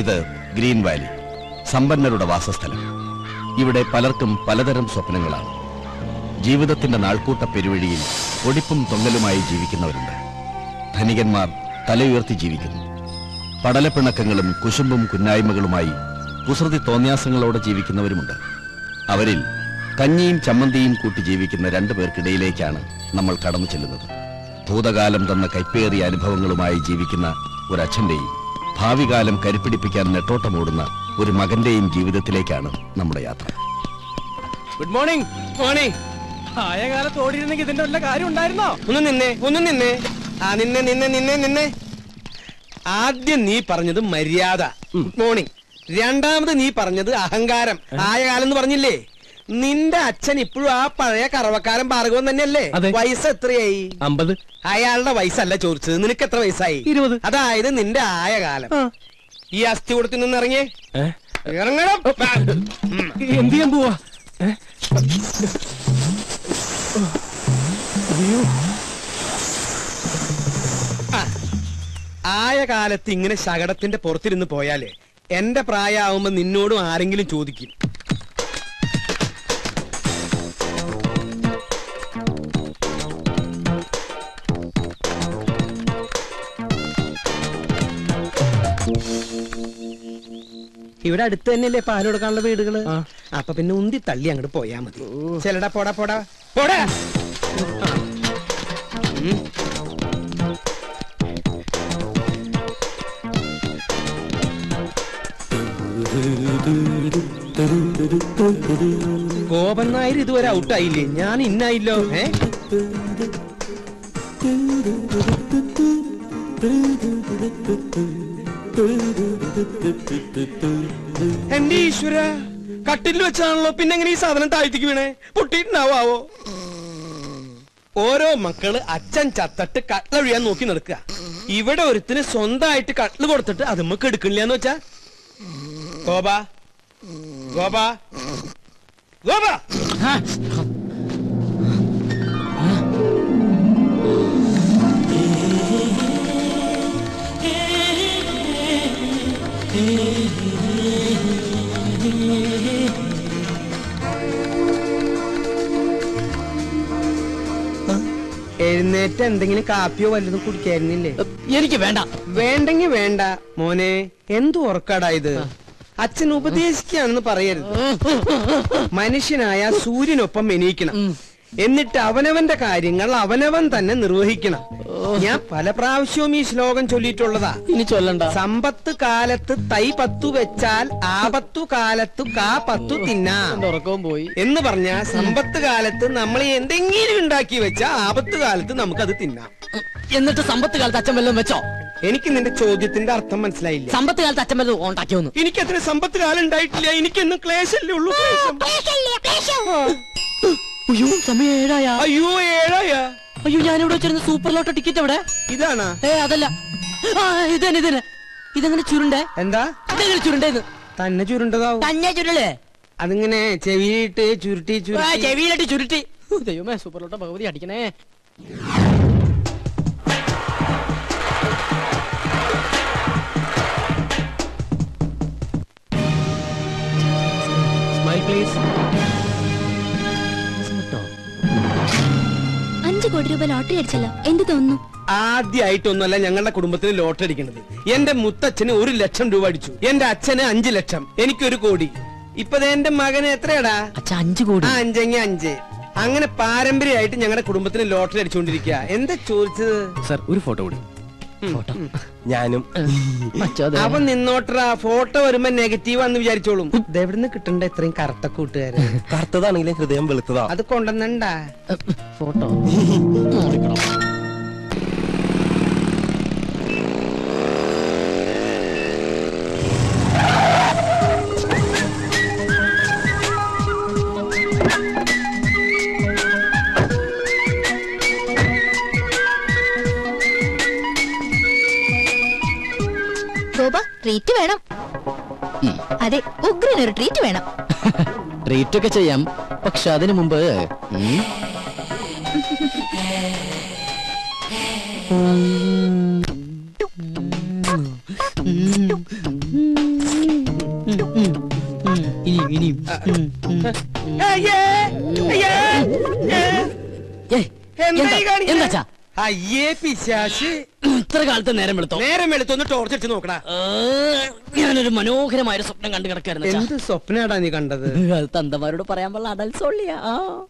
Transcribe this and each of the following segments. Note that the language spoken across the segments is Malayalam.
ഇത് ഗ്രീൻ വാലി, സമ്പന്നരുടെ വാസസ്ഥലം. ഇവിടെ പലർക്കും പലതരം സ്വപ്നങ്ങളാണ്. ജീവിതത്തിന്റെ നാൾക്കൂട്ട പെരുവഴിയിൽ ഒടിപ്പും തൊങ്ങലുമായി ജീവിക്കുന്നവരുണ്ട്. ധനികന്മാർ തലയുയർത്തി ജീവിക്കുന്നു. പടലപ്പിണക്കങ്ങളും കുശുമ്പും കുന്നായ്മകളുമായി കുസൃതി തോന്യാസങ്ങളോടെ ജീവിക്കുന്നവരുമുണ്ട്. അവരിൽ കഞ്ഞിയും ചമ്മന്തിയും കൂട്ടി ജീവിക്കുന്ന രണ്ടു പേർക്കിടയിലേക്കാണ് നമ്മൾ കടന്നു ചെല്ലുന്നത്. ഭൂതകാലം തന്ന കൈപ്പേറിയ അനുഭവങ്ങളുമായി ജീവിക്കുന്ന ഒരച്ഛന്റെയും ഭാവി കാലം കരുപ്പിടിപ്പിക്കാൻ നെട്ടോട്ടമോടുന്ന ഒരു മകന്റെയും ജീവിതത്തിലേക്കാണ് നമ്മുടെ യാത്ര. Good morning. മോർണിംഗ്. ആയ കാലത്ത് ഓടിയിരുന്നെങ്കിൽ ഇതിന്റെ വല്ല കാര്യം ഉണ്ടായിരുന്നോ? നിന്നെ ആദ്യം നീ പറഞ്ഞത് മര്യാദ, ഗുഡ് മോർണിംഗ്. രണ്ടാമത് നീ പറഞ്ഞത് അഹങ്കാരം. ആയ കാലം എന്ന് പറഞ്ഞില്ലേ? നിന്റെ അച്ഛൻ ഇപ്പോഴും ആ പഴയ കറവക്കാരൻ ഭാർഗവൻ തന്നെയല്ലേ? വയസ്സ് എത്രയായി? 50. അയാളുടെ വയസ്സല്ല ചോദിച്ചത്, നിനക്ക് എത്ര വയസ്സായി? 20. അതായത് നിന്റെ ആയ കാലം. ഈ അസ്ഥി കൂടത്തിൽ നിന്ന് ഇറങ്ങിയേ. ഇറങ്ങണം. എന്ത് ചെയ്യാൻ പോവാ? ആയ കാലത്ത് ഇങ്ങനെ ശകടത്തിന്റെ പുറത്തിരുന്ന് പോയാലേ എന്റെ പ്രായമാവുമ്പോ നിന്നോടും ആരെങ്കിലും ചോദിക്കും. ഇവിടെ അടുത്ത് തന്നെയല്ലേ പാല് കൊടുക്കാനുള്ള വീടുകള്? അപ്പൊ പിന്നെ ഉന്തി തള്ളി അങ്ങോട്ട് പോയാ മതി. ചെലടാ പോടാ പോടാ പോടാ. കോപൻ നായർ ഇതുവരെ ഔട്ടായില്ലേ? ഞാൻ ഇന്നായില്ലോ. എന്റെ ഈശ്വര, കട്ടിൽ വെച്ചാണല്ലോ. പിന്നെ എങ്ങനെ ഈ സാധനം താഴ്ത്തിക്ക് വീണേ? പൊട്ടിയിട്ടുണ്ടാവോ? ഓരോ മക്കള് അച്ഛൻ ചത്തട്ട് കട്ടിലൊഴിയാൻ നോക്കി നടക്കുക. ഇവിടെ ഒരുത്തിന് സ്വന്തമായിട്ട് കട്ടില് കൊടുത്തിട്ട് അത് നമുക്ക് എടുക്കണില്ലാന്ന് വെച്ചാ. ഗോപാ ഗോപാ ഗോപാ, എഴുന്നേറ്റ് എന്തെങ്കിലും കാപ്പിയോ വല്ലതും കുടിക്കായിരുന്നില്ലേ? എനിക്ക് വേണ്ട. വേണ്ടെങ്കി വേണ്ട മോനെ. എന്തു ഉറക്കാടാ ഇത്? അച്ഛൻ ഉപദേശിക്കുകയാണെന്ന് പറയരുത്. മനുഷ്യനായ സൂര്യനൊപ്പം എണീക്കണം. എന്നിട്ട് അവനവന്റെ കാര്യങ്ങൾ അവനവൻ തന്നെ നിർവഹിക്കണം. ഞാൻ പല പ്രാവശ്യവും ഈ ശ്ലോകം ചൊല്ലിയിട്ടുള്ളതാ. ഇനി ചൊല്ലണ്ട. സമ്പത്ത് കാലത്ത് തൈ 10 വെച്ചാൽ ആപത്തു കാലത്ത് കാ 10 തിന്നാം ഉറക്കവും പോയി എന്ന് പറഞ്ഞ സമ്പത്ത് കാലത്ത് നമ്മൾ എന്തെങ്കിലും ഉണ്ടാക്കി വെച്ചാ ആപത്ത് കാലത്ത് നമുക്കത് തിന്നാം. എന്നിട്ട് സമ്പത്ത് കാലത്ത് അച്ഛൻ വല്ലതും വെച്ചോ? എനിക്ക് നിന്റെ ചോദ്യത്തിന്റെ അർത്ഥം മനസ്സിലായില്ല. സമ്പത്ത് കാലത്ത് അച്ഛൻ വല്ലതും ഉണ്ടാക്കിയോന്ന്? എനിക്ക് അത്ര സമ്പത്ത് കാലം ഉണ്ടായിട്ടില്ല. എനിക്കൊന്നും ക്ലേശല്ലേ ഉള്ളൂ. അയ്യോ, സമയം 7 ആയ. അയ്യോ 7 ആയ. അയ്യോ, ഞാനിവിടെ വെച്ചിരുന്ന സൂപ്പർ ലോട്ടോ ടിക്കറ്റ് എവിടെ? ഇതാണാ? അതല്ല, ഇതന്നെ. ഇതെങ്ങനെ ചുരുണ്ടേ? എന്താ അതെങ്ങനെ ചുരുണ്ടേന്ന്? തന്നെ ചുരുണ്ടതാവും. തന്നെ ചുരുളേ? അതിങ്ങനെ ചെവിയിട്ട് ചുരുട്ടി ചെവിയിലിട്ട് ചുരുട്ടി. ദൈവമേ, സൂപ്പർ ലോട്ടോ ഭഗവതി അടിക്കണേ. Smile please. കോടി രൂപ ലോട്ടറി അടിച്ചല്ലോ, എന്ത് തോന്നുന്നു? ആദ്യമായിട്ടൊന്നുമല്ല ഞങ്ങളുടെ കുടുംബത്തിന് ലോട്ടറി അടിക്കുന്നത്. എന്റെ മുത്തച്ഛന് 1 ലക്ഷം രൂപ അടിച്ചു, എന്റെ അച്ഛന് 5 ലക്ഷം, എനിക്ക് 1 കോടി. ഇപ്പൊ എന്റെ മകന് എത്രയാടാ? 5 കോടി. 5 അങ്ങനെ പാരമ്പര്യമായിട്ട് ഞങ്ങളുടെ കുടുംബത്തിന് ലോട്ടറി അടിച്ചുകൊണ്ടിരിക്കുക. എന്താ ചോദിച്ചത്? സർ, ഒരു ഫോട്ടോ കൂടി. ഫോട്ടോ ഞാനും. അവൻ നിന്നോട്ടറാ, ഫോട്ടോ വരുമ്പോ നെഗറ്റീവ് ആണെന്ന് വിചാരിച്ചോളും. ഇതെവിടുന്ന് കിട്ടണ്ട ഇത്രയും കറുത്ത കൂട്ടുകാരെ? കറുത്തതാണെങ്കിലും ഹൃദയം വെളുത്തതാ. അത് കൊണ്ടുവന്നണ്ടാ ഫോട്ടോ. ഗോപ, ട്രീറ്റ് വേണം. അതെ, ഉഗ്രനൊരു ട്രീറ്റ് വേണം. ട്രീറ്റ് ഒക്കെ ചെയ്യാം, പക്ഷെ അതിനു മുമ്പ് അയ്യേ പിശാശ്, ഇത്ര കാലത്ത് നേരം വെളുത്തൊന്ന് ടോർച്ചടിച്ച് നോക്കടാ. ഞാനൊരു മനോഹരമായ സ്വപ്നം കണ്ടു കിടക്കായിരുന്നു. എന്ത് സ്വപ്നാടാ നീ കണ്ടത്? അത് തന്തമാരോട് പറയാൻ പാടില്ല, അടൽസോളിയാ.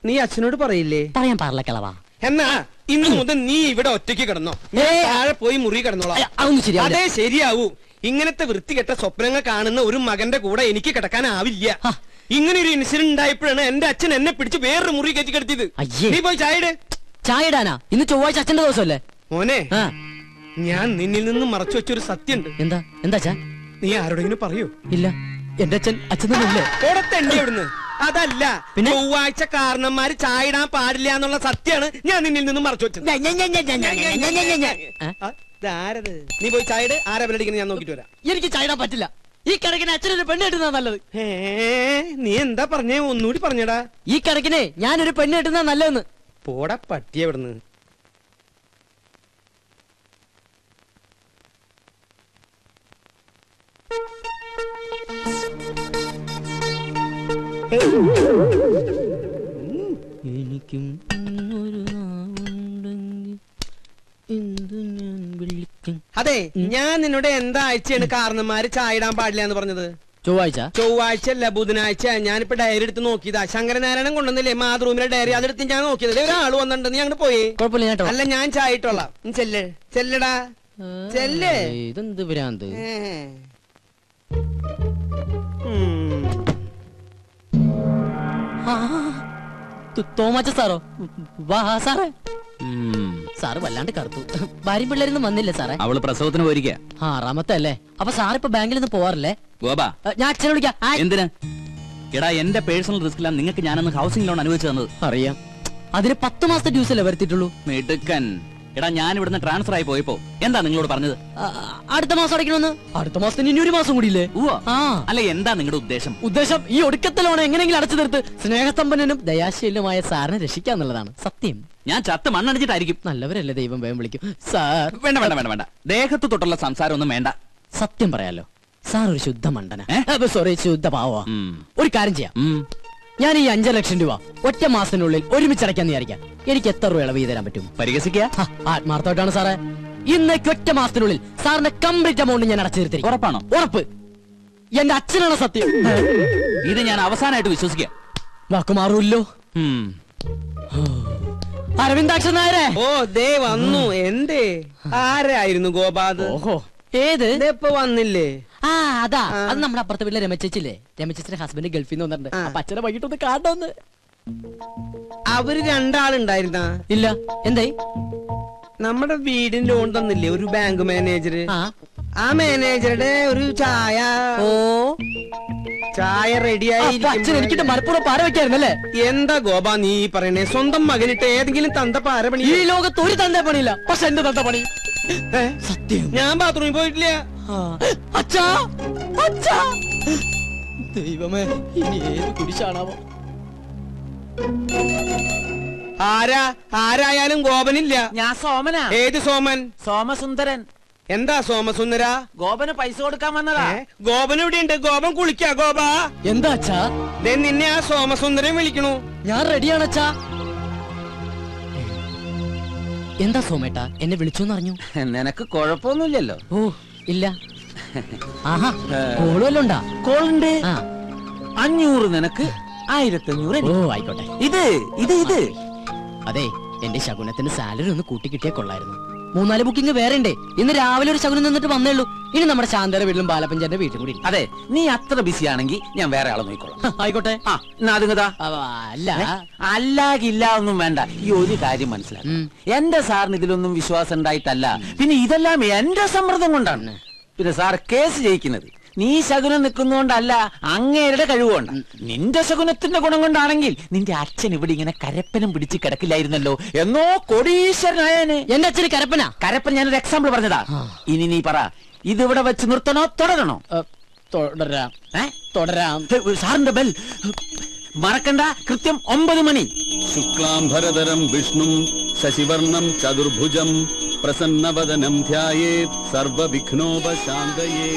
നീ അച്ഛനോട് പറയില്ലേ? പറയാൻ പാടില്ല കളവാ. എന്നാ ഇന്ന് മുതൽ നീ ഇവിടെ ഒറ്റയ്ക്ക് കിടന്നോ, താഴെ പോയി മുറി കിടന്നോളാം. അതൊന്നും ശരിയാ. അതേ ശരിയാവൂ. ഇങ്ങനത്തെ വൃത്തികെട്ട സ്വപ്നങ്ങൾ കാണുന്ന ഒരു മകന്റെ കൂടെ എനിക്ക് കിടക്കാനാവില്ല. ഇങ്ങനെ ഒരു ഇൻസിഡന്റ് ഉണ്ടായപ്പോഴാണ് എന്റെ അച്ഛൻ എന്നെ പിടിച്ച് വേറൊരു മുറി കയറ്റി കിടത്തിയത്. നീ പോയി ചായ ഇടാനാ? ഇന്ന് ചൊവ്വാഴ്ച അച്ഛന്റെ ദിവസമല്ലേ മോനെ? ഞാൻ നിന്നിൽ നിന്ന് മറച്ചു വെച്ചൊരു സത്യമുണ്ട്. എന്താ? നീ ആരോടെങ്കിലും പറയൂ? ഇല്ല, എന്റെ അച്ഛനല്ലേ പുറത്തെണ്ടി അവിടുന്ന്. അതല്ല, ചൊവ്വാഴ്ച കാരണന്മാര് ചായ ഇടാൻ പാടില്ല എന്നുള്ള സത്യമാണ് ഞാൻ നിന്നിൽ നിന്ന് മറച്ചു വെച്ചത്. ആരത്? നീ പോയി ചായ ഇട്. ആരാ ബലടിക്കുന്നത് ഞാൻ നോക്കിട്ട് വരാം. എനിക്ക് ചായ ഇടാൻ പറ്റില്ല. ഈ കണക്കിന് അച്ഛനൊരു പെണ്ണ് കെട്ടുന്നതാ നല്ലത്. നീ എന്താ പറഞ്ഞേ? ഒന്നുകൂടി പറഞ്ഞടാ. ഈ കണക്കിന് ഞാനൊരു പെണ്ണ് കെട്ടുന്നതാ നല്ലതെന്ന്. പോടാ പട്ടിയ ഇവിടുന്ന്. എനിക്കും അതെ, ഞാൻ നിന്നോട് എന്താ ആഴ്ചയാണ് കാരണന്മാര് ചായ ഇടാൻ പാടില്ല എന്ന് പറഞ്ഞത്? ചൊവ്വാഴ്ച അല്ല, ബുധനാഴ്ച. ഞാനിപ്പോ ഡയറി എടുത്ത് നോക്കിയതാ. ശങ്കരനാരായണൻ കൊണ്ടുവന്നില്ലേ മാതൃഭൂമിയിലെ ഡയറി, അതെടുത്ത് ഞാൻ നോക്കിയത്. ഒരാൾ വന്നിട്ടുണ്ട്, നീ അങ്ങോട്ട് പോയി. അല്ല, ഞാൻ ചായ ഇട്ടോളാം. ചെല്ലടാ, ചെല്ലേ. ഇതെന്ത് ഭ്രാന്ത്? തോമാച്ച സാറോ? വാ സാറേ. സാറ് വല്ലാണ്ട് കറുത്തു. ഭാര്യയും പിള്ളേരൊന്നും വന്നില്ല സാറേ. അവള് പ്രസവത്തിന് പോയിരിക്കുക. 6ാമത്തെ അല്ലേ? അപ്പൊ സാറിപ്പോ ബാങ്കിൽ നിന്ന് പോവാറില്ലേ? ഗോപാ, ഞാൻ അച്ഛനെ വിളിക്കാം. എന്തിനാ? എടാ, എന്റെ പേഴ്സണൽ റിസ്കിലാണ് നിങ്ങൾക്ക് ഞാനന്ന് ഹൗസിംഗ് ലോൺ അനുവദിച്ചു തന്നത്. അറിയാം. അതിന് 10 മാസത്തെ ഡ്യൂസ് അല്ലേ വരുത്തിയിട്ടുള്ളൂ? മിടുക്കൻ. എടാ, ഞാൻ ഇവിടുന്ന് ട്രാൻസ്ഫർ ആയി പോയപ്പോ എന്താ നിങ്ങളോട് പറഞ്ഞത്? അടുത്ത മാസം അടയ്ക്കണമെന്ന്. അടുത്ത മാസത്തിന് ഇനി 1 മാസം കൂടിയില്ലേ? അല്ല, എന്താ നിങ്ങളുടെ ഉദ്ദേശം? ഈ ഒടുക്കത്തെ ലോൺ എങ്ങനെയെങ്കിലും അടച്ചു തീർത്ത് സ്നേഹസമ്പന്നനും ദയാശീലനുമായ സാറിനെ രക്ഷിക്കാന്നുള്ളതാണ്. സത്യം. ഞാൻ ചത്ത് മണ്ണടിച്ചിട്ടായിരിക്കും. നല്ലവരല്ലേ, ദൈവം ഭയം വിളിക്കും. സാർ വേണ്ട. ദേഹത്ത് തൊട്ടുള്ള സംസാരം ഒന്നും വേണ്ട. സത്യം പറയാലോ, സാർ ഒരു ശുദ്ധ മണ്ടന. സോറി, ശുദ്ധ പാവ. ഒരു കാര്യം ചെയ്യാം. ഞാൻ ഈ 5 ലക്ഷം രൂപ ഒറ്റ മാസത്തിനുള്ളിൽ ഒരുമിച്ചടയ്ക്കാന്ന് വിചാരിക്കാം. എനിക്ക് എത്ര രൂപ ഇളവ് തരാൻ പറ്റും? പരിഹസിക്കുക? ആത്മാർത്ഥമായിട്ടാണ് സാറേ. ഇന്നേക്ക് ഒറ്റ മാസത്തിനുള്ളിൽ സാറിന്റെ കംപ്ലീറ്റ് എമൗണ്ട് ഞാൻ അടച്ചു തീർത്തിരിക്കും. ഉറപ്പാണോ? ഉറപ്പ്. എന്റെ അച്ഛനാണ് സത്യം. ഇത് ഞാൻ അവസാനമായിട്ട് വിശ്വസിക്കാം. വാക്ക് മാറൂല്ലോ. അരവിന്ദാക്ഷൻ നായരെ. ഓ, ദേ വന്നു. എന്തേ? ആരായിരുന്നു ഗോപാദ്? ഓഹോ, ഏത്? ഇപ്പൊ വന്നില്ലേ? അതാ, അത് നമ്മുടെ അപ്പുറത്തെ വീട്ടിലെ രമചേച്ചില്ലേ? രമചേച്ചിയുടെ ഹസ്ബൻഡ് ഗൾഫിൽ നിന്ന് വന്നിട്ടുണ്ട്. അപ്പൊ അച്ഛനെ വൈകിട്ടൊന്ന് കാണണമെന്ന്. അവര് 2 ആളുണ്ടായിരുന്ന? ഇല്ല. എന്തായി? നമ്മുടെ വീടിന് ലോൺ തന്നില്ലേ ഒരു ബാങ്ക് മാനേജർ? ആ മാനേജറുടെ ഒരു ചായ. ചായ റെഡിയായി. അച്ഛൻ എനിക്കിട്ട് മലപ്പുറം പാര വെക്കായിരുന്നല്ലേ? എന്താ ഗോപാ നീ പറയണേ? സ്വന്തം മകനിട്ട് ഏതെങ്കിലും തന്ത പാര പണി? ഈ ലോകത്ത് ഒരു തന്ത പണിയില്ല, പക്ഷെ എന്റെ തന്ത പണി. സത്യം. ഞാൻ ബാത്റൂമിൽ പോയിട്ടില്ല. അച്ഛാ, ദൈവമേ, ഇനി ഏത് കുരിശാണാവോ? ആരായാലും ഗോപനില്ല. ഞാൻ സോമനാ. ഏത് സോമൻ? സോമസുന്ദരൻ. എന്താ സോമസുന്ദര? ഗോപന് പൈസ കൊടുക്കാൻ വന്നതാ. ഗോപൻ ഇവിടെയുണ്ട്. ഗോപൻ കുളിക്കാ. ഗോപാ, എന്താ അച്ഛാ? നിന്നെ ആ സോമസുന്ദരൻ വിളിക്കണു. ഞാൻ റെഡിയാണ് അച്ഛാ. എന്താ സോമേട്ടാ എന്നെ വിളിച്ചോന്ന് അറിഞ്ഞു? നിനക്ക് കുഴപ്പമൊന്നുമില്ലല്ലോ? ഓ ഇല്ല. ആഹാ കോളുവല്ലോണ്ടാ? കോളുണ്ട്. ആ 500 നിനക്ക്, 1500. ഓ ആയിക്കോട്ടെ. ഇത് അതെ, എന്റെ ശകുനത്തിന് സാലറി ഒന്ന് കൂട്ടി കിട്ടിയാ കൊള്ളായിരുന്നു. 3-4 ബുക്കിംഗ് വേറെ ഉണ്ട്. ഇന്ന് രാവിലെ ഒരു ശകുനം നിന്നിട്ട് വന്നേള്ളൂ. ഇനി നമ്മുടെ ശാന്തയുടെ വീട്ടിലും ബാലപ്പഞ്ചാന്റെ വീട്ടിലും കൂടി. അതെ, നീ അത്ര ബിസി ആണെങ്കിൽ ഞാൻ വേറെ ആളെ നോക്കിക്കോളാം. ആയിക്കോട്ടെ. അല്ല അല്ലാകില്ല ഒന്നും വേണ്ട. ഈ ഒരു കാര്യം മനസ്സിലാക്കും, എന്റെ സാറിന് ഇതിലൊന്നും വിശ്വാസം ഉണ്ടായിട്ടല്ല, പിന്നെ ഇതെല്ലാം എന്റെ സമ്മർദ്ദം കൊണ്ടാണ്. പിന്നെ സാർ കേസ് ജയിക്കുന്നത് നീ ശകുനം നിൽക്കുന്നോണ്ടല്ല, അങ്ങേരുടെ കഴിവുകൊണ്ട്. നിന്റെ ശകുനത്തിന്റെ ഗുണം കൊണ്ടാണെങ്കിൽ നിന്റെ അച്ഛൻ ഇവിടെ ഇങ്ങനെ കരപ്പനം പിടിച്ച് കിടക്കില്ലായിരുന്നല്ലോ, എന്നോ കോടീശ്വരനായനെ. എന്റെ അച്ഛന് കരപ്പന? കരപ്പൻ ഞാനൊരു എക്സാമ്പിൾ പറഞ്ഞതാ. ഇനി നീ പറ, ഇതിവിടെ വെച്ച് നിർത്തണോ തുടരണോ? തുടരാം. സാറിന്റെ ബെൽ മറക്കണ്ട, കൃത്യം 9 മണി. ശുക്ലാംബരധരം വിഷ്ണു ശശിവർണം ചതുർഭുജം പ്രസന്നവദനം ധ്യായേത് സർവവിഘ്നോപശാന്തയേ.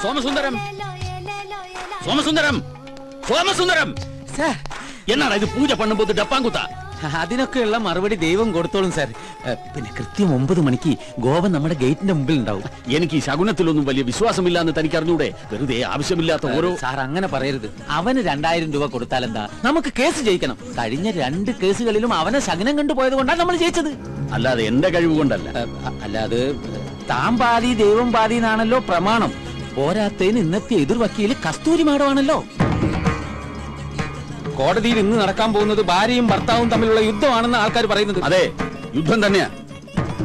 സോമസുന്ദരം, സോമസുന്ദരം, സോമസുന്ദരം, എന്നാണ് ഇത്? പൂജ പണ്ണുമ്പോ ഡപ്പാങ്കുത്താ? അതിനൊക്കെയുള്ള മറുപടി ദൈവം കൊടുത്തോളും സാർ. പിന്നെ കൃത്യം 9 മണിക്ക് ഗോവൻ നമ്മുടെ ഗേറ്റിന്റെ മുമ്പിൽ ഉണ്ടാവും. എനിക്ക് ഈ ശകുനത്തിലൊന്നും വലിയ വിശ്വാസമില്ലാന്ന് തനിക്ക് അറിഞ്ഞൂടെ? വെറുതെ ആവശ്യമില്ലാത്ത ഓരോ... സാർ അങ്ങനെ പറയരുത്. അവന് 2000 രൂപ കൊടുത്താൽ എന്താ? നമുക്ക് കേസ് ജയിക്കണം. കഴിഞ്ഞ 2 കേസുകളിലും അവനെ ശകുനം കണ്ടുപോയത് കൊണ്ടാണ് നമ്മൾ ജയിച്ചത്, അല്ലാതെ എന്റെ കഴിവ് കൊണ്ടല്ല. അല്ലാതെ താൻ പാതി ദൈവം പാതി എന്നാണല്ലോ പ്രമാണം. പോരാത്തതിന് ഇന്നത്തെ എതിർ വക്കീല് കസ്തൂരി മാഡമാണല്ലോ. കോടതിയിൽ ഇന്ന് നടക്കാൻ പോകുന്നത് ഭാര്യയും ഭർത്താവും തമ്മിലുള്ള യുദ്ധമാണെന്ന് ആൾക്കാർ പറയുന്നത്. അതെ, യുദ്ധം തന്നെയാ.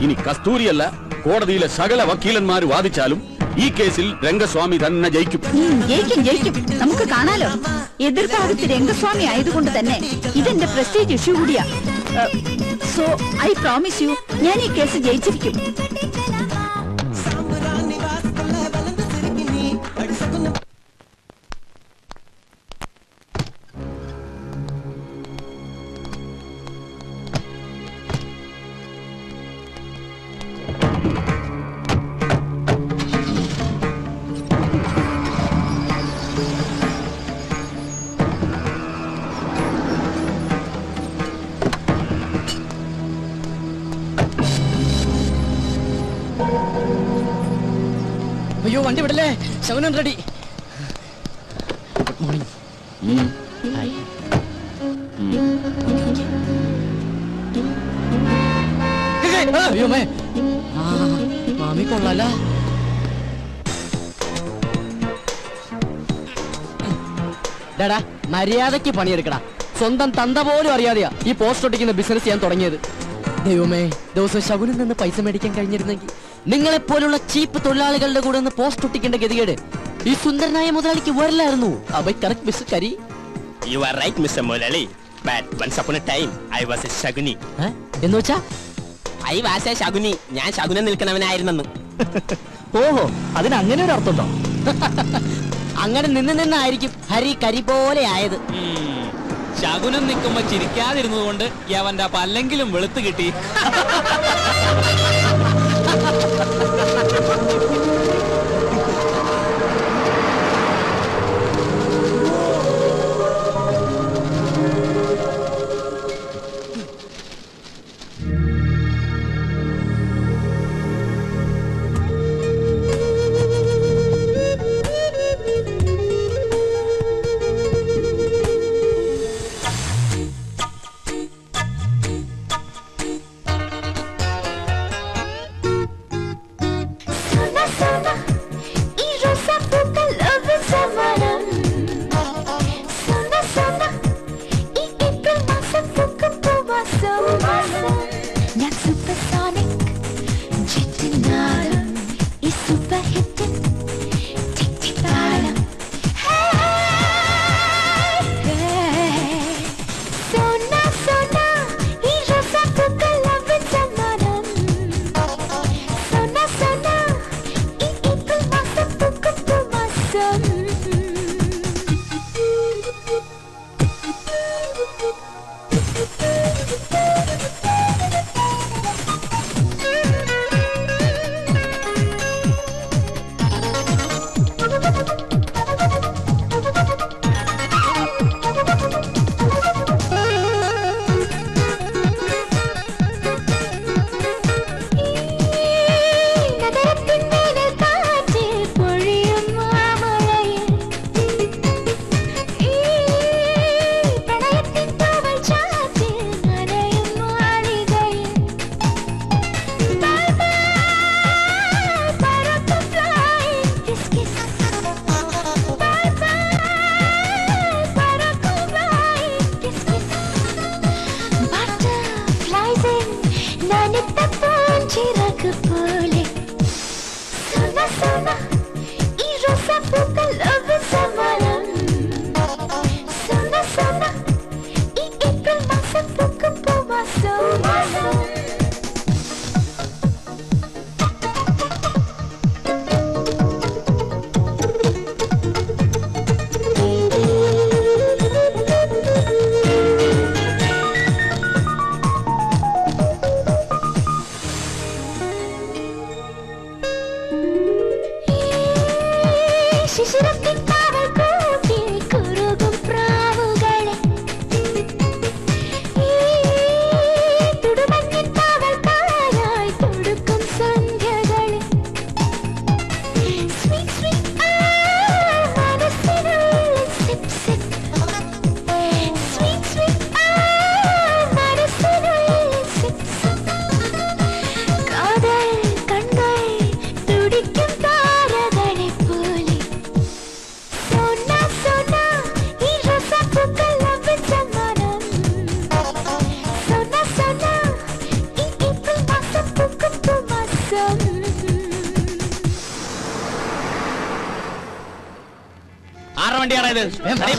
ഇനി കസ്തൂരിയല്ല, കോടതിയിലെ സകല വക്കീലന്മാർ വാദിച്ചാലും ഈ കേസിൽ രംഗസ്വാമി തന്നെ ജയിക്കും. ജയിക്കും. നമുക്ക് കാണാലോ. എതിർഭാഗത്ത് രംഗസ്വാമി ആയതുകൊണ്ട് തന്നെ ഇതെന്റെ പ്രസ്റ്റീജ് ഇഷ്യൂ കൂടിയാ. സോ ഐ പ്രോമിസ് യു, ഞാൻ ഈ കേസ് ജയിച്ചിരിക്കും. അയ്യോ വണ്ടി വിടല്ലേ, ശകുനം റെഡി. Good morning. അയ്യോ മാമി കൊള്ളാല. ഡാടാ മര്യാദക്ക് പണിയെടുക്കടാ. സ്വന്തം തന്ത പോലും അറിയാതെയാ ഈ പോസ്റ്റ് ഒട്ടിക്കുന്ന ബിസിനസ് ചെയ്യാൻ തുടങ്ങിയത്. ദൈവമേ, ദിവസം ശകുനിൽ നിന്ന് പൈസ മേടിക്കാൻ കഴിഞ്ഞിരുന്നെങ്കിൽ നിങ്ങളെപ്പോലുള്ള ചീപ്പ് തൊഴിലാളികളുടെ കൂടെ ഒന്ന് പോസ്റ്റ് ഒട്ടിക്കേണ്ട ഗതികേട് ഈ സുന്ദരനായ മുതലാളിക്ക് വരില്ലായിരുന്നു. എന്നുവെച്ചാ ശകുനി, ഞാൻ ശകുനം നിൽക്കണവനായിരുന്നെന്ന്. ഓഹോ, അതിന് അങ്ങനെ ഒരു അർത്ഥമുണ്ടോ? അങ്ങനെ നിന്നായിരിക്കും ഹരി കരി പോലെ ആയത്. ശകുനം നിൽക്കുമ്പോ ചിരിക്കാതിരുന്നത് കൊണ്ട് അവന്റെ പല്ലെങ്കിലും വെളുത്ത് കിട്ടി.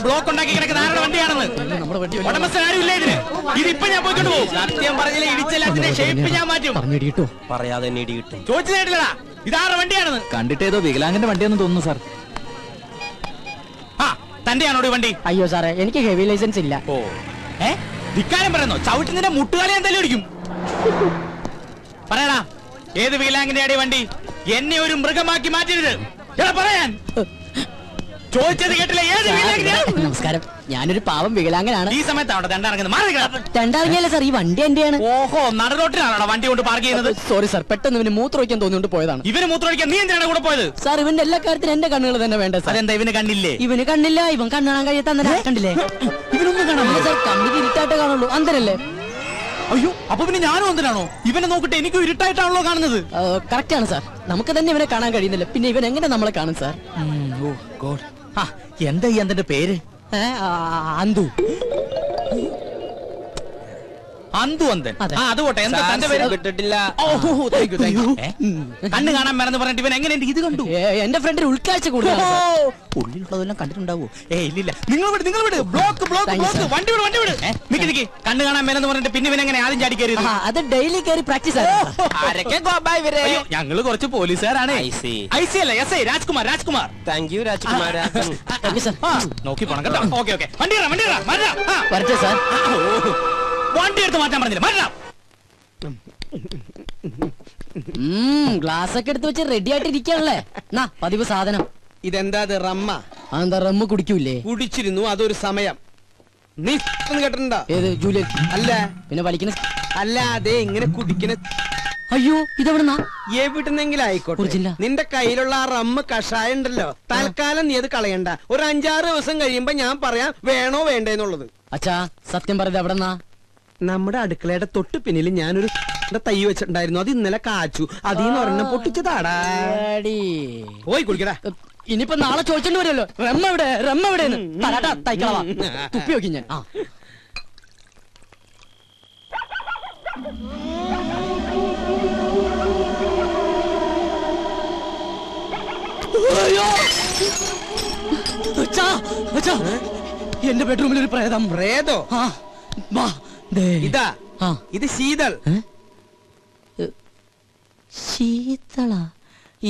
ബ്ലോക്ക് ഉണ്ടാക്കി കിടക്കുന്ന ആരുടെ വണ്ടിയാണെന്ന് ഉടമസ്ഥൻ ആരും ഇല്ല ഇതിന്. ഇതിപ്പോ ഞാൻ പോയിക്കൊണ്ട് പോകും. സത്യം പറഞ്ഞില്ല ഇടിച്ചെല്ലാത്തിന്റെ ഷേപ്പ് ഞാൻ മാറ്റും. പറയാതെ തന്നെ ഇടി കിട്ടും. ചോദിച്ചു കേട്ടില്ലടാ ഇതാരുടെ വണ്ടിയാണെന്ന്. കണ്ടിട്ടേതോ വികലാംഗന്റെ വണ്ടിയാണെന്ന് തോന്നുന്നു സാർ. ആ തന്റെയാണോ ഈ വണ്ടി? അയ്യോ സാറേ, എനിക്ക് ഹെവി ലൈസൻസ് ഇല്ല. ഓ ധിക്കാരം പറയുന്നോ? ചവിട്ടുന്നതിന്റെ മുട്ടുകാലി എന്തായാലും അടിക്കും. പറയടാ ഏത് വികലാംഗന്റെ ആടി വണ്ടി? എന്നെ ഒരു മൃഗമാക്കി മാറ്റരുത്. പറയാൻ ചോദിച്ചത് കേട്ടില്ല. ഏത് വികലാംഗനാ? നമസ്കാരം, ഞാനൊരു പാവം വികലാംഗനാണ്. ഈ സമയത്ത് അവിടെ രണ്ടിറങ്ങുന്നത് രണ്ടിറങ്ങിയല്ലേ സാർ, ഈ വണ്ടി എന്റെയാണ്. ഓഹോ, നടുറോട്ടിലാണോ വണ്ടി കൊണ്ട് പാർക്ക് ചെയ്യുന്നത്? സോറി സാർ, പെട്ടെന്ന് ഇവന് മൂത്രമൊഴിക്കാൻ തോന്നിയോണ്ട് പോയതാണ്. ഇവന് മൂത്രമൊഴിക്കാൻ നീ എന്തിനാണ് കൂടെ പോയത്? സാർ, ഇവന്റെ എല്ലാ കാര്യത്തിനും എന്റെ കണ്ണുകൾ തന്നെ വേണ്ട സാർ. അതെന്താ ഇവന് കണ്ണില്ലേ? ഇവന് കണ്ണില്ല, ഇവൻ കണ്ണാൻ കഴിയാത്ത കണ്ടില്ലേ? ഇവനൊന്നും കാണാൻ സാർ, കണ്ണിന് ഇരുട്ടായിട്ട് കാണുള്ളൂ. അന്തരല്ലേ? അയ്യോ, അപ്പൊ പിന്നെ ഞാനും എന്തിനാണോ? ഇവനെ നോക്കിട്ട് എനിക്കും ഇരുട്ടായിട്ടാണല്ലോ കാണുന്നത്. കറക്റ്റ് ആണ് സാർ, നമുക്ക് തന്നെ ഇവനെ കാണാൻ കഴിയുന്നില്ല, പിന്നെ ഇവൻ എങ്ങനെ നമ്മളെ കാണും സാർ? എന്താ ഈ അന്തന്റെ പേര്? അന്തു. അന്തു അന്തൻ. അത് പോട്ടെ, എന്താ തന്റെ പേര്? കിട്ടിട്ടില്ല. കണ്ണ് കാണാൻ മറന്ന് പറഞ്ഞിട്ട് ഇവൻ എങ്ങനെ ഇത് കണ്ടു? എന്റെ ഫ്രണ്ടിന് ഉൾക്കാഴ്ച കൂടുതലാണ്. ഉള്ളിലുള്ളതെല്ലാം കണ്ടിട്ടുണ്ടാവോ? നിങ്ങൾ വിട്, നിങ്ങൾ വിട്. Block block block. വണ്ടി വിട്, വണ്ടി വിട്. നിക്ക് കണ്ണ് കാണാൻ മേലെന്ന് പറഞ്ഞിട്ട് പിന്നെ ഇവൻ എങ്ങനെ ആദ്യം ചാടി കയറിയത്? അത് ഡെയിലി കയറി പ്രാക്ടീസ് ആണ്. ഞങ്ങള് കുറച്ച് പോലീസുകാരാണ്. ഐ സി അല്ല, S I Rajkumar. Rajkumar. Thank you Rajkumar. നോക്കി പോണം കേട്ടോ. ഓക്കെ ഓക്കെ, വണ്ടി വരട്ടെ സാർ. വണ്ടി എടുത്ത് മാറ്റാൻ പറഞ്ഞില്ല, മാറ്റാം. ഗ്ലാസ് ഒക്കെ എടുത്ത് വെച്ച് റെഡി ആയിട്ട് ഇരിക്കാണല്ലേ? പതിവ് സാധനം. ഇതെന്താ റമ്മ? അതെന്താ റമ്മ കുടിക്കൂലേ? കുടിച്ചിരുന്നു, അതൊരു സമയം. നീ കേട്ടിട്ടുണ്ടോ? ഏത് ജൂലിയൻ? അല്ല. പിന്നെ വലിക്കുന്ന? അല്ല, അതെ ഇങ്ങനെ കുടിക്കുന്ന. അയ്യോ, ഇതെവിടുന്നാ? എവിടുന്നെങ്കിലും ആയിക്കോട്ടെ, നിന്റെ കയ്യിലുള്ള ആ റമ്മ് കഷായം ഉണ്ടല്ലോ, തൽക്കാലം നീ അത് കളയണ്ട. ഒരു 5-6 ദിവസം കഴിയുമ്പോ ഞാൻ പറയാം വേണോ വേണ്ടേന്നുള്ളത്. അച്ഛാ, സത്യം പറയുന്നത് എവിടെന്നാ? നമ്മുടെ അടുക്കളയുടെ തൊട്ട് പിന്നിൽ ഞാനൊരു തൈ വെച്ചിട്ടുണ്ടായിരുന്നു, അത് ഇന്നലെ കാച്ചു. അതീന്ന് ഒരെണ്ണം പൊട്ടിച്ചതാടാ. പോയി കുടിക്കടാ. ഇനിയിപ്പോ നാളെ ചോദിച്ചോണ്ട് വരുമല്ലോ, റമ്മ എവിടെ, റമ്മ എവിടെയെന്ന്. തൈക്കളവാ, തുപ്പി നോക്കി ഞാൻ. എന്റെ ബെഡ്റൂമിൽ ഒരു പ്രേതം. പ്രേതോ? ഇതാ, ഇത് ശീതൾ.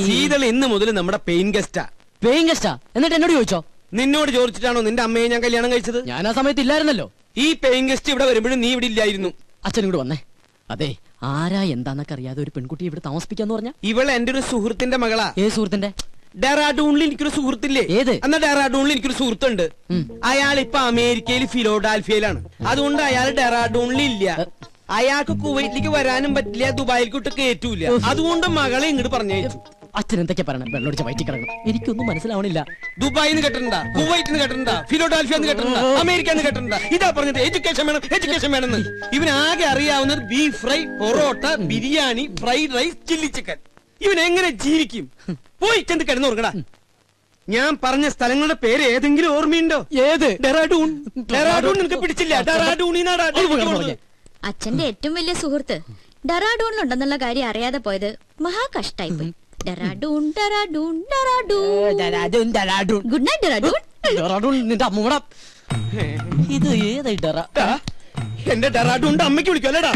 ശീതൾ ഇന്ന് മുതൽ നമ്മുടെ പെയിൻ ഗസ്റ്റാ. പെയിൻ ഗസ്റ്റാ? എന്നിട്ട് എന്നോട് ചോദിച്ചോ? നിന്നോട് ചോദിച്ചിട്ടാണോ നിന്റെ അമ്മയെ ഞാൻ കല്യാണം കഴിച്ചത്? ഞാൻ ആ സമയത്ത് ഇല്ലായിരുന്നല്ലോ. ഈ പെയിൻ ഗസ്റ്റ് ഇവിടെ വരുമ്പോഴും നീ ഇവിടെ ഇല്ലായിരുന്നു. അച്ഛനും കൂടെ വന്നേ. അതെ, ആരാ എന്താന്നൊക്കെ അറിയാതെ ഒരു പെൺകുട്ടി ഇവിടെ താമസിപ്പിക്കാന്ന് പറഞ്ഞ? ഇവള് എന്റെ ഒരു സുഹൃത്തിന്റെ മകളാ. ഏത് സുഹൃത്തിന്റെ? ഡെറാഡൂണിൽ എനിക്കൊരു സുഹൃത്തില്ലേ? ഏത്? എന്നാ ഡെറാഡൂണിൽ എനിക്കൊരു സുഹൃത്തുണ്ട്. അയാൾ ഇപ്പൊ അമേരിക്കയിൽ ഫിലോഡാൽഫിയയിലാണ്. അതുകൊണ്ട് അയാൾ ഡെറാഡൂണിൽ ഇല്ല. അയാൾക്ക് കുവൈറ്റിലേക്ക് വരാനും പറ്റില്ല, ദുബായിലേക്ക് കയറ്റൂല. അതുകൊണ്ട് മകളെ ഇങ്ങോട്ട് പറഞ്ഞയച്ചു. അച്ഛൻ എന്തൊക്കെ പറയണം? വെള്ളമൊടിച്ച വയറ്റി കിടക്കണം. എനിക്കൊന്നും മനസ്സിലാവണില്ല. ദുബായിന്ന് കേട്ടിട്ടുണ്ടാ, കുവൈറ്റിന്ന് കേട്ടിട്ടുണ്ടാ, ഫിലോഡാൽഫിയെന്ന് കേട്ടിട്ടുണ്ടാ, അമേരിക്കന്ന് കേട്ടിട്ടുണ്ടാ. ഇതാ പറഞ്ഞത് എഡ്യൂക്കേഷൻ വേണം, എഡ്യൂക്കേഷൻ വേണമെന്ന്. ഇവനാകെ അറിയാവുന്നത് beef fry, parotta, biryani, fried rice, chilli chicken. ഇവൻ എങ്ങനെ ജീവിക്കും? പോയി ചെന്ന് കിടന്നുറങ്ങടാ. ഞാൻ പറഞ്ഞ സ്ഥലങ്ങളുടെ പേര് ഏതെങ്കിലും ഓർമ്മയുണ്ടോ? ഏത്? ഡെറാഡൂൺ. ഡെറാഡൂൺ നിനക്ക് പിടിച്ചില്ല? ഡെറാഡൂണിനാടാ. അച്ഛന്റെ ഏറ്റവും വലിയ സുഹൃത്ത് ഡെറാഡൂണിലുണ്ടെന്നുള്ള കാര്യം അറിയാതെ പോയത് മഹാ കഷ്ടായി പോയി. ഡെറാഡൂൺ, ഡെറാഡൂൺ, ഡെറാഡൂൺ. Good night Dehradun. ഡെറാഡൂൺ നിന്റെ അമ്മൂടെ. ഇത് ഏതായി ഡെറാ? എന്റെ ഡെറാഡൂണിന്റെ അമ്മയ്ക്ക് വിളിക്കല്ലേടാ.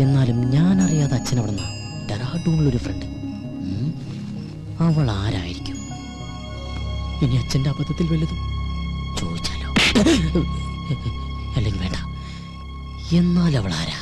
എന്നാലും ഞാൻ അറിയാതെ അച്ഛൻ അവിടെ ഡെറാഡൂണിലൊരു ഫ്രണ്ട്. അവൾ ആരായിരിക്കും? ഇനി അച്ഛന്റെ അബദ്ധത്തിൽ വല്ലതും ചോദിച്ചാലോ? അല്ലെങ്കിൽ വേണ്ട. എന്നാൽ അവൾ ആരാ?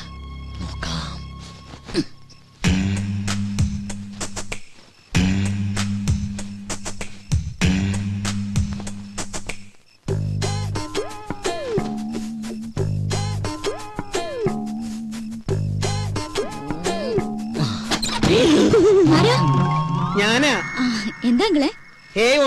ഞാനാ. എന്താ അങ്കിളെ?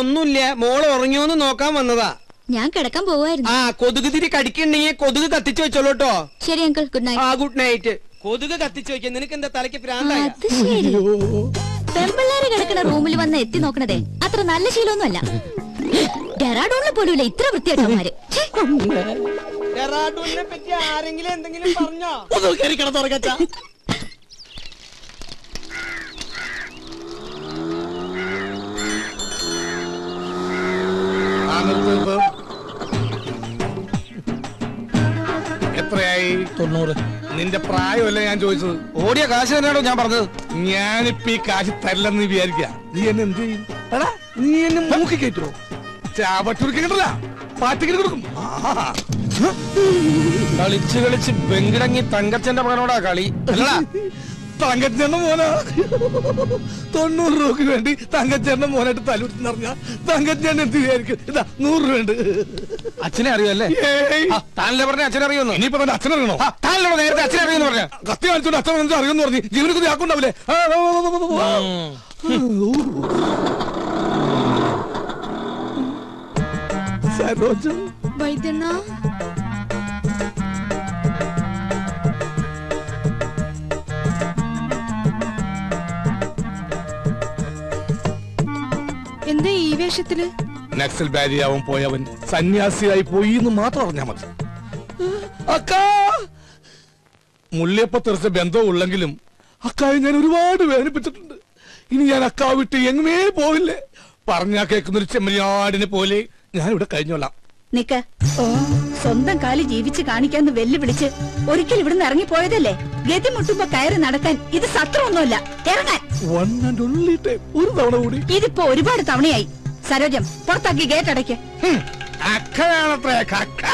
ഒന്നുമില്ല, മോള് ഉറങ്ങിയോന്ന് നോക്കാൻ വന്നതാ. ഞാൻ കിടക്കാൻ പോവായിരുന്നു. കൊതുക് തിരി കടിക്കണ്ടെങ്കിൽ കൊതുക് കത്തിച്ചു വെച്ചോളൂ കേട്ടോ. ശരി uncle, good night. Good night. കൊതുക് കത്തിച്ചു വെക്കാൻ നിനക്ക് എന്താ തലയ്ക്ക് പ്രാന്തായ? അത് ശരി. പെമ്പിള്ളേര് കിടക്കുന്ന റൂമിൽ വന്ന് എത്തി നോക്കണതേ അത്ര നല്ല ശീലമൊന്നുമല്ല. ഡെറാഡൂണിൽ പോലുമില്ല ഇത്ര വൃത്തിയായിട്ടവന്മാര്. ഡെറാഡൂണിനെ പറ്റി ആരെങ്കിലും എന്തെങ്കിലും പറഞ്ഞോ? എത്രയായി? 90. നിന്റെ പ്രായമല്ലേ ഞാൻ ചോദിച്ചത്? ഓടിയ കാശ് തന്നെയാണോ ഞാൻ പറഞ്ഞത്? ഞാനിപ്പ ഈ കാശ് തരില്ലെന്ന് വിചാരിക്ക. നീ എന്നെ എന്ത് ചെയ്യും? നീ എന്നെ മൂക്കി കയറ്റുമോ? ചാവട്ടൂരിക്കണ്ടല്ല, പാറ്റിക്കിന് കൊടുക്കും. കളിച്ച് കളിച്ച് ബെങ്കിടങ്ങി തങ്കച്ചന്റെ മകനോടാ കളി. അല്ലടാ തങ്കച്ചേട്ടന്റെ മോനാ. 90 രൂപക്ക് വേണ്ടി തങ്കച്ചേട്ടന്റെ മോനായിട്ട് തലൂട്ടി പറഞ്ഞ തങ്കച്ചേട്ടൻ എന്ത് വിചാരിക്കും? ഇതാ 100 രൂപ ഉണ്ട്. അച്ഛനെ അറിയുമല്ലേ? താനല്ലേ പറഞ്ഞ അച്ഛനെ അറിയുന്നു. ഇനിയിപ്പോ തന്നെ അച്ഛനറിയണോ? താനല്ലോ നേരത്തെ അച്ഛനെ അറിയുന്നു പറഞ്ഞ. കത്തി കാണിച്ചോണ്ട് അച്ഛൻ അറിയുമെന്ന് പറഞ്ഞു. ജീവനൊക്കെ ആക്കുണ്ടാവില്ലേ? സരോജം വൈദ്യണ്ണ, എന്താ ഈ വേഷത്തില്? നക്സൽ ബാരിയാവൻ പോയവൻ സന്യാസിയായി പോയി എന്ന് മാത്രം അറിഞ്ഞാ മതി. അക്കാ മുള്ളിയപ്പ തെറിച്ച ബന്ധം ഉള്ളെങ്കിലും അക്കായെ ഞാൻ ഒരുപാട് വേദനിപ്പിച്ചിട്ടുണ്ട്. ഇനി ഞാൻ അക്കാ വിട്ട് എങ്ങുമേ പോവില്ലേ. പറഞ്ഞാ കേൾക്കുന്നൊരു ചെമ്മരിയാടിനെ പോലെ ഞാൻ ഇവിടെ കഴിഞ്ഞോളാം. നിക്ക, സ്വന്തം കാലി ജീവിച്ച് കാണിക്കാന്ന് വെല്ലുവിളിച്ച് ഒരിക്കൽ ഇവിടുന്ന് ഇറങ്ങിപ്പോയതല്ലേ? ഗതി മുട്ടുമ്പോ കയറി നടക്കാൻ ഇത് സത്രമൊന്നുമല്ല. ഇറങ്ങാൻ ഒരു തവണ കൂടി. ഇതിപ്പോ ഒരുപാട് തവണയായി. സരോജം, പുറത്താക്കി ഗേറ്റ് അടയ്ക്ക്. അക്കയാണത്രേ കക്ക.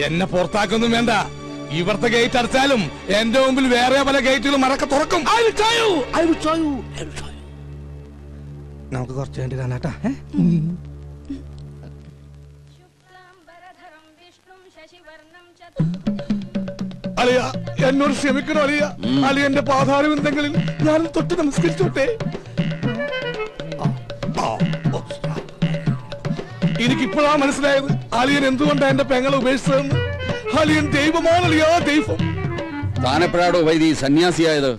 എന്നെ പുറത്താക്കൊന്നും വേണ്ട. ഇവിടുത്തെ ഗേറ്റ് അടച്ചാലും എന്റെ മുമ്പിൽ വേറെ പല ഗേറ്റുകളും മറക്ക തുറക്കും. നമുക്ക് കുറച്ച് വേണ്ടി കാണാട്ടാ. അളിയ എന്നോട് ക്ഷമിക്കണോ അളിയ? അളിയന്റെ പാതാരവിന്ദങ്ങളിൽ ഞാൻ തൊട്ട് നമസ്കരിച്ചോട്ടെ. എനിക്കിപ്പോഴാ മനസ്സിലായത് അളിയൻ എന്തുകൊണ്ടാ എന്റെ പെങ്ങളെ ഉപേക്ഷിച്ചതെന്ന്. അളിയൻ ദൈവമാണ് അളിയാ, ദൈവം. താനെപ്പോഴാടോ വൈദി സന്യാസിയായത്?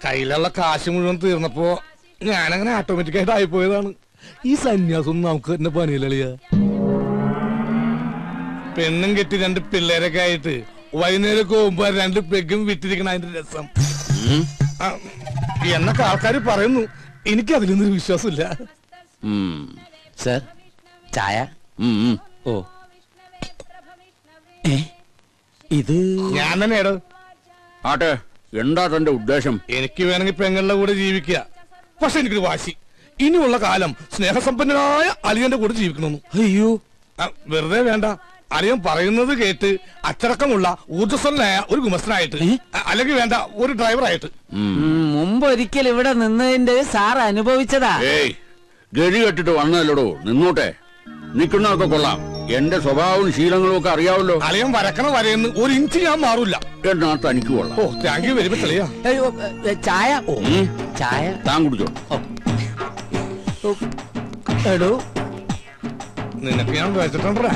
കയ്യിലുള്ള കാശ് മുഴുവൻ തീർന്നപ്പോ ഞാനങ്ങനെ ഓട്ടോമാറ്റിക്കായിട്ട് ആയിപ്പോയതാണ്. ഈ സന്യാസം നമുക്ക് തന്നെ പണിയില്ല. പെണ്ണും കെട്ടി 2 പിള്ളേരൊക്കെ ആയിട്ട് വൈകുന്നേരം പോകുമ്പോ 2 പെഗും വിറ്റിരിക്കണ അതിന്റെ രസം എന്നൊക്കെ ആൾക്കാർ പറയുന്നു. എനിക്ക് അതിലൊന്നും വിശ്വാസമില്ല. സർ, ചായ. ഓ, ഇത് ഞാൻ തന്നെയാടോ. ആട്ടെ, എന്താ തന്റെ ഉദ്ദേശം? എനിക്ക് വേണമെങ്കിൽ പെങ്ങളുടെ കൂടെ ജീവിക്കുക. പക്ഷെ എനിക്കൊരു വാശി, ഇനിയുള്ള കാലം സ്നേഹസമ്പന്നനായ അളിയന്റെ കൂടെ ജീവിക്കണമെന്ന്. അയ്യോ, വെറുതെ വേണ്ട. അളിയൻ പറയുന്നത് കേട്ട് അച്ചടക്കമുള്ള ഊർജ്ജസ്വലനായ ഒരു ഗുമസ്തനായിട്ട്, അല്ലെങ്കിൽ വേണ്ട ഒരു ഡ്രൈവറായിട്ട്. മുമ്പ് ഒരിക്കൽ ഇവിടെ നിന്നതിന്റെ സാർ അനുഭവിച്ചതാ. ഏയ്, ഗതി കെട്ടിട്ട് വന്നതല്ലടോ, നിന്നോട്ടെ. നിക്കുന്നതൊക്കെ കൊള്ളാം. എന്റെ സ്വഭാവവും ശീലങ്ങളും ഒക്കെ അറിയാവല്ലോ. അളിയൻ വരക്കണ വരയെന്ന് 1 ഇഞ്ച് ഞാൻ മാറൂല. എന്നാ തനിക്ക് കൊള്ളാം. ഓ, താങ്ക് യു വെരി മച്ച് അളിയാ. ചായ. ഓ, ചായ താൻ കുടിച്ചോ. എടോ, നിനക്ക് ഞാൻ വെച്ചിട്ടുണ്ടാ.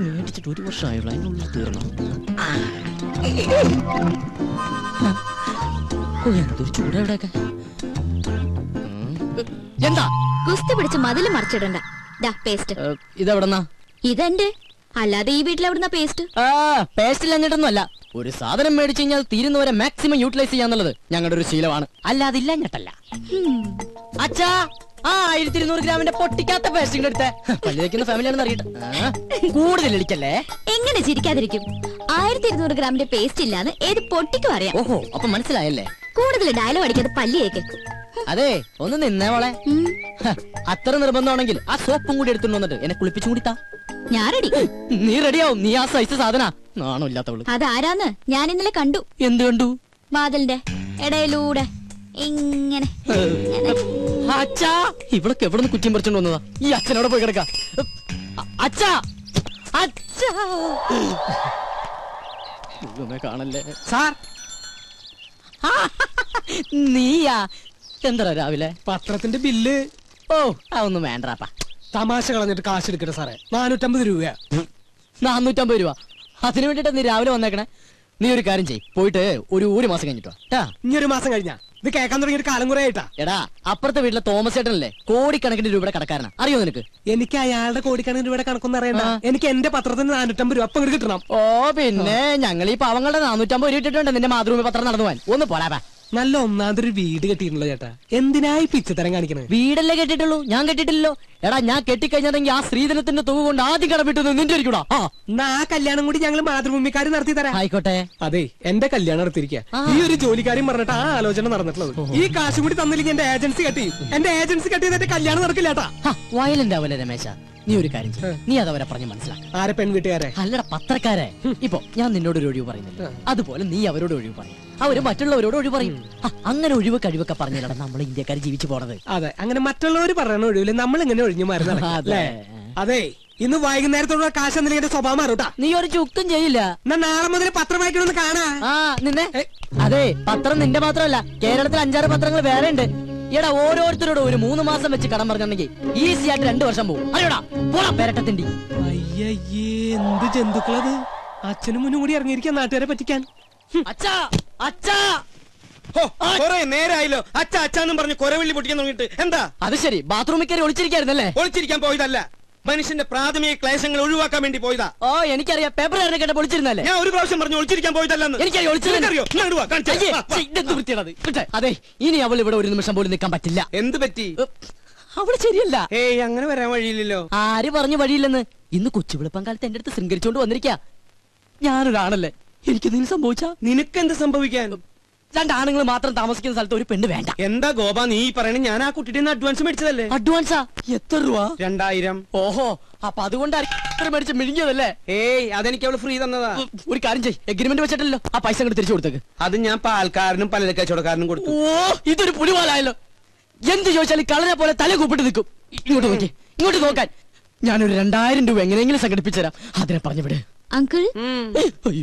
മേടിച്ചിട്ട് 1 വർഷമായുള്ളൂ, അതിനുള്ളിൽ തീർന്നു. എന്തൊരു ചൂടെവിടെയൊക്കെ. എന്താ കുസ്തി പിടിച്ച് മതില് മറിച്ചിടണ്ട. പേസ്റ്റ് ഇതെവിടെന്നാ? ഇതെന്റെ. അല്ലാതെ ഈ വീട്ടിൽ എവിടുന്ന പേസ്റ്റ്? പേസ്റ്റ് ഇല്ലഞ്ഞിട്ടൊന്നുമല്ല. ഒരു സാധനം മേടിച്ചു കഴിഞ്ഞാൽ തീരുന്നവരെ മാക്സിമം യൂട്ടിലൈസ് ചെയ്യാന്നുള്ളത് ഞങ്ങളുടെ ഒരു ശീലമാണ്. അല്ലാതെ ഇല്ലഞ്ഞിട്ടല്ല. അച്ഛാ, 1200 ഗ്രാമിന്റെ പൊട്ടിക്കാത്ത പേസ്റ്റിംഗ് എടുത്തേ. പല്ല് വയ്ക്കുന്ന ഫാമിലിയാണെന്ന് അറിയട്ടെ. കൂടുതൽ ഇടിക്കല്ലേ. എങ്ങനെ ചിരിക്കാതിരിക്കും? 1200 ഗ്രാമിന്റെ പേസ്റ്റ് ഇല്ലാന്ന് ഏത് പൊട്ടിക്കും അറിയാം. ഓഹോ, അപ്പൊ മനസ്സിലായല്ലേ. കൂടുതൽ ഡയലോഗ് അടിക്കാതെ പല്ലിയേക്ക്. അതെ, ഒന്ന് നിന്നേ മോളെ. അത്ര നിർബന്ധമാണെങ്കിൽ ആ സോപ്പും കൂടി എടുത്തുകൊണ്ട് വന്നിട്ട് എന്നെ കുളിപ്പിച്ചും കൂടി താ. ഞാൻ റെഡി. നീ റെഡിയാവും. നീ ആ സൈസ് സാധന. നാണോ ഇല്ലാത്തവള്. അതാരാന്ന് ഞാൻ ഇന്നലെ കണ്ടു. എന്ത് കണ്ടു? വാതിലിന്റെ ഇടയിലൂടെ ഇങ്ങനെ അച്ഛാ ഇവളൊക്കെ എവിടെ നിന്ന് കുറ്റം പറിച്ചോണ്ട് വന്നതാ? ഈ അച്ഛനോടെ പോയി കിടക്ക. അച്ഛാ അച്ഛാ കാണല്ലേ സാർ നീയാ? എന്താ രാവിലെ പത്രത്തിന്റെ ബില്ല്? ഓ അതൊന്നും വേണ്ടാപ്പാ. തമാശ കളഞ്ഞിട്ട് കാശ് എടുക്കട്ടെ സാറേ. 450 രൂപയാ. 450 രൂപ? അതിനു വേണ്ടിട്ടാ നീ രാവിലെ വന്നേക്കണേ? നീ ഒരു കാര്യം ചെയ്യ്, പോയിട്ട് ഒരു മാസം കഴിഞ്ഞിട്ടോ. ഇനി ഒരു മാസം കഴിഞ്ഞാ? ഇത് കേൾക്കാൻ തുടങ്ങിയൊരു കാലം കുറെ ആയിട്ടാ. എടാ അപ്പുറത്തെ വീട്ടിലെ തോമസ് ചേട്ടനല്ലേ കോടിക്കണക്കിന് രൂപയുടെ കടക്കാരനാ, അറിയോ നിനക്ക്? എനിക്ക് അയാളുടെ കോടിക്കണക്കിന് രൂപയുടെ കണക്കൊന്നും അറിയണ്ട. എനിക്ക് എന്റെ പത്രത്തിന് 450 രൂപ അപ്പം കിട്ടണം. ഓ പിന്നെ ഞങ്ങൾ ഈ പാവങ്ങളുടെ 450 രൂപ ഇട്ടിട്ടുണ്ട് നിന്റെ മാതൃഭൂമി പത്രം നടന്നു പോവാൻ. ഒന്ന് പോടാ. നല്ല ഒന്നാമതൊരു വീട് കെട്ടിയിട്ടുണ്ടോ ചേട്ടാ? എന്തിനായി പിച്ചത്തരം കാണിക്കണേ? വീടല്ലേ കെട്ടിട്ടുള്ളൂ, ഞാൻ കെട്ടിട്ടില്ലല്ലോ. എടാ ഞാൻ കെട്ടിക്കഴിഞ്ഞതെങ്കിൽ ആ സ്ത്രീധനത്തിന്റെ തുക കൊണ്ട് ആദ്യം കടമിട്ടത് നിന്റെ ഇരിക്കൂടാ. ആ കല്യാണം കൂടി ഞങ്ങൾ മാതൃഭൂമിക്കാർ നടത്തി തരാം. ആയിക്കോട്ടെ. അതെ എന്റെ കല്യാണം നടത്തിയിരിക്കുക. ഈ ഒരു ജോലിക്കാരും പറഞ്ഞിട്ട് ആ ആലോചന നടന്നിട്ടുള്ളത്. ഈ കാശ് കൂടി തന്നില്ലെങ്കിൽ എന്റെ ഏജൻസി കെട്ടി. എന്റെ ഏജൻസി കെട്ടിയത് എന്റെ കല്യാണം നടക്കില്ലേട്ടാ. വയലന്റ് ആവല്ലേ രമേശ? നീ ഒരു കാര്യം ചെയ്യ്, നീ അതവരെ പറഞ്ഞ് മനസ്സിലാക്കാം. ആരെ? പെൺവീട്ടുകാരെ? അല്ലട പത്രക്കാരെ. ഇപ്പൊ ഞാൻ നിന്നോട് ഒരു ഒഴിവ് പറയുന്നില്ല, അതുപോലെ നീ അവരോട് ഒഴിവ് പറയും, അവര് മറ്റുള്ളവരോട് ഒഴിവ് പറയും. അങ്ങനെ ഒഴിവ് കഴിവൊക്കെ പറഞ്ഞാലാണ് നമ്മൾ ഇന്ത്യക്കാർ ജീവിച്ചു പോണത്. അതെ, അങ്ങനെ മറ്റുള്ളവർ പറയുന്ന ഒഴിവില് നമ്മൾ ഇങ്ങനെ ഒഴിഞ്ഞു മാറുന്നത്. അതെ, ഇന്ന് വൈകുന്നേരത്തോടെ കാശ് എന്തെങ്കിലും എന്റെ സ്വഭാവം മാറൂട്ടാ. നീ ഒരു ചുക്കും ചെയ്യില്ല. നാളെ മുതൽ പത്രം വായിക്കണമെന്ന് കാണാ. നിന്നെ അതെ, പത്രം നിന്റെ മാത്രമല്ല, കേരളത്തിൽ 5-6 പത്രങ്ങൾ വേറെ ഉണ്ട്. എടാ ഓരോരുത്തരോട് ഒരു 3 മാസം വെച്ച് കടം പറഞ്ഞിട്ടുണ്ടെങ്കിൽ ഈസി ആയിട്ട് 2 വർഷം പോകും. അറിയോടാ പോടാ പെരട്ടത്തിണ്ടി. അയ്യയ്യേ, എന്ത് ജന്തുക്കളത്! അച്ഛനും മുന്നും കൂടി ഇറങ്ങിയിരിക്കാൻ നാട്ടുകാരെ പറ്റിക്കാൻ. അച്ഛാ അച്ഛാ നേരായല്ലോ അച്ഛ അച്ഛാന്നും പറഞ്ഞ് കൊരവെള്ളി പൊട്ടിക്കാൻ തുടങ്ങിയിട്ട്. എന്താ അത് ശരി, ബാത്റൂമിൽ കയറി ഒളിച്ചിരിക്കായിരുന്നല്ലേ? ഒളിച്ചിരിക്കാൻ പോയതല്ല, മനുഷ്യന്റെ പ്രാഥമിക ക്ലേശങ്ങൾ ഒഴിവാക്കാൻ വേണ്ടി പോയതാ. ഓ എനിക്കറിയാം, പേപ്പർ കേട്ട ഒളിച്ചിരുന്നല്ലേ? ഞാൻ ഒരു പ്രാവശ്യം പറഞ്ഞു ഒളിച്ചിരിക്കാൻ പോയതല്ലെന്ന്. എനിക്കറിയോ? അതെ, ഇനി അവൾ ഇവിടെ ഒരു നിമിഷം പോലും നിൽക്കാൻ പറ്റില്ല. എന്ത് പറ്റി? അവള് ശരിയല്ല. ഏയ്, അങ്ങനെ വരാൻ വഴിയില്ലല്ലോ. ആര് പറഞ്ഞു വഴിയില്ലെന്ന്? ഇന്ന് കൊച്ചുവിളപ്പം കാലത്ത് എന്റെ അടുത്ത് ശൃംഗരിച്ചോണ്ട് വന്നിരിക്കാ. ഞാനൊരാണല്ലേ, എനിക്ക് നീ സംഭവിച്ചാ? നിനക്കെന്ത് സംഭവിക്കാൻ? 2 ആണുങ്ങൾ മാത്രം താമസിക്കുന്ന സ്ഥലത്ത് ഒരു പെണ്ണ് വേണ്ട. എന്താ ഗോപ നീ പറയണേ? ഞാൻ ആ കുട്ടിയുടെ അഡ്വാൻസ് മേടിച്ചതല്ലേ. അഡ്വാൻസാ? എത്ര രൂപ? 2000. ഓഹോ, അപ്പൊ അതുകൊണ്ടാണ് മേടിച്ച് മിഴിഞ്ഞതല്ലേ? ഏയ്, അതെനിക്ക് അവള് ഫ്രീ തന്നതാ. ഒരു കാര്യം ചെയ്യ്, എഗ്രിമെന്റ് വെച്ചിട്ടല്ലോ ആ പൈസ അങ്ങോട്ട് തിരിച്ചു കൊടുത്തേക്ക്. അത് ഞാൻ പാൽക്കാരനും പലചരക്ക് കച്ചവടക്കാരനും കൊടുത്തു. ഓ, ഇതൊരു പുലിവാലായല്ലോ. എന്ത് ചോദിച്ചാലും കളനെ പോലെ തല കൂപ്പിട്ട് നിൽക്കും. ഇങ്ങോട്ട് നോക്കി, ഇങ്ങോട്ട് നോക്കാൻ. ഞാനൊരു 2000 രൂപ എങ്ങനെയെങ്കിലും സംഘടിപ്പിച്ചു തരാം. അതിനെ പറഞ്ഞു വിട്. അങ്കിൾ,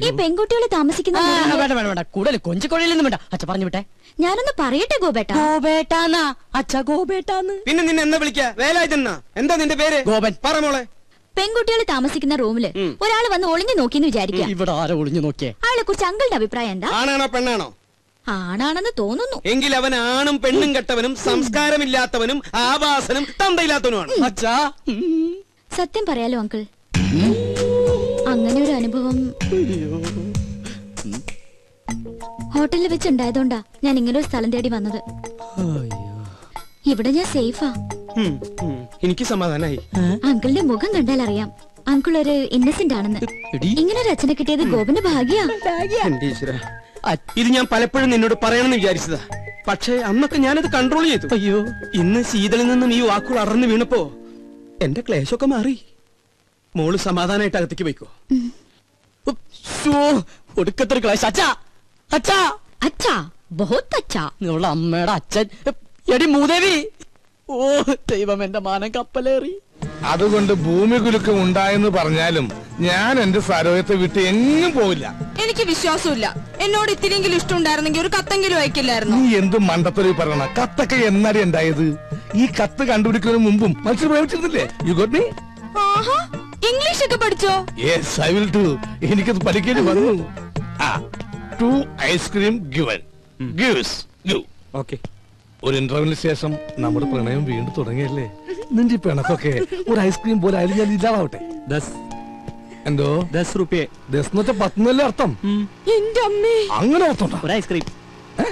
ഈ പെൺകുട്ടികൾ താമസിക്കുന്ന വേണ്ട വേണ്ട വേണ്ട, കൂടുതൽ കൊഞ്ചിക്കൊഴയിലൊന്നും വേണ്ട. അച്ഛ പറഞ്ഞു വിട്ടെ. ഞാനൊന്ന് പറയട്ടെ ഗോപേട്ട. ഗോപേട്ടാന്നാ? അച്ഛ ഗോപേട്ടാന്ന്. പിന്നെ നിന്നെ എന്നാ വിളിക്കാ? വേലായുധനാ? എന്താ നിന്റെ പേര്? ഗോപൻ. പറ മോളെ. പെൺകുട്ടികൾ താമസിക്കുന്ന റൂമില് ഒരാൾ വന്ന് ഒളിഞ്ഞു നോക്കിന്ന് വിചാരിക്കാം. ഇവിടെ ആരോ ഒളിഞ്ഞു നോക്കിയേ? അയാളെ കുറിച്ച് അങ്കിളുടെ അഭിപ്രായം എന്താ? ആണാണോ പെണ്ണാണോ? ആണാണെന്ന് തോന്നുന്നു. എങ്കിൽ അവൻ ആണും പെണ്ണും കെട്ടവനും സംസ്കാരമില്ലാത്തവനും ആവാസനും തന്തയില്ലാത്തവനുമാണ്. അച്ഛാ സത്യം പറയാലോ അങ്കിൾ, അങ്ങനെ ഒരു അനുഭവം ഹോട്ടലിൽ വെച്ചുണ്ടായതുകൊണ്ടാ ഞാൻ ഇങ്ങനെ ഒരു സ്ഥലം തേടി വന്നത്. ഇവിടെ ഞാൻ സേഫാ. എനിക്ക് സമാധാനായി. അങ്കിളിന്റെ മുഖം കണ്ടാൽ അറിയാം അങ്കിൾ ഒരു ഇന്നസെന്റ് ആണെന്ന്. ഇങ്ങനെ ഒരു അച്ഛനെ കിട്ടിയത് ഗോപന്റെ ഭാഗ്യാ. ഇത് ഞാൻ പലപ്പോഴും നിന്നോട് പറയണമെന്ന് വിചാരിച്ചതാ, പക്ഷേ അന്നൊക്കെ ഞാനത് കൺട്രോൾ ചെയ്തു. അയ്യോ, ഇന്ന് ശീതളിൽ നിന്നും ഈ വാക്കുകൾ അറന്നു വീണപ്പോ എന്റെ ക്ലേശമൊക്കെ മാറി. മോള് സമാധാനായിട്ട് അകത്തേക്ക് പോയിക്കോ. ഒടുക്കത്തൊരു ക്ലേശ. അച്ഛാ അച്ഛാ അച്ഛാ, ബഹുത്ത് അച്ഛാ. നിങ്ങളുടെ അമ്മയുടെ അച്ഛൻ. എടി മൂദേവി. ഓ ദൈവം, എന്റെ മാനം കപ്പലേറി. അതുകൊണ്ട് ഭൂമി കുലുക്കം ഉണ്ടായെന്ന് പറഞ്ഞാലും ഞാൻ എന്റെ സരോയത്തെ വിട്ട് എങ്ങും പോവില്ല. എനിക്ക് വിശ്വാസമില്ല. എന്നോട് ഇത്തിരിയെങ്കിലും ഇഷ്ടമുണ്ടായിരുന്നെങ്കിൽ ഒരു കത്തെങ്കിലും അയക്കില്ലായിരുന്നു. നീ എന്ത് മണ്ടത്തൊരു പറയണ? കത്തൊക്കെ എന്നാടി ഉണ്ടായത്? ഈ കത്ത് കണ്ടുപിടിക്കുന്നതിന് മുമ്പും മനുഷ്യർ പ്രേമിച്ചിരുന്നില്ലേ? You got me? ഇംഗ്ലീഷ് ഒക്കെ പഠിച്ചോ? Yes, I will do. എനിക്കത് പഠിക്കേണ്ടി വന്നു. 2 ice cream given. Gives give. Okay. ഒരു ഇന്റർവ്യൂവിന് ശേഷം നമ്മുടെ പ്രണയം വീണ്ടും തുടങ്ങിയല്ലേ? നിന്റെ പിണക്കൊക്കെ ഒരു ഐസ്ക്രീം പോലെ ആയാലും ഞാൻ ഇല്ലാതാവട്ടെ. എന്തോ 10 രൂപയെ? 10 എന്ന് വെച്ചാൽ 10 എന്നല്ലേ അർത്ഥം? എന്റെ അമ്മേ, അങ്ങനെ അർത്ഥം. ഒരു ഐസ്ക്രീം.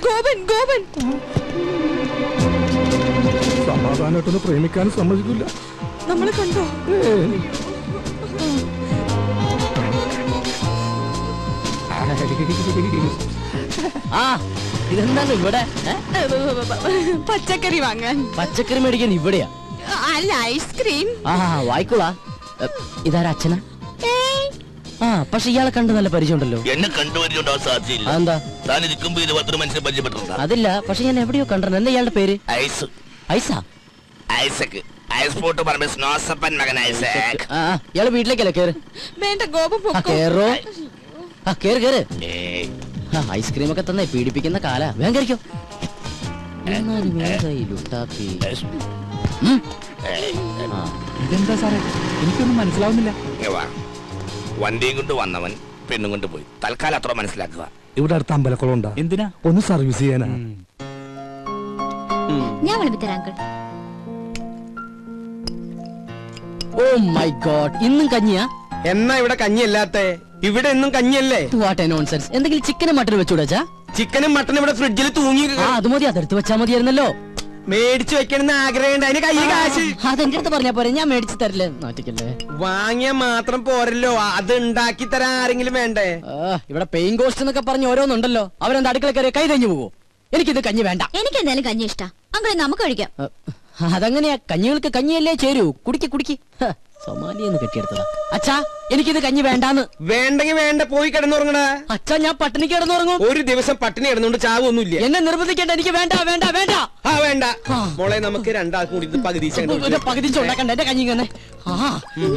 ഗോപൻ ഗോപൻ സമാധാനമായിട്ടൊന്ന് പ്രേമിക്കാനും സമ്മതിക്കില്ല. നമ്മളെ കണ്ടോ? ആ ഇതെന്താണ് ഇവിടെ? പച്ചക്കറി വാങ്ങാൻ. പച്ചക്കറി മേടിക്കാൻ ഇവിടെയാ? അല്ല, ഐസ്ക്രീം. ആ വായിക്കോളാ. ഇതാരാ? അച്ഛനാ? ആ പക്ഷെ ഇയാളെ കണ്ട് നല്ല പരിചയമുണ്ടല്ലോ. എന്നെ കണ്ടുപരിചയമുണ്ടാവാൻ സാധ്യതയില്ല. എന്താ? താൻ ഇതിക്കുമ്പോ ഇത് പത്തൊരു മനുഷ്യനെ പരിചയപ്പെട്ടിട്ടുണ്ടോ? അതില്ല, പക്ഷെ ഞാൻ എവിടെയോ കണ്ടിരുന്നു. എന്താ ഇയാളുടെ പേര്? ഐസ്. ഐസാ? ഐസക്. ഐസ് പോട്ട് പറമ്പ് സ്നോസപ്പൻ മകൻ ഐസക്. ഇയാള് വീട്ടിലേക്കല്ലേ കേറ്? വേണ്ട ഗോപൻ പൊക്കോ. കേറോ? കേറ് കേറ്. ഐസ്ക്രീം ഒക്കെ തന്നെ പീഡിപ്പിക്കുന്ന കാല. വേഗം കഴിക്കോ. ഇതെന്താ സാറേ, എനിക്കൊന്നും മനസ്സിലാവുന്നില്ല. വണ്ടിയും കൊണ്ട് വന്നവൻ പെണ്ണും കൊണ്ട് പോയി. തൽക്കാലം അത്ര മനസ്സിലാക്കുക. ഇവിടെ അടുത്ത അമ്പലക്കുളം ഉണ്ടാ? എന്തിനാ? ഒന്ന് സർവീസ് ചെയ്യാനാ. ഞാൻ വിളിപ്പിത്തരാം അങ്കിൾ. ഓ മൈ ഗോഡ്, ഇന്നും കഞ്ഞിയാ? എന്നാ ഇവിടെ കഞ്ഞിയല്ലാത്ത? ഇവിടെ എന്നും കഞ്ഞിയല്ലേ? What A nonsense. എന്തെങ്കിലും ചിക്കനും മട്ടനും വെച്ചുകൂടാ? ചിക്കനും മട്ടനും ഇവിടെ ഫ്രിഡ്ജിൽ തൂങ്ങി. അത് മതി, അതെടുത്ത് വെച്ചാ മതിയായിരുന്നല്ലോ. മേടിച്ചു വെക്കണമെന്ന് ആഗ്രഹമുണ്ട്. അതിന് കയ്യിൽ കാശ്. അതെന്റെ അടുത്ത് പറഞ്ഞാ പോരെ, ഞാൻ മേടിച്ചു തരില്ലേ. നാട്ടിക്കല്ലേ. വാങ്ങിയ മാത്രം പോരല്ലോ, അത് ഉണ്ടാക്കി തരാൻ ആരെങ്കിലും വേണ്ടേ? ഇവിടെ പെയിൻ കോസ്റ്റ് എന്നൊക്കെ പറഞ്ഞ് ഓരോന്നുണ്ടല്ലോ. അവരെന്താ അടുക്കള കയറി കൈ തഞ്ഞു പോവോ? എനിക്കിത് കഞ്ഞി വേണ്ട. എനിക്ക് എന്തായാലും കഞ്ഞി ഇഷ്ടാ അങ്കിൾ, നമുക്ക് കഴിക്കാം. അതങ്ങനെയാ, കഞ്ഞികൾക്ക് കഞ്ഞിയല്ലേ ചേരൂ. കുടിക്ക് കുടിക്ക്. സൊമാലിയെന്ന് കെട്ടിയെടുത്തതാ. അച്ഛാ, എനിക്കിത് കഞ്ഞി വേണ്ടാന്ന്. വേണ്ടെങ്കിൽ വേണ്ട, പോയി കിടന്നുറങ്ങടാ. അച്ഛാ, ഞാൻ പട്ടിണി കിടന്നുറങ്ങും. ഒരു ദിവസം പട്ടിണി കിടന്നുകൊണ്ട് ചാവൊന്നുമില്ല. എന്നെ നിർബന്ധിക്കേണ്ട. എനിക്ക് വേണ്ട വേണ്ട വേണ്ട. വേണ്ട മോളെ, നമുക്ക് രണ്ടാൾക്കും കൂടി പകുതി ഉണ്ടാക്കണ്ട. എന്റെ കഞ്ഞി ഇങ്ങനെ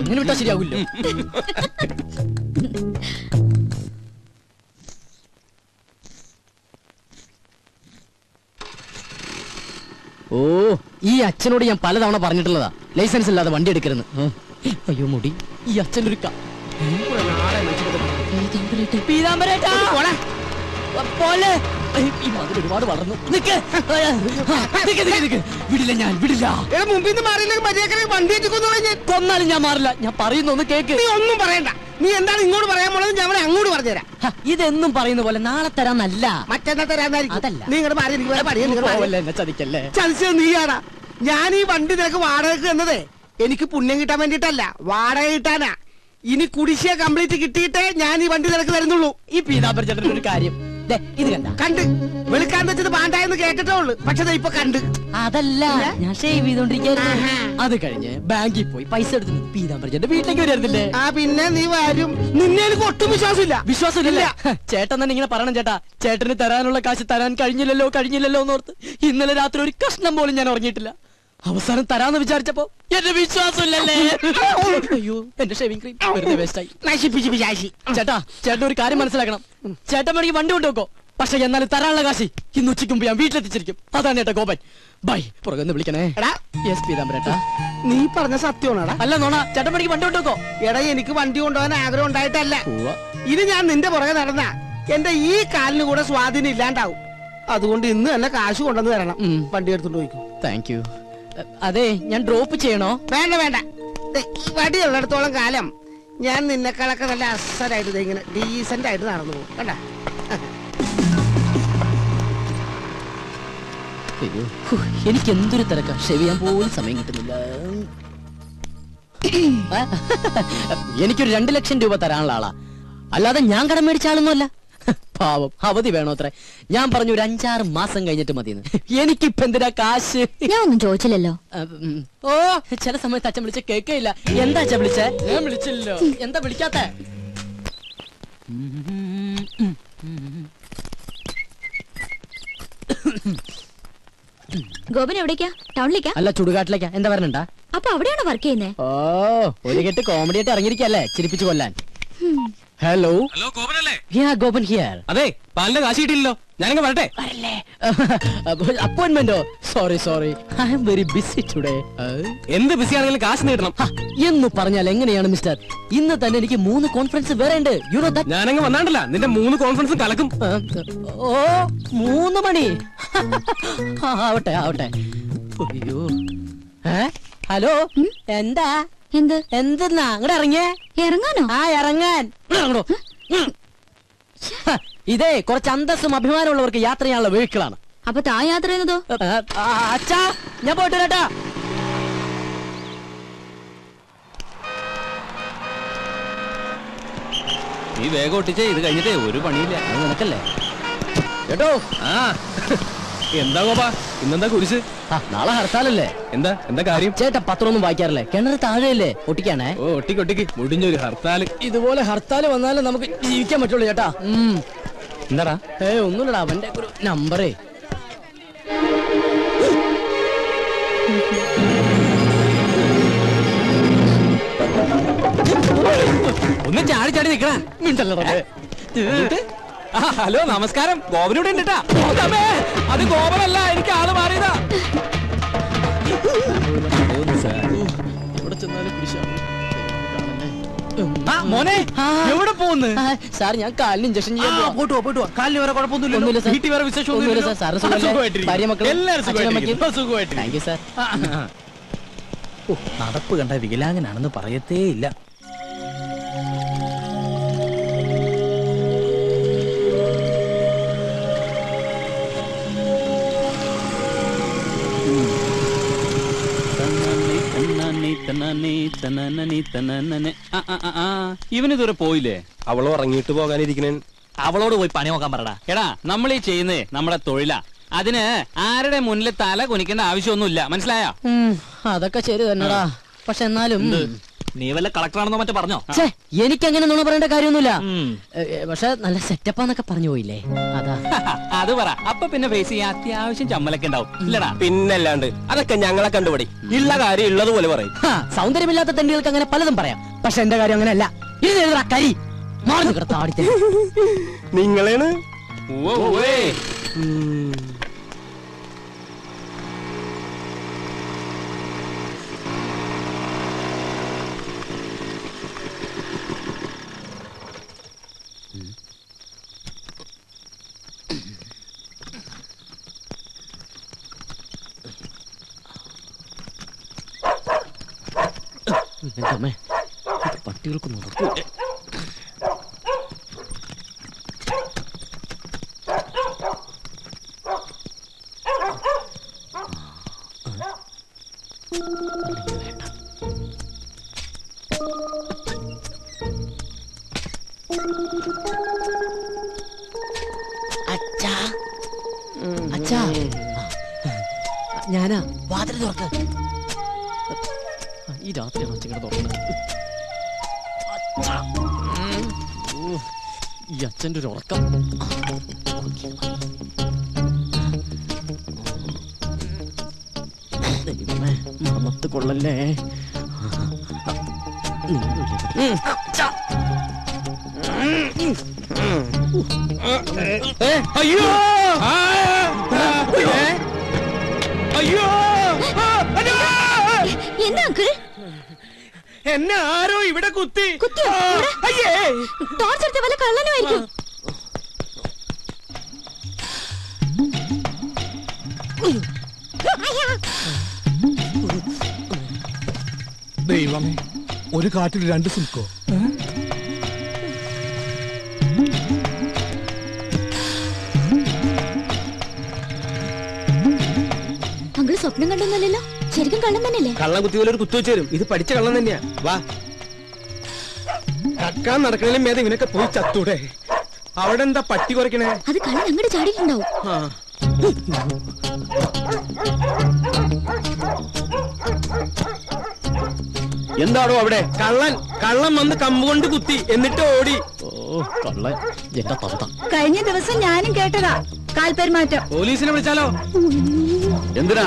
ഇങ്ങനെ വിട്ടാ ശരിയാവില്ലോ. ഓ, ഈ അച്ഛനോട് ഞാൻ പലതവണ പറഞ്ഞിട്ടുള്ളതാ, ലൈസൻസ് ഇല്ലാതെ വണ്ടി എടുക്കരുന്ന്. അയ്യോ മുടി, ഈ അച്ഛൻ്റെ ഒരു ഒരുപാട് വളർന്നു. വിടില്ല, ഞാൻ വിടില്ല. കൊന്നാലും ഞാൻ മാറില്ല. ഞാൻ പറയുന്ന ഒന്ന് കേക്ക്. നീ ഒന്നും പറയണ്ട. നീ എന്താണ് ഇങ്ങോട്ട് പറയാൻ പോണത്? ഞാൻ അങ്ങോട്ട് പറഞ്ഞുതരാം. ഇതെന്നും പറയുന്ന പോലെ നാളെ തരാന്നല്ല, മറ്റന്നാ തരാന്നായിരിക്കും. അതല്ല. നീ ഇങ്ങോട്ട് മാറി. ചതിക്കല്ലേ. ചതിച്ചത് നീയാടാ. ഞാൻ ഈ വണ്ടി നിനക്ക് വാടകയ്ക്ക് എന്നതേ എനിക്ക് പുണ്യം കിട്ടാൻ വേണ്ടിട്ടല്ല, വാടക കിട്ടാനാ. ഇനി കുടിശ്ശിക കംപ്ലീറ്റ് കിട്ടിയിട്ടേ ഞാൻ ഈ വണ്ടി നിനക്ക് തരുന്നുള്ളൂ. ഈ പീതാംബര ചേട്ടൻ ഒരു കാര്യം ഇത് കണ്ട് വെളുക്കാൻ വെച്ചത് പാണ്ടായെന്ന് കേട്ടിട്ടേ ഉള്ളു. പക്ഷെ ഇപ്പൊ കണ്ട്. അതല്ല, ഞാൻ ഷേവ് ചെയ്തോണ്ടിരിക്കുന്നു. അത് കഴിഞ്ഞ് ബാങ്കിൽ പോയി പൈസ എടുത്ത് പീതാംബര ചേട്ടൻ വീട്ടിലേക്ക് വരുന്നില്ലേ? പിന്നെ നീ വരും. നിന്നെ എനിക്ക് ഒട്ടും വിശ്വാസമില്ല. വിശ്വാസമില്ല. ചേട്ടൻ തന്നെ ഇങ്ങനെ പറയണം. ചേട്ടാ, ചേട്ടന് തരാനുള്ള കാശ് തരാൻ കഴിഞ്ഞില്ലല്ലോ എന്നോർത്ത് ഇന്നലെ രാത്രി ഒരു കഷ്ണം പോലും ഞാൻ ഉറങ്ങിയിട്ടില്ല. അവസാനം തരാന്ന് വിചാരിച്ചപ്പോ എന്റെ വിശ്വാസമില്ലല്ലേ. അയ്യോ, എന്റെ ഷേവിംഗ് ക്രീം വെറുതെ വേസ്റ്റായി. ചേട്ടാ, ചേട്ടൻ ഒരു കാര്യം മനസ്സിലാക്കണം. ചേട്ടൻ വേണമെങ്കിൽ വണ്ടി കൊണ്ടുവെക്കോ, പക്ഷെ എന്നാലും തരാനുള്ള കാശി ഇന്ന് ഉച്ചയ്ക്ക് മുമ്പ് ഞാൻ വീട്ടിലെത്തിച്ചിരിക്കും. അതാണ് ചേട്ടാ ഗോപൻ. ബൈ. പുറകെ വിളിക്കണേ. പീതാംബരേട്ടാ, നീ പറഞ്ഞ സത്യമാണോടാ? അല്ല നോണ. ചേട്ടൻ വേണമെങ്കിൽ വണ്ടി കൊണ്ടുവെക്കോ. എടാ, എനിക്ക് വണ്ടി കൊണ്ടുപോകാൻ ആഗ്രഹം ഉണ്ടായിട്ടല്ല. ഇത് ഞാൻ നിന്റെ പുറകെ നടന്ന എന്റെ ഈ കാലിന് കൂടെ സ്വാധീനം ഇല്ലാണ്ടാവും. അതുകൊണ്ട് ഇന്ന് തന്നെ കാശ് കൊണ്ടുവന്ന് തരണം. വണ്ടി എടുത്തോണ്ട് പോയിക്കോ. Thank you. അതെ, ഞാൻ ഡ്രോപ്പ് ചെയ്യണോ? വേണ്ട വേണ്ട. ഈ വടി ഉള്ളിടത്തോളം കാലം ഞാൻ നിന്നെക്കാളൊക്കെ നല്ല അസലായിട്ട് ഇങ്ങനെ ഡീസന്റ് ആയിട്ട് നടന്നു പോകും. കണ്ട. എനിക്ക് എന്തൊരു തിരക്കാ. ഷേവ് ചെയ്യാൻ പോലും സമയം കിട്ടുന്നില്ല. എനിക്കൊരു 2 ലക്ഷം രൂപ തരാനുള്ള ആളാ, അല്ലാതെ ഞാൻ കടം മേടിച്ച ആളൊന്നുമല്ല. പാവം, അവധി വേണോ അത്ര? ഞാൻ പറഞ്ഞു ഒരു 5-6 മാസം കഴിഞ്ഞിട്ട് മതിയെന്ന്. എനിക്കിപ്പ എന്തിനാ കാശ്? ഞാൻ ഒന്നും ചോദിച്ചില്ലല്ലോ. ഓ, ചില സമയത്ത് അച്ഛൻ വിളിച്ച കേൾക്കയില്ല. എന്താ അച്ഛൻ വിളിച്ചേ? ഞാൻ വിളിച്ചില്ലല്ലോ. എന്താ വിളിക്കാത്ത? ഗോപൻ എവിടേക്കാ? ടൗണിലേക്കാ? അല്ല, ചുടുകാട്ടിലേക്കാ. എന്താ പറഞ്ഞാ? അപ്പൊ അവിടെയാണോ വർക്ക് ചെയ്യുന്നേ? ഓ, ഒരു കെട്ട് കോമഡി ആയിട്ട് ഇറങ്ങിയിരിക്കല്ലേ ചിരിപ്പിച്ചു കൊല്ലാൻ. ഹലോ ഗോപനല്ലേ? ഗോപൻ ഹിയർ. അതെ, പാലിന്റെ കാശ് കിട്ടിയില്ലല്ലോ. ഞാനങ്ങ് വരട്ടെ. അപ്പോയിന്റ്മെന്റോ? Sorry, I am very busy today. എന്ത് ബിസി ആണെങ്കിലും കാശ് നേടണം എന്ന് പറഞ്ഞാൽ എങ്ങനെയാണ് മിസ്റ്റർ? ഇന്ന് തന്നെ എനിക്ക് 3 കോൺഫറൻസ് വേറെ ഉണ്ട്. You know that. ഞാനങ്ങ് വന്നാണ്ടല്ല, നിന്റെ 3 കോൺഫറൻസും കലക്കും. ഓ, 3 മണി. ആവട്ടെ. അയ്യോ, ഹലോ, എന്താ? എന്തെന്നാ അങ്ങോട്ട് ഇറങ്ങിയേ? ഇറങ്ങാനോ? ഇറങ്ങാൻ. ഇതേ കുറച്ച് അന്തസ്സും അഭിമാനമുള്ളവർക്ക് യാത്ര ചെയ്യാനുള്ള വെഹിക്കിളാണ്. അപ്പൊ താ യാത്ര ചെയ്യുന്നതോ? അച്ഛാ, ഞാൻ പോയിട്ട് വരാട്ടാ. ഈ വേഗം ഒട്ടിച്ചേ, ഇത് കഴിഞ്ഞിട്ടേ ഒരു പണിയില്ല. അത് നിനക്കല്ലേ കേട്ടോ. എന്താ ഗോപാ ഇന്നെന്താ കുരിശ്? നാളെ ഹർത്താലല്ലേ? എന്താ കാര്യം? ചേട്ടാ പത്രമൊന്നും വായിക്കാറില്ലേ? കിണർ താഴെയല്ലേ? ഒട്ടിക്കാണേ. ഓ ഒട്ടിക്ക് മുടിഞ്ഞൊരു ഹർത്താല്. ഇതുപോലെ ഹർത്താൽ വന്നാലേ നമുക്ക് ജീവിക്കാൻ പറ്റുള്ളൂ ചേട്ടാ. എന്താടാ? ഒന്നുമില്ലടാ, അവന്റെ ഒരു നമ്പറേ. ഒന്ന് ചാടി ചാടി നിക്കണ. ഹലോ നമസ്കാരം, ഗോപനൂടെ ഉണ്ട്. അത് ഗോപനല്ല, എനിക്ക് ആള് മാറിയതാ. മോനെ എവിടെ പോകുന്നു? സാർ ഞാൻ കാലിന് ഇഞ്ചക്ഷൻ ചെയ്യാൻ പോയിട്ടു കാലിന് വേറെ കുഴപ്പമൊന്നുമില്ല. വീട്ടിൽ വേറെ വിശേഷമൊന്നുമില്ല. Thank you sir. നടപ്പ് കണ്ട വികലാംഗനാണെന്ന് പറയത്തേ ഇല്ല. ഇവനിതുവരെ പോയില്ലേ? അവള് ഉറങ്ങിയിട്ട് പോകാനിരിക്കണേ. അവളോട് പോയി പണി നോക്കാൻ പറടാ. എടാ നമ്മൾ ഈ ചെയ്യുന്നേ നമ്മുടെ തൊഴിലാ. അതിന് ആരുടെ മുന്നിൽ തല കുനിക്കേണ്ട ആവശ്യമൊന്നുമില്ല, മനസ്സിലായോ? അതൊക്കെ ശരി തന്നെടാ. പക്ഷെ എന്നാലും നീ വല്ല കളക്ടറാണെന്നോ മറ്റോ പറഞ്ഞോ? എനിക്കങ്ങനെ നുണ പറയേണ്ട കാര്യമൊന്നുമില്ല. പക്ഷെ നല്ല സെറ്റപ്പാന്നൊക്കെ പറഞ്ഞു പോയില്ലേ, അതാ. അത് പറ. അപ്പൊ പിന്നെ ഫേസ് ചെയ്യാൻ അത്യാവശ്യം ചമ്മലൊക്കെ ഉണ്ടാവും ഇല്ലടാ? പിന്നല്ലാണ്ട് അതൊക്കെ ഞങ്ങളെ കണ്ടുപിടി. ഉള്ള കാര്യം ഉള്ളതുപോലെ പറയും. സൗന്ദര്യമില്ലാത്ത തെണ്ടികൾക്ക് അങ്ങനെ പലതും പറയാം. പക്ഷെ എന്റെ കാര്യം അങ്ങനെയല്ല. ഇത് എഴുതാ കരി മാറി കിടത്താടിത്തെ നിങ്ങളാണ്. പട്ടികൾക്ക് നടക്കും. അച്ഛാ ഞാനാ. വാതിൽ തുറക്ക്. ഈ രാത്രിയാണ് അച്ഛങ്ങനെ തുറക്കുന്നത്. ഈ അച്ഛൻ്റെ ഒരു ഉറക്കം. മണത്ത് കൊള്ളല്ലേ. അയ്യോ അയ്യോ എന്താ അങ്കിൾ? എന്നെ ആരോ ഇവിടെ കുത്തി. ടോർച്ചെടുത്ത വല്ല കള്ളനുമായിരിക്കും. ദൈവമേ, ഒരു കാട്ടിൽ രണ്ട് സിൽക്കോ? അങ്കിൾ സ്വപ്നം കണ്ടൊന്നല്ലോ, ശരിക്കും കള്ളം തന്നെയല്ലേ? കള്ളം കുത്തി പോലെ ഒരു കുത്തു വെച്ച് തരും. ഇത് പഠിച്ച കള്ളം തന്നെയാ. വാ, കക്കാൻ നടക്കണേലും മേധം ഇവനൊക്കെ പോയി ചത്തൂടെ. അവിടെ എന്താ പട്ടി കുറയ്ക്കണേ? അത് കള്ളൻ അങ്ങോട്ട് ചാടിയിട്ടുണ്ടാവും. എന്താണോ അവിടെ? കള്ളൻ വന്ന് കമ്പുകൊണ്ട് കുത്തി, എന്നിട്ട് ഓടി. കഴിഞ്ഞ ദിവസം ഞാനും കേട്ടതാ കാൽപെരുമാറ്റം. പോലീസിനെ വിളിച്ചാലോ? എന്തിനാ?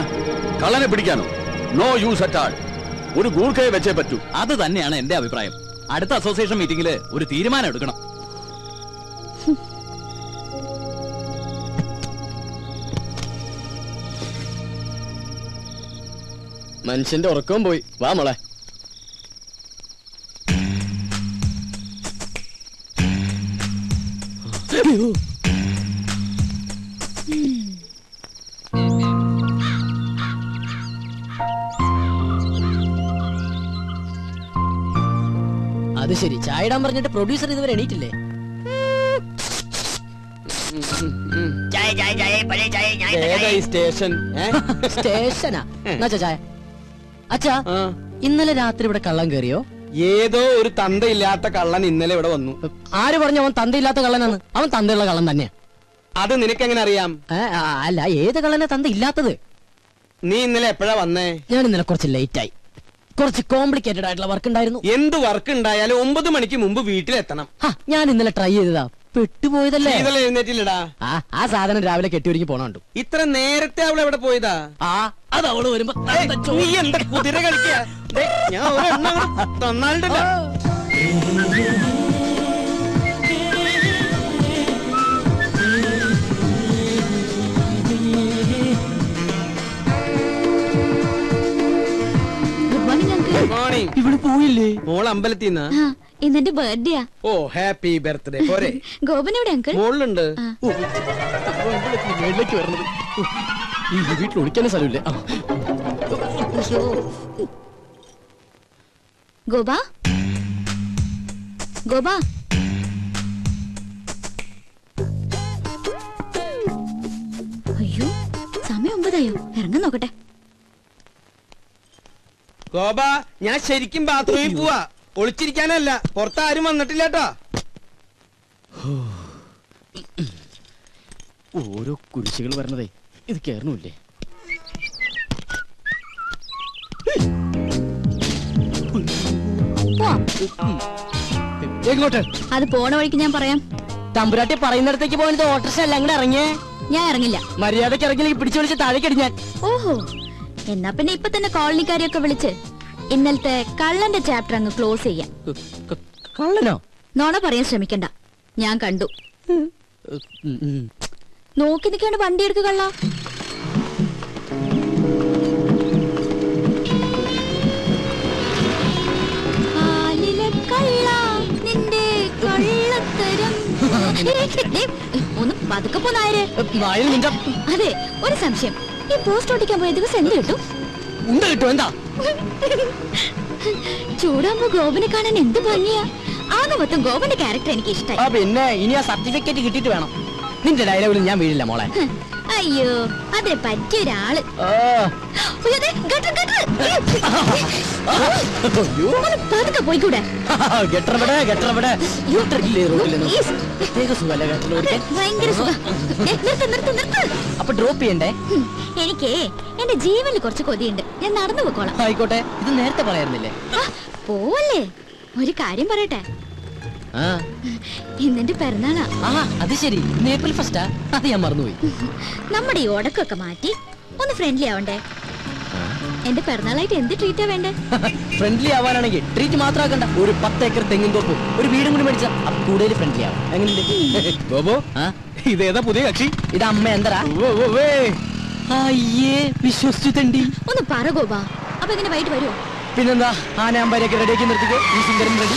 കള്ളനെ പിടിക്കാനോ? No use at all. ഒരു ഗൂർഖയെ വെച്ചേ പറ്റൂ. അത് തന്നെയാണ് എന്റെ അഭിപ്രായം. അടുത്ത അസോസിയേഷൻ മീറ്റിംഗില് ഒരു തീരുമാനം എടുക്കണം. മനുഷ്യന്റെ ഉറക്കവും പോയി. വാ മോളെ. അത് ശരി, ചായ ഇടാൻ പറഞ്ഞിട്ട് പ്രൊഡ്യൂസർ ഇതുവരെ എണീറ്റില്ലേ? സ്റ്റേഷനാ ചായ. അച്ഛാ, ഇന്നലെ രാത്രി ഇവിടെ കള്ളം കയറിയോ? ഏതോ ഒരു തന്തയില്ലാത്ത കള്ളൻ ഇന്നലെ ഇവിടെ വന്നു. ആര് പറഞ്ഞു അവൻ തന്തയില്ലാത്ത കള്ളനാണ്? അവൻ തന്തയുള്ള കള്ളൻ തന്നെയാ. അത് നിനക്കെങ്ങനെ അറിയാം? അല്ല, ഏത് കള്ളനെ തന്ത ഇല്ലാത്തത്? നീ ഇന്നലെ എപ്പോഴാ വന്നേ? ഞാൻ ഇന്നലെ കുറച്ച് ലേറ്റ് ആയി. കുറച്ച് കോംപ്ലിക്കേറ്റഡ് ആയിട്ടുള്ള വർക്ക് ഉണ്ടായിരുന്നു. എന്ത് വർക്ക് ഉണ്ടായാലും 9 മണിക്ക് മുമ്പ് വീട്ടിലെത്തണം. ഞാൻ ഇന്നലെ ട്രൈ ചെയ്തതാ, പെട്ടുപോയതല്ലേ. എഴുന്നേറ്റില്ലടാ. ആ സാധനം രാവിലെ കെട്ടിയൊരുക്കി പോണുണ്ട്. ഇത്ര നേരത്തെ അവൾ എവിടെ പോയതാ? അത് അവള് വരുമ്പോ നീ എന്താ കുതിര കളിക്കാ? ഞാൻ തന്നാളുണ്ടല്ലോ. ഇവിടെ പോയില്ലേ? മോൾ അമ്പലത്തിൽ ഇന്നെന്റെ ബർത്ത്ഡേ. ഓ, ഹാപ്പി ബർത്ത്ഡേ. പോരെ? ഗോപൻ എവിടെ അങ്കിൾ? മോളിലുണ്ട്. മേളിലേക്ക് വരണത് ഈ വീട്ടിൽ ഒളിക്കാനേ സ്ഥലമില്ലേ. ഗോപാ, ഗോപാ, അയ്യോ സമയം 9 ഇറങ്ങാൻ നോക്കട്ടെ. ഗോപ, ഞാൻ ശരിക്കും ബാത്റൂമിൽ പോവാ. ഒളിച്ചിരിക്കാനല്ല. പുറത്താരും വന്നിട്ടില്ല കേട്ടോ. ഓരോ കുരിശുകൾ വരണതേ, ഇത് കേറണില്ലേ? എങ്ങോട്ട്? അത് പോണ വഴിക്ക് ഞാൻ പറയാം. തമ്പുരാട്ടി പറയുന്നിടത്തേക്ക് പോയത് ഓട്ടർഷ അല്ല, അങ്ങോട്ട് ഇറങ്ങിയേ. ഞാൻ ഇറങ്ങില്ല. മര്യാദക്ക് ഇറങ്ങിയില്ലെങ്കിൽ പിടിച്ചു വിളിച്ച് താഴേക്കടി ഞാൻ. ഓഹോ, എന്നാ പിന്നെ ഇപ്പൊ തന്നെ കോളനിക്കാരെയൊക്കെ വിളിച്ച് ഇന്നലത്തെ കള്ളന്റെ ചാപ്റ്റർ അങ്ങ് ക്ലോസ് ചെയ്യാം. കള്ളനോ? നോണ പറയാൻ ശ്രമിക്കണ്ട, ഞാൻ കണ്ടു. നോക്കി നിൽക്കാണ്ട് വണ്ടി എടുക്കുക കള്ള. നിന്റെ കള്ളത്തരം. ഒന്ന് പതുക്കെ പോന്നായരെ. അതെ, ഒരു സംശയം. ഈ പോസ്റ്റ് ഓടിക്കാൻ പോയ ദിവസം എന്ത് കിട്ടും? എന്താ ചൂടാകുമ്പോ ഗോപനെ കാണാൻ എന്ത് ഭംഗിയാ. ആകെ മൊത്തം ഗോപന്റെ ക്യാരക്ടർ എനിക്ക് ഇഷ്ടമായി. പിന്നെ ഇനി ആ സർട്ടിഫിക്കറ്റ് കിട്ടിയിട്ട് വേണം. നിന്റെ ഡയലോഗിൽ ഞാൻ വീഴില്ല മോളെ. അയ്യോ, അതിന് പറ്റിയൊരാള്. പതുക്കെ പോയിക്കൂടെ? ഭയങ്കര സുഖം. അപ്പൊ ഡ്രോപ്പ് ചെയ്യണ്ടേ? എനിക്ക് എന്റെ ജീവനിൽ കുറച്ച് കൊതിയുണ്ട്. ഞാൻ നടന്നു പോക്കോളാം. ആയിക്കോട്ടെ, ഇത് നേരത്തെ പറയാറുന്നില്ലേ? പോവല്ലേ, ഒരു കാര്യം പറയട്ടെ. ഇന്നെന്റെ പിറന്നാളാ. അത് ശരി, ഏപ്രിൽ ഫസ്റ്റാ. അത് ഞാൻ മറന്നുപോയി. നമ്മുടെ ഈ ഉടക്കൊക്കെ മാറ്റി ഒന്ന് ഫ്രണ്ട്ലി ആവണ്ടേ? എന്റെ പിറന്നാളായിട്ട് എന്ത് ട്രീറ്റാ വേണ്ടേ? ഫ്രണ്ട്ലി ആവാനാണെങ്കിൽ ട്രീറ്റ് മാത്രം ആക്കണ്ട. ഒരു 10 ഏക്കർ തെങ്ങിൻ തോപ്പും ഒരു വീടും കൂടി മേടിച്ച കൂടുതൽ ഫ്രണ്ട്ലി ആവും. ഗോപോ, ഇതേതാ പുതിയ കക്ഷി? ഇത് അമ്മ എന്തരാ? അയ്യേ, വിശ്വസിച്ചു തണ്ടി. ഒന്ന് പറ ഗോപാ, അപ്പൊ എങ്ങനെ വൈകിട്ട് വരുമോ? പിന്നെന്താ, ആനാമ്പാരൊക്കെ റെഡിയാക്കി നിർത്തിക്കോ. ഈ സുന്ദരൻ റെഡി.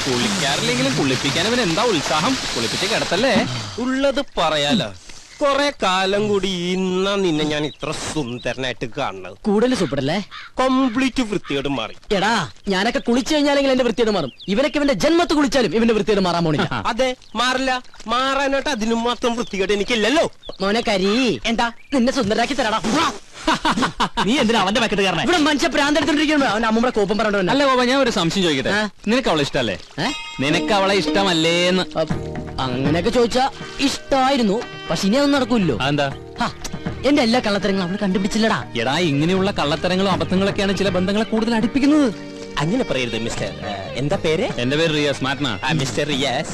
കുളിക്കാറില്ലെങ്കിലും കുളിപ്പിക്കാൻ അവൻ എന്താ ഉത്സാഹം. കുളിപ്പിച്ച് കിടത്തല്ലേ. ഉള്ളത് പറയാലോ, കൊറേ കാലം കൂടി ഇന്നാ നിന്നെ ഞാൻ ഇത്ര സുന്ദരനായിട്ട് കാണുന്നത്. കൂടുതൽ സൂപ്പറല്ലേ? കംപ്ലീറ്റ് വൃത്തിയോട് മാറി. എടാ, ഞാനൊക്കെ കുളിച്ചു കഴിഞ്ഞാലെങ്കിൽ എന്റെ വൃത്തിയോട് മാറും. ഇവനൊക്കെ ഇവന്റെ ജന്മത്ത് കുളിച്ചാലും ഇവന്റെ വൃത്തിയോട് മാറാൻ പോണില്ല. അതെ, മാറില്ല. മാറാനായിട്ട് അതിനും മാത്രം വൃത്തികേട് എനിക്കില്ലല്ലോ. മോനെ കരി, എന്താ നിന്നെ സുന്ദരാക്കി തരാടാ. നീ എന്തിനാ അവന്റെ പാക്കറ്റ് കാരണം? ഇവിടെ മനുഷ്യ പ്രാന്തെടുത്തോണ്ടിരിക്കുന്നു. അവന്റെ അമ്മൂടെ കോപ്പം പറഞ്ഞോ. അല്ല ഗോപ, ഞാൻ ഒരു സംശയം ചോദിക്കട്ടെ. നിനക്ക് അവളെ ഇഷ്ടല്ലേ? നിനക്ക് അവളെ ഇഷ്ടമല്ലേന്ന്? അങ്ങനെയൊക്കെ ചോദിച്ചാ ഇഷ്ടായിരുന്നു. പക്ഷെ ഇനി അതൊന്നും നടക്കൂല്ലോ. എന്താ? എന്റെ എല്ലാ കള്ളത്തരങ്ങളും അവള് കണ്ടുപിടിച്ചില്ലടാ. എടാ, ഇങ്ങനെയുള്ള കള്ളത്തരങ്ങളും അബദ്ധങ്ങളൊക്കെയാണ് ചില ബന്ധങ്ങളെ കൂടുതൽ അടുപ്പിക്കുന്നത്. അങ്ങനെ പറയരുത് മിസ്റ്റർ. എന്താ പേര്? എന്റെ പേര് റിയാസ്. മാറ്റനാ മിസ്റ്റർ റിയാസ്.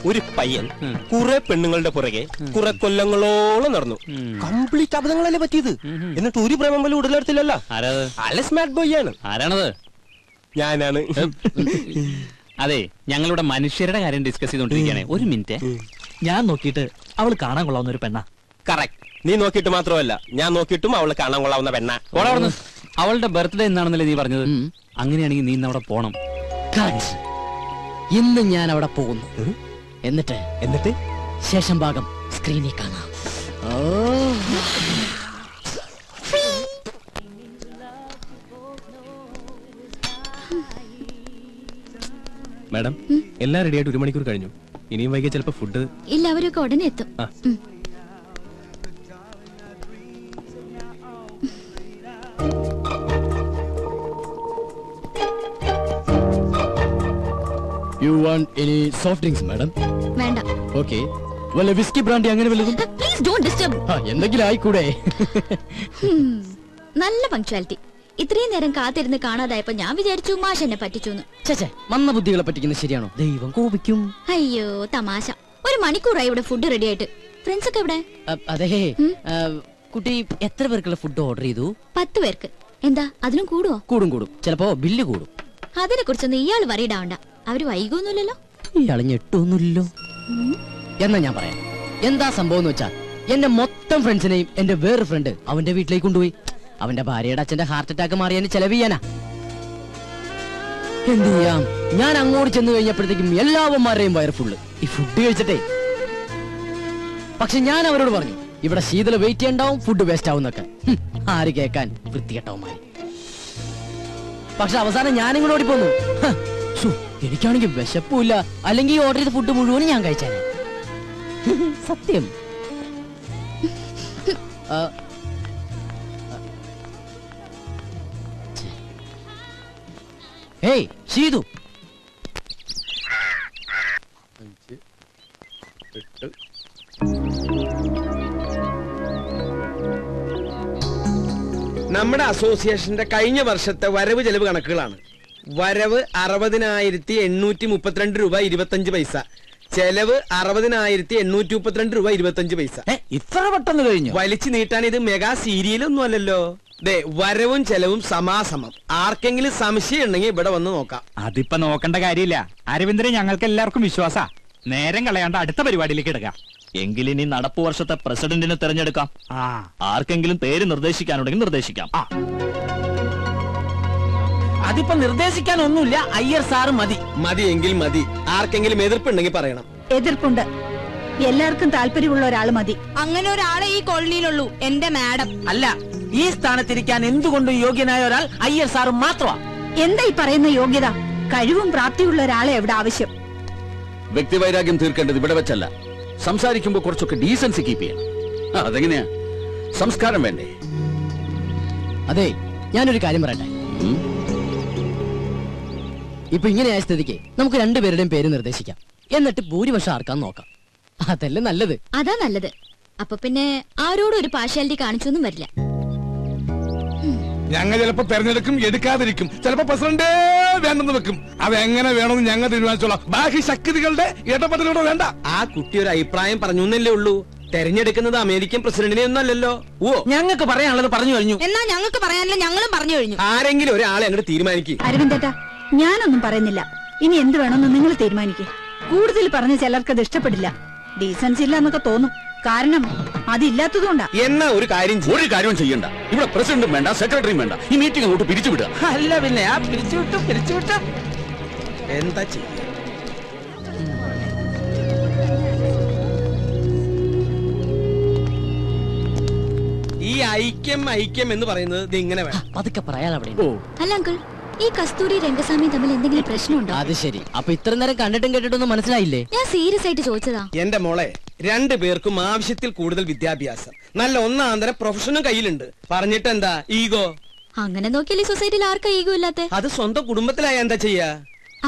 ഒരു പയ്യൻ കുറെ പെണ്ണുങ്ങളുടെ പുറകെ കുറെ കൊല്ലങ്ങളോളം നടന്നു. കംപ്ലീറ്റ് അബദ്ധങ്ങളല്ലേ പറ്റിയത്. എന്നിട്ട് ഒരു പ്രേമം പോലും ഉടലെടുത്തില്ലല്ലോ. ആരാത്? സ്മാർട്ട് ബോയ് ആണ്. ആരാണത്? ഞാനാണ്. അതെ, ഞങ്ങളുടെ മനുഷ്യരുടെ കാര്യം ഡിസ്കസ് ചെയ്തോണ്ടിരിക്കുകയാണ്. ഒരു മിനിറ്റ്. ഞാൻ നോക്കിയിട്ട് അവള് കാണാൻ കൊള്ളാവുന്ന ഒരു പെണ്ണ. കറക്റ്റ്. നീ നോക്കിയിട്ട് മാത്രമല്ല, ഞാൻ നോക്കിയിട്ടും അവള് കാണാൻ കൊള്ളാവുന്ന പെണ്ണ. അവളുടെ ബർത്ത്ഡേ എന്നാണെന്നല്ലേ നീ പറഞ്ഞത്? അങ്ങനെയാണെങ്കിൽ നീ ഇന്ന് അവിടെ പോണം. ഇന്ന് ഞാൻ അവിടെ പോകുന്നു. എന്നിട്ട് ശേഷം ഭാഗം സ്ക്രീനിൽ കാണാം. മാഡം, എല്ലാം റെഡിയായിട്ട് 1 മണിക്കൂർ കഴിഞ്ഞു. ഇനിയും വൈകിയ ചിലപ്പോ ഫുഡ് ഇല്ല, അവരൊക്കെ ഉടനെ എത്തും. You want any soft drinks madam? വേണ്ട. ഓക്കെ, വല്ല വിസ്കി ബ്രാൻഡി അങ്ങനെ വല്ലതും? Please don't disturb. എന്തെങ്കിലും ആയിക്കൂടെ? നല്ല പങ്ക്ച്വാലിറ്റി. ഇത്രയും നേരം കാത്തിരുന്ന് കാണാതായപ്പോ ഞാൻ വിചാരിച്ചു മാഷ് എന്നെ പറ്റിച്ചു. ചേച്ചേ, മന്ന ബുദ്ധികളെ പറ്റിക്കുന്നത് ശരിയാണോ? ദൈവം കോപിക്കും. അയ്യോ തമാശ. ഒരു മണിക്കൂറായി ഇവിടെ ഫുഡ് റെഡി ആയിട്ട്. ഫ്രണ്ട്സ് ഒക്കെ എവിടെ? അതെ, കുട്ടി എത്ര പേർക്കുള്ള ഫുഡ് ഓർഡർ ചെയ്തു? 10 പേർക്ക്. എന്താ അതിനും കൂടുവോ? കൂടും, ചിലപ്പോ ബില്ല് കൂടും. അതിനെ കുറിച്ചൊന്നും ഇയാൾ വറീഡാവണ്ട. അവര് വൈകൊന്നുമില്ലല്ലോ. ഇയാള് ഞെട്ടൊന്നുമില്ലല്ലോ. എന്നാ ഞാൻ പറയാം എന്താ സംഭവം എന്ന് വെച്ചാ, എന്റെ മൊത്തം ഫ്രണ്ട്സിനെയും എന്റെ വേറെ ഫ്രണ്ട് അവന്റെ വീട്ടിലേക്ക് കൊണ്ടുപോയി. അവന്റെ ഭാര്യയുടെ അച്ഛന്റെ ഹാർട്ട് അറ്റാക്ക് മാറിയാന് ചെലവ് ചെയ്യാനാ. എന്ത് ചെയ്യാം, ഞാൻ അങ്ങോട്ട് ചെന്ന് കഴിഞ്ഞപ്പോഴത്തേക്കും എല്ലാവന്മാരുടെയും വയർ ഫുള്ള് ഈ ഫുഡ് കഴിച്ചിട്ടേ. പക്ഷെ ഞാൻ അവരോട് പറഞ്ഞു ഇവിടെ ശീതള വെയിറ്റ് ചെയ്യണ്ടാവും, ഫുഡ് വേസ്റ്റ് ആവുന്നൊക്കെ. ആര് കേക്കാൻ, വൃത്തികെട്ടവന്മാര്. പക്ഷെ അവസാനം ഞാനിങ്ങോട്ട് ഓടിപ്പോന്നു. എനിക്കാണെങ്കിൽ വിശപ്പില്ല, അല്ലെങ്കിൽ ഓർഡർ ചെയ്ത ഫുഡ് മുഴുവനും ഞാൻ കഴിച്ചാണ്. സത്യം. ഹേയ് ഷീതു, 5, 8. നമ്മുടെ അസോസിയേഷന്റെ കഴിഞ്ഞ വർഷത്തെ വരവ് ചെലവ് കണക്കുകളാണ്. വരവ് 60,832 രൂപ 25 പൈസ, ചെലവ് 60,832 രൂപ 25 പൈസ. ഇത്ര പെട്ടെന്ന് കഴിഞ്ഞു? വലിച്ചു നീട്ടാൻ ഇത് മെഗാ സീരിയലൊന്നും അല്ലല്ലോ. ദേ, വരവും ചെലവും സമാസമം. ആർക്കെങ്കിലും സംശയം ഉണ്ടെങ്കിൽ ഇവിടെ വന്ന് നോക്കാം. അതിപ്പോ നോക്കേണ്ട കാര്യമില്ല അരവിന്ദനെ, ഞങ്ങൾക്ക് എല്ലാവർക്കും വിശ്വാസ. നേരം കളയാണ്ട് അടുത്ത പരിപാടിയിലേക്ക് എടുക്കാം. എങ്കിലിനി നടപ്പു വർഷത്തെ പ്രസിഡന്റിനെ തെരഞ്ഞെടുക്കാം. ആർക്കെങ്കിലും പേര് നിർദ്ദേശിക്കാനുണ്ടെങ്കിൽ നിർദ്ദേശിക്കാം. അതിപ്പോ നിർദ്ദേശിക്കാൻ ഒന്നുമില്ല, അയ്യർ സാറ് മതി. മതിയെങ്കിൽ മതി. ആർക്കെങ്കിലും എതിർപ്പുണ്ടെങ്കിൽ പറയണം. എതിർപ്പുണ്ട്. എല്ലാവർക്കും താല്പര്യമുള്ള ഒരാൾ മതി. അങ്ങനെ ഒരാളെ ഈ കോളനിയിലുള്ളൂ, എന്റെ മാഡം. അല്ല, ഈ സ്ഥാനത്തിരിക്കാൻ എന്തുകൊണ്ടും യോഗ്യനായ ഒരാൾ അയ്യർ സാറ് മാത്രമാ. എന്താ ഈ പറയുന്ന യോഗ്യത? കഴിവും പ്രാപ്തിയുള്ള ഒരാളെ എവിടെ ആവശ്യം. വ്യക്തിവൈരാഗ്യം തീർക്കേണ്ടത് ഇവിടെ വെച്ചല്ല. സംസാരിക്കുമ്പോ കുറച്ചൊക്കെ ഡീസൻസി കീപ്പ് ചെയ്യണം. അതെങ്ങനെയാ? സംസ്കാരം വേണ്ടേ? അതെ, ഞാനൊരു കാര്യം പറയട്ടെ. ഇപ്പൊ ഇങ്ങനെയായ സ്ഥിതിക്ക് നമുക്ക് രണ്ടുപേരുടെയും പേര് നിർദ്ദേശിക്കാം. എന്നിട്ട് ഭൂരിപക്ഷം ആർക്കാന്ന് നോക്കാം. അതല്ലേ നല്ലത്? അതാ നല്ലത്. അപ്പൊ പിന്നെ ആരോടും ഒരു പാർഷ്യാലിറ്റി കാണിച്ചൊന്നും വരില്ല. ഞങ്ങൾ ചിലപ്പോ തെരഞ്ഞെടുക്കും, എടുക്കാതിരിക്കും. ചിലപ്പോ പ്രസിഡന്റേ വേണ്ടെന്ന് വെക്കും. അതെങ്ങനെ വേണമെന്ന് ഞങ്ങൾ തീരുമാനിച്ചോളാം. ബാക്കി ശക്തികളുടെ ഇടപെടലോടെ വേണ്ട. ആ കുട്ടി ഒരു അഭിപ്രായം പറഞ്ഞു എന്നല്ലേ ഉള്ളൂ. തെരഞ്ഞെടുക്കുന്നത് അമേരിക്കൻ പ്രസിഡന്റിനെ ഒന്നല്ലല്ലോ. ഓ, ഞങ്ങൾക്ക് പറയാനുള്ളത് പറഞ്ഞു കഴിഞ്ഞു. എന്നാ ഞങ്ങൾക്ക് പറയാനല്ല, ഞങ്ങളും പറഞ്ഞു കഴിഞ്ഞു. ആരെങ്കിലും ഒരാളെ അങ്ങോട്ട് തീരുമാനിക്കും. അരവിന്ദേട്ടാ, ഞാനൊന്നും പറയുന്നില്ല. ഇനി എന്ത് വേണമെന്ന് നിങ്ങൾ തീരുമാനിക്കേ. കൂടുതൽ പറഞ്ഞ ചിലർക്ക് അത് ഇഷ്ടപ്പെടില്ല. ഡീസൻസ് ഇല്ല എന്നൊക്കെ തോന്നും. കാരണം അതില്ലാത്തതുകൊണ്ടാ. എന്നാ ഒരു കാര്യം ചെയ്യണ്ട. ഇവിടെ പ്രസിഡന്റും വേണ്ട, സെക്രട്ടറിയും വേണ്ട. ഈ മീറ്റിംഗ് അങ്ങോട്ട് പിരിച്ചുവിടുക. അല്ല പിന്നെ ആ പിരിച്ചുവിട്ടു. എന്താ ചെയ്യ? ഈ ഐക്യം എന്ന് പറയുന്നത് ഇത് ഇങ്ങനെ വേണം. അതൊക്കെ പറയാൻ അവിടെ. അല്ല അങ്കിൾ, ഈ കസ്തൂരി രംഗസ്വാമി തമ്മിൽ എന്തെങ്കിലും പ്രശ്നമുണ്ടോ? അത് ശരി. അപ്പൊ ഇത്ര നേരം കണ്ടിട്ടും കേട്ടിട്ടൊന്നും മനസ്സിലായില്ലേ? ഞാൻ സീരിയസ് ആയിട്ട് ചോദിച്ചതാ. എന്റെ മോളെ, 2 പേർക്കും ആവശ്യത്തിൽ കൂടുതൽ വിദ്യാഭ്യാസം, നല്ല ഒന്നാന്തര പ്രൊഫഷനും കയ്യിലുണ്ട്. പറഞ്ഞിട്ട് എന്താ ഈഗോ? അങ്ങനെ നോക്കിയാൽ ഈ സൊസൈറ്റിയിൽ ആർക്കാ ഈഗോ ഇല്ലാത്തെ? അത് സ്വന്തം കുടുംബത്തിലായ എന്താ ചെയ്യാ?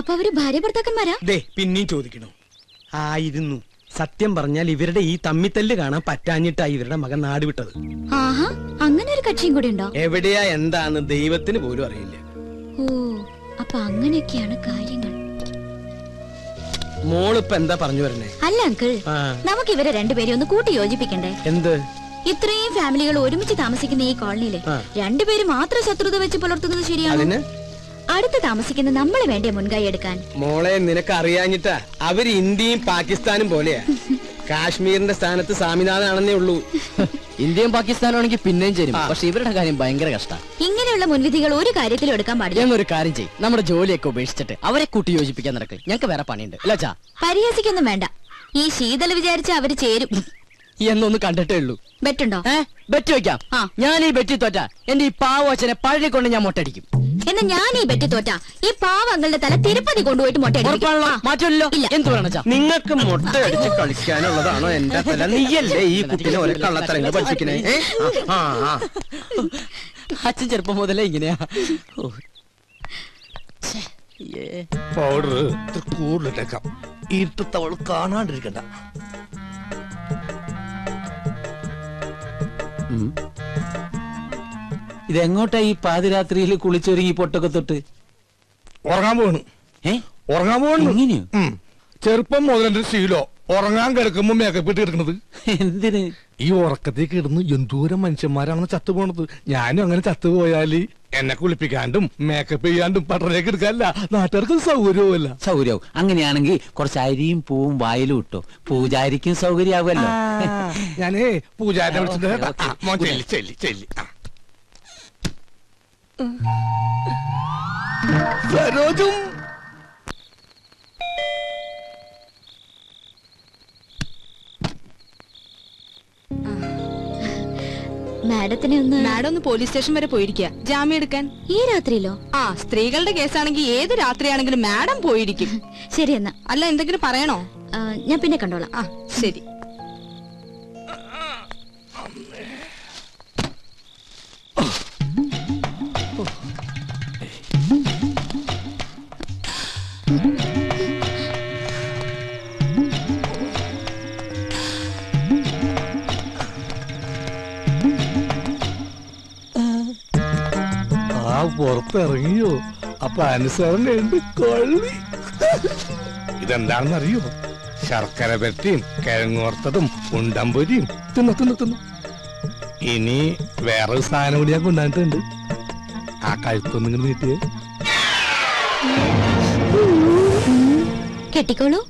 അപ്പൊ അവര് ഭാര്യ ഭർത്താക്കന്മാരാ? ദേ, പിന്നെയും ചോദിക്കണു. ആയിരുന്നു. സത്യം പറഞ്ഞാൽ ഇവരുടെ ഈ തമ്മിത്തല്ല് കാണാൻ പറ്റാഞ്ഞിട്ടാ ഇവരുടെ മകൻ നാട് വിട്ടത്. ആഹാ, അങ്ങനെ ഒരു കക്ഷിയും കൂടി ഉണ്ടോ? എവിടെയാ എന്താന്ന് ദൈവത്തിന് പോലും അറിയില്ല. ഓ, അപ്പൊ അങ്ങനെയൊക്കെയാണ് കാര്യങ്ങൾ. മോളിപ്പ എന്താ പറഞ്ഞു വരണേ? അല്ല അങ്കിൾ, നമുക്ക് ഇവരെ രണ്ടുപേരെ ഒന്ന് കൂട്ടി യോജിപ്പിക്കണ്ടേ? എന്ത്? ഇത്രയും ഫാമിലികൾ ഒരുമിച്ച് താമസിക്കുന്ന ഈ കോളനിയില് രണ്ടുപേരും മാത്രം ശത്രുത വെച്ച് പുലർത്തുന്നത് ശരിയാണ്? അടുത്ത് താമസിക്കുന്ന നമ്മളെ വേണ്ടേ മുൻകൈ എടുക്കാൻ? മോളെ, നിനക്ക് അറിയാഞ്ഞിട്ടാ. അവര് ഇന്ത്യയും പാകിസ്ഥാനും പോലെയാ. കാശ്മീരിന്റെ സ്ഥാനത്ത് സ്വാമിനാഥനാണെന്നേ ഉള്ളൂ. ഇന്ത്യയും പാകിസ്ഥാനാണെങ്കിൽ പിന്നെയും ചേരും. പക്ഷെ ഇവരുടെ കാര്യം ഭയങ്കര കഷ്ടം. ഇങ്ങനെയുള്ള മുൻവിധികൾ ഒരു കാര്യത്തിലും എടുക്കാൻ പാടില്ല. ഞങ്ങൾ ഒരു കാര്യം ചെയ്യും, നമ്മുടെ ജോലിയൊക്കെ ഉപേക്ഷിച്ചിട്ട് അവരെ കൂട്ടി യോജിപ്പിക്കാൻ നടക്കും. ഞങ്ങൾക്ക് വേറെ പണിയുണ്ട്. അല്ലാ, പരിഹസിക്കൊന്നും വേണ്ട. ഈ ശീതൽ വിചാരിച്ച അവര് ചേരും എന്നൊന്ന് കണ്ടിട്ടേ ഉള്ളൂ. ബെറ്റുണ്ടോ? ബെറ്റ് വെക്കാം. ഞാൻ ഈ ബെറ്റി തോറ്റ എന്റെ ഈ പാവച്ചനെ പഴയ കൊണ്ട് ഞാൻ മൊട്ടടിക്കും. എന്നാ ഞാൻ ഈ ബെറ്റ് തോറ്റ ഈ പാവങ്ങളുടെ തല തിരുപ്പതി കൊണ്ടുപോയിട്ട് മാറ്റല്ലോ. എന്ത് പറയണ? നിങ്ങൾക്ക് മുട്ട അടിച്ച് കളിക്കാനുള്ളതാണോ എന്റെ തല? നീയല്ലേ ഈ കുട്ടിനെ ഓരോ കള്ളത്തരങ്ങൾ പഠിപ്പിക്കണേ? അച്ഛൻ ചെറുപ്പം മുതലേ ഇങ്ങനെയാ. പൗഡർ ഇത്ര കൂടുതലിട്ടേക്കാം. ഇരുട്ടത്തവൾ കാണാണ്ടിരിക്കണ്ട. ഇതെങ്ങോട്ടാ ഈ പാതിരാത്രിയിൽ കുളിച്ചൊരുങ്ങി പൊട്ടൊക്കെ തൊട്ട്? ഉറങ്ങാൻ പോകണം. ഉറങ്ങാൻ പോകണം. ചെറുപ്പം മുതൽ എന്റെ ശീലോ ഉറങ്ങാൻ കിടക്കുമ്പോ മേക്കപ്പ് ഇട്ട് കിടക്കുന്നത്. എന്തിന്? ഈ ഉറക്കത്തേക്ക് കിടന്ന് എന്തോരം മനുഷ്യന്മാരാണെന്ന് ചത്തുപോണത്. ഞാനും അങ്ങനെ ചത്തുപോയാല് എന്നെ കുളിപ്പിക്കാണ്ടും മേക്കപ്പ് ചെയ്യാണ്ടും പട്ടണേക്ക് എടുക്കാനല്ല, നാട്ടുകാർക്ക് സൗകര്യവുമല്ല. സൗകര്യവും അങ്ങനെയാണെങ്കിൽ കുറച്ച് അരിയും പൂവും വായിലും ഇട്ടോ, പൂജാരിക്കും സൗകര്യമാവുമല്ലോ. ഞാനേ പൂജാരിനെ വിളിച്ചിട്ട് ചെല്ലി ചെല്ലി. സരോജും മാഡം ഒന്ന് പോലീസ് സ്റ്റേഷൻ വരെ പോയിരിക്കുക ജാമ്യം എടുക്കാൻ. ഈ രാത്രിയിലോ? ആ, സ്ത്രീകളുടെ കേസാണെങ്കിൽ ഏത് രാത്രിയാണെങ്കിലും മാഡം പോയിരിക്കും. ശരി എന്നാ. അല്ല, എന്തെങ്കിലും പറയണോ? ഞാൻ പിന്നെ കണ്ടോളാം. ആ ശരി. പുറത്തിറങ്ങിയോ? അപ്പൊ അനുസരണയുണ്ട് കൊള്ളി. ഇതെന്താണെന്നറിയോ? ശർക്കര പെരട്ടിയും കിഴങ്ങോർത്തതും ഉണ്ടമ്പൊരിയും തിന്നു. ഇനി വേറൊരു സാധനം കൂടി ഞാൻ കൊണ്ടുവന്നിട്ടുണ്ട്. ആ കഴുത്തൊന്നും ഇങ്ങനെ നീട്ടിയേ. കെട്ടിക്കോളൂ.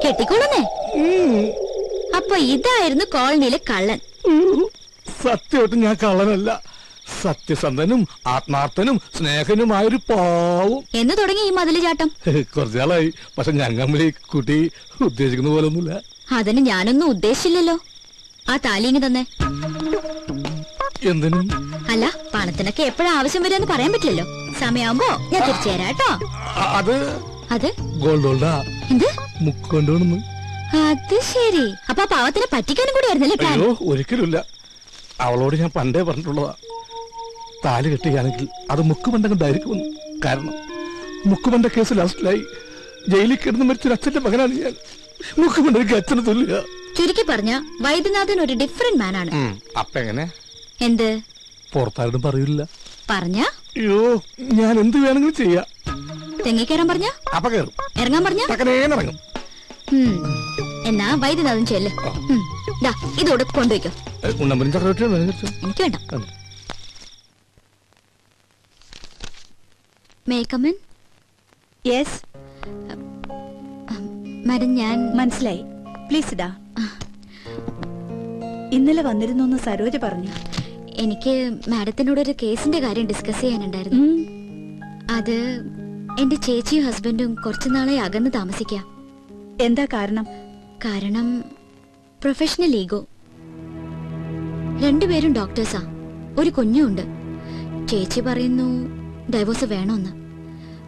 കെട്ടിക്കോളൂന്നേ. അപ്പൊ ഇതായിരുന്നു കോളനിയിലെ കള്ളൻ. സത്യമായിട്ട് ഞാൻ കള്ളനല്ല. സത്യസന്ധനും ആത്മാർത്ഥനും സ്നേഹനുമായൊരു പാവം. എന്ന് തുടങ്ങി ഈ മതില് ചാട്ടം? കുറച്ചാളായി. പക്ഷെ ഞങ്ങൾ കുട്ടി ഉദ്ദേശിക്കുന്ന പോലെ ഒന്നുമില്ല. അതിന് ഞാനൊന്നും ഉദ്ദേശിച്ചില്ലല്ലോ. ആ താലിങ്ങി തന്നെ. എന്തിനും? അല്ല, പണത്തിനൊക്കെ എപ്പോഴാ ആവശ്യം വരെയെന്ന് പറയാൻ പറ്റില്ലല്ലോ. സമയമാകുമ്പോ ഞാൻ തിരിച്ചു തരാം കേട്ടോ. അത് ഗോൾഡ് ഗോൾഡാ. എന്ത് മുക്കൊണ്ടോണെന്ന്? അത് ശരി. അപ്പൊ പാവത്തിനെ പറ്റിക്കാനും കൂടി ആയിരുന്നല്ലേ പ്ലാൻ? അയ്യോ, ഒരിക്കലുമില്ല. അവളോട് ഞാൻ പണ്ടേ പറഞ്ഞിട്ടുള്ളതാ, താലി കെട്ടുകയാണെങ്കിൽ അത് മുക്കുമണ്ടണ്ടായിരിക്കും. കാരണം മുക്കുമണ്ട കേസ് ലാസ്റ്റിലായി ജയിലിൽ കിടന്ന് മരിച്ചൊരു അച്ഛന്റെ മകനാണ് ഞാൻ. മുക്കുമണ്ടയ്ക്ക് അച്ഛന് തുല്യ. ചുരുക്കി പറഞ്ഞ വൈദ്യനാഥൻ ഒരു ഡിഫറെന്റ് മാൻ ആണ്. അപ്പൊ എങ്ങനെ? എന്ത്? പുറത്താരും പറയില്ല. പറഞ്ഞ? അയ്യോ, ഞാൻ എന്ത് വേണമെങ്കിലും ചെയ്യാം. തെങ്ങിക്കയറാൻ പറഞ്ഞ? അപ്പൊ കയറും. ഇറങ്ങാൻ പറഞ്ഞ? ഇറങ്ങും. എന്നാ വൈദ്യനാഥൻ ചെല്ല്. ഇതോടെ കൊണ്ടുവയ്ക്കോ. എനിക്ക് വേണ്ട. മേക്കമൻ? യെസ് മാഡം, ഞാൻ മനസ്സിലായി. പ്ലീസ് ഇടാ. ഇന്നലെ വന്നിരുന്നു സരോജ പറഞ്ഞു. എനിക്ക് മാഡത്തിനോട് ഒരു കേസിന്റെ കാര്യം ഡിസ്കസ് ചെയ്യാനുണ്ടായിരുന്നു. അത് എന്റെ ചേച്ചിയും ഹസ്ബൻഡും കുറച്ചുനാളെ അകന്ന് താമസിക്കാം. എന്താ കാരണം? കാരണം പ്രൊഫഷണൽ ഈഗോ. രണ്ടുപേരും ഡോക്ടേഴ്സാ. ഒരു കുഞ്ഞുണ്ട്. ചേച്ചി പറയുന്നു ഡൈവോഴ്സ് വേണമെന്ന്.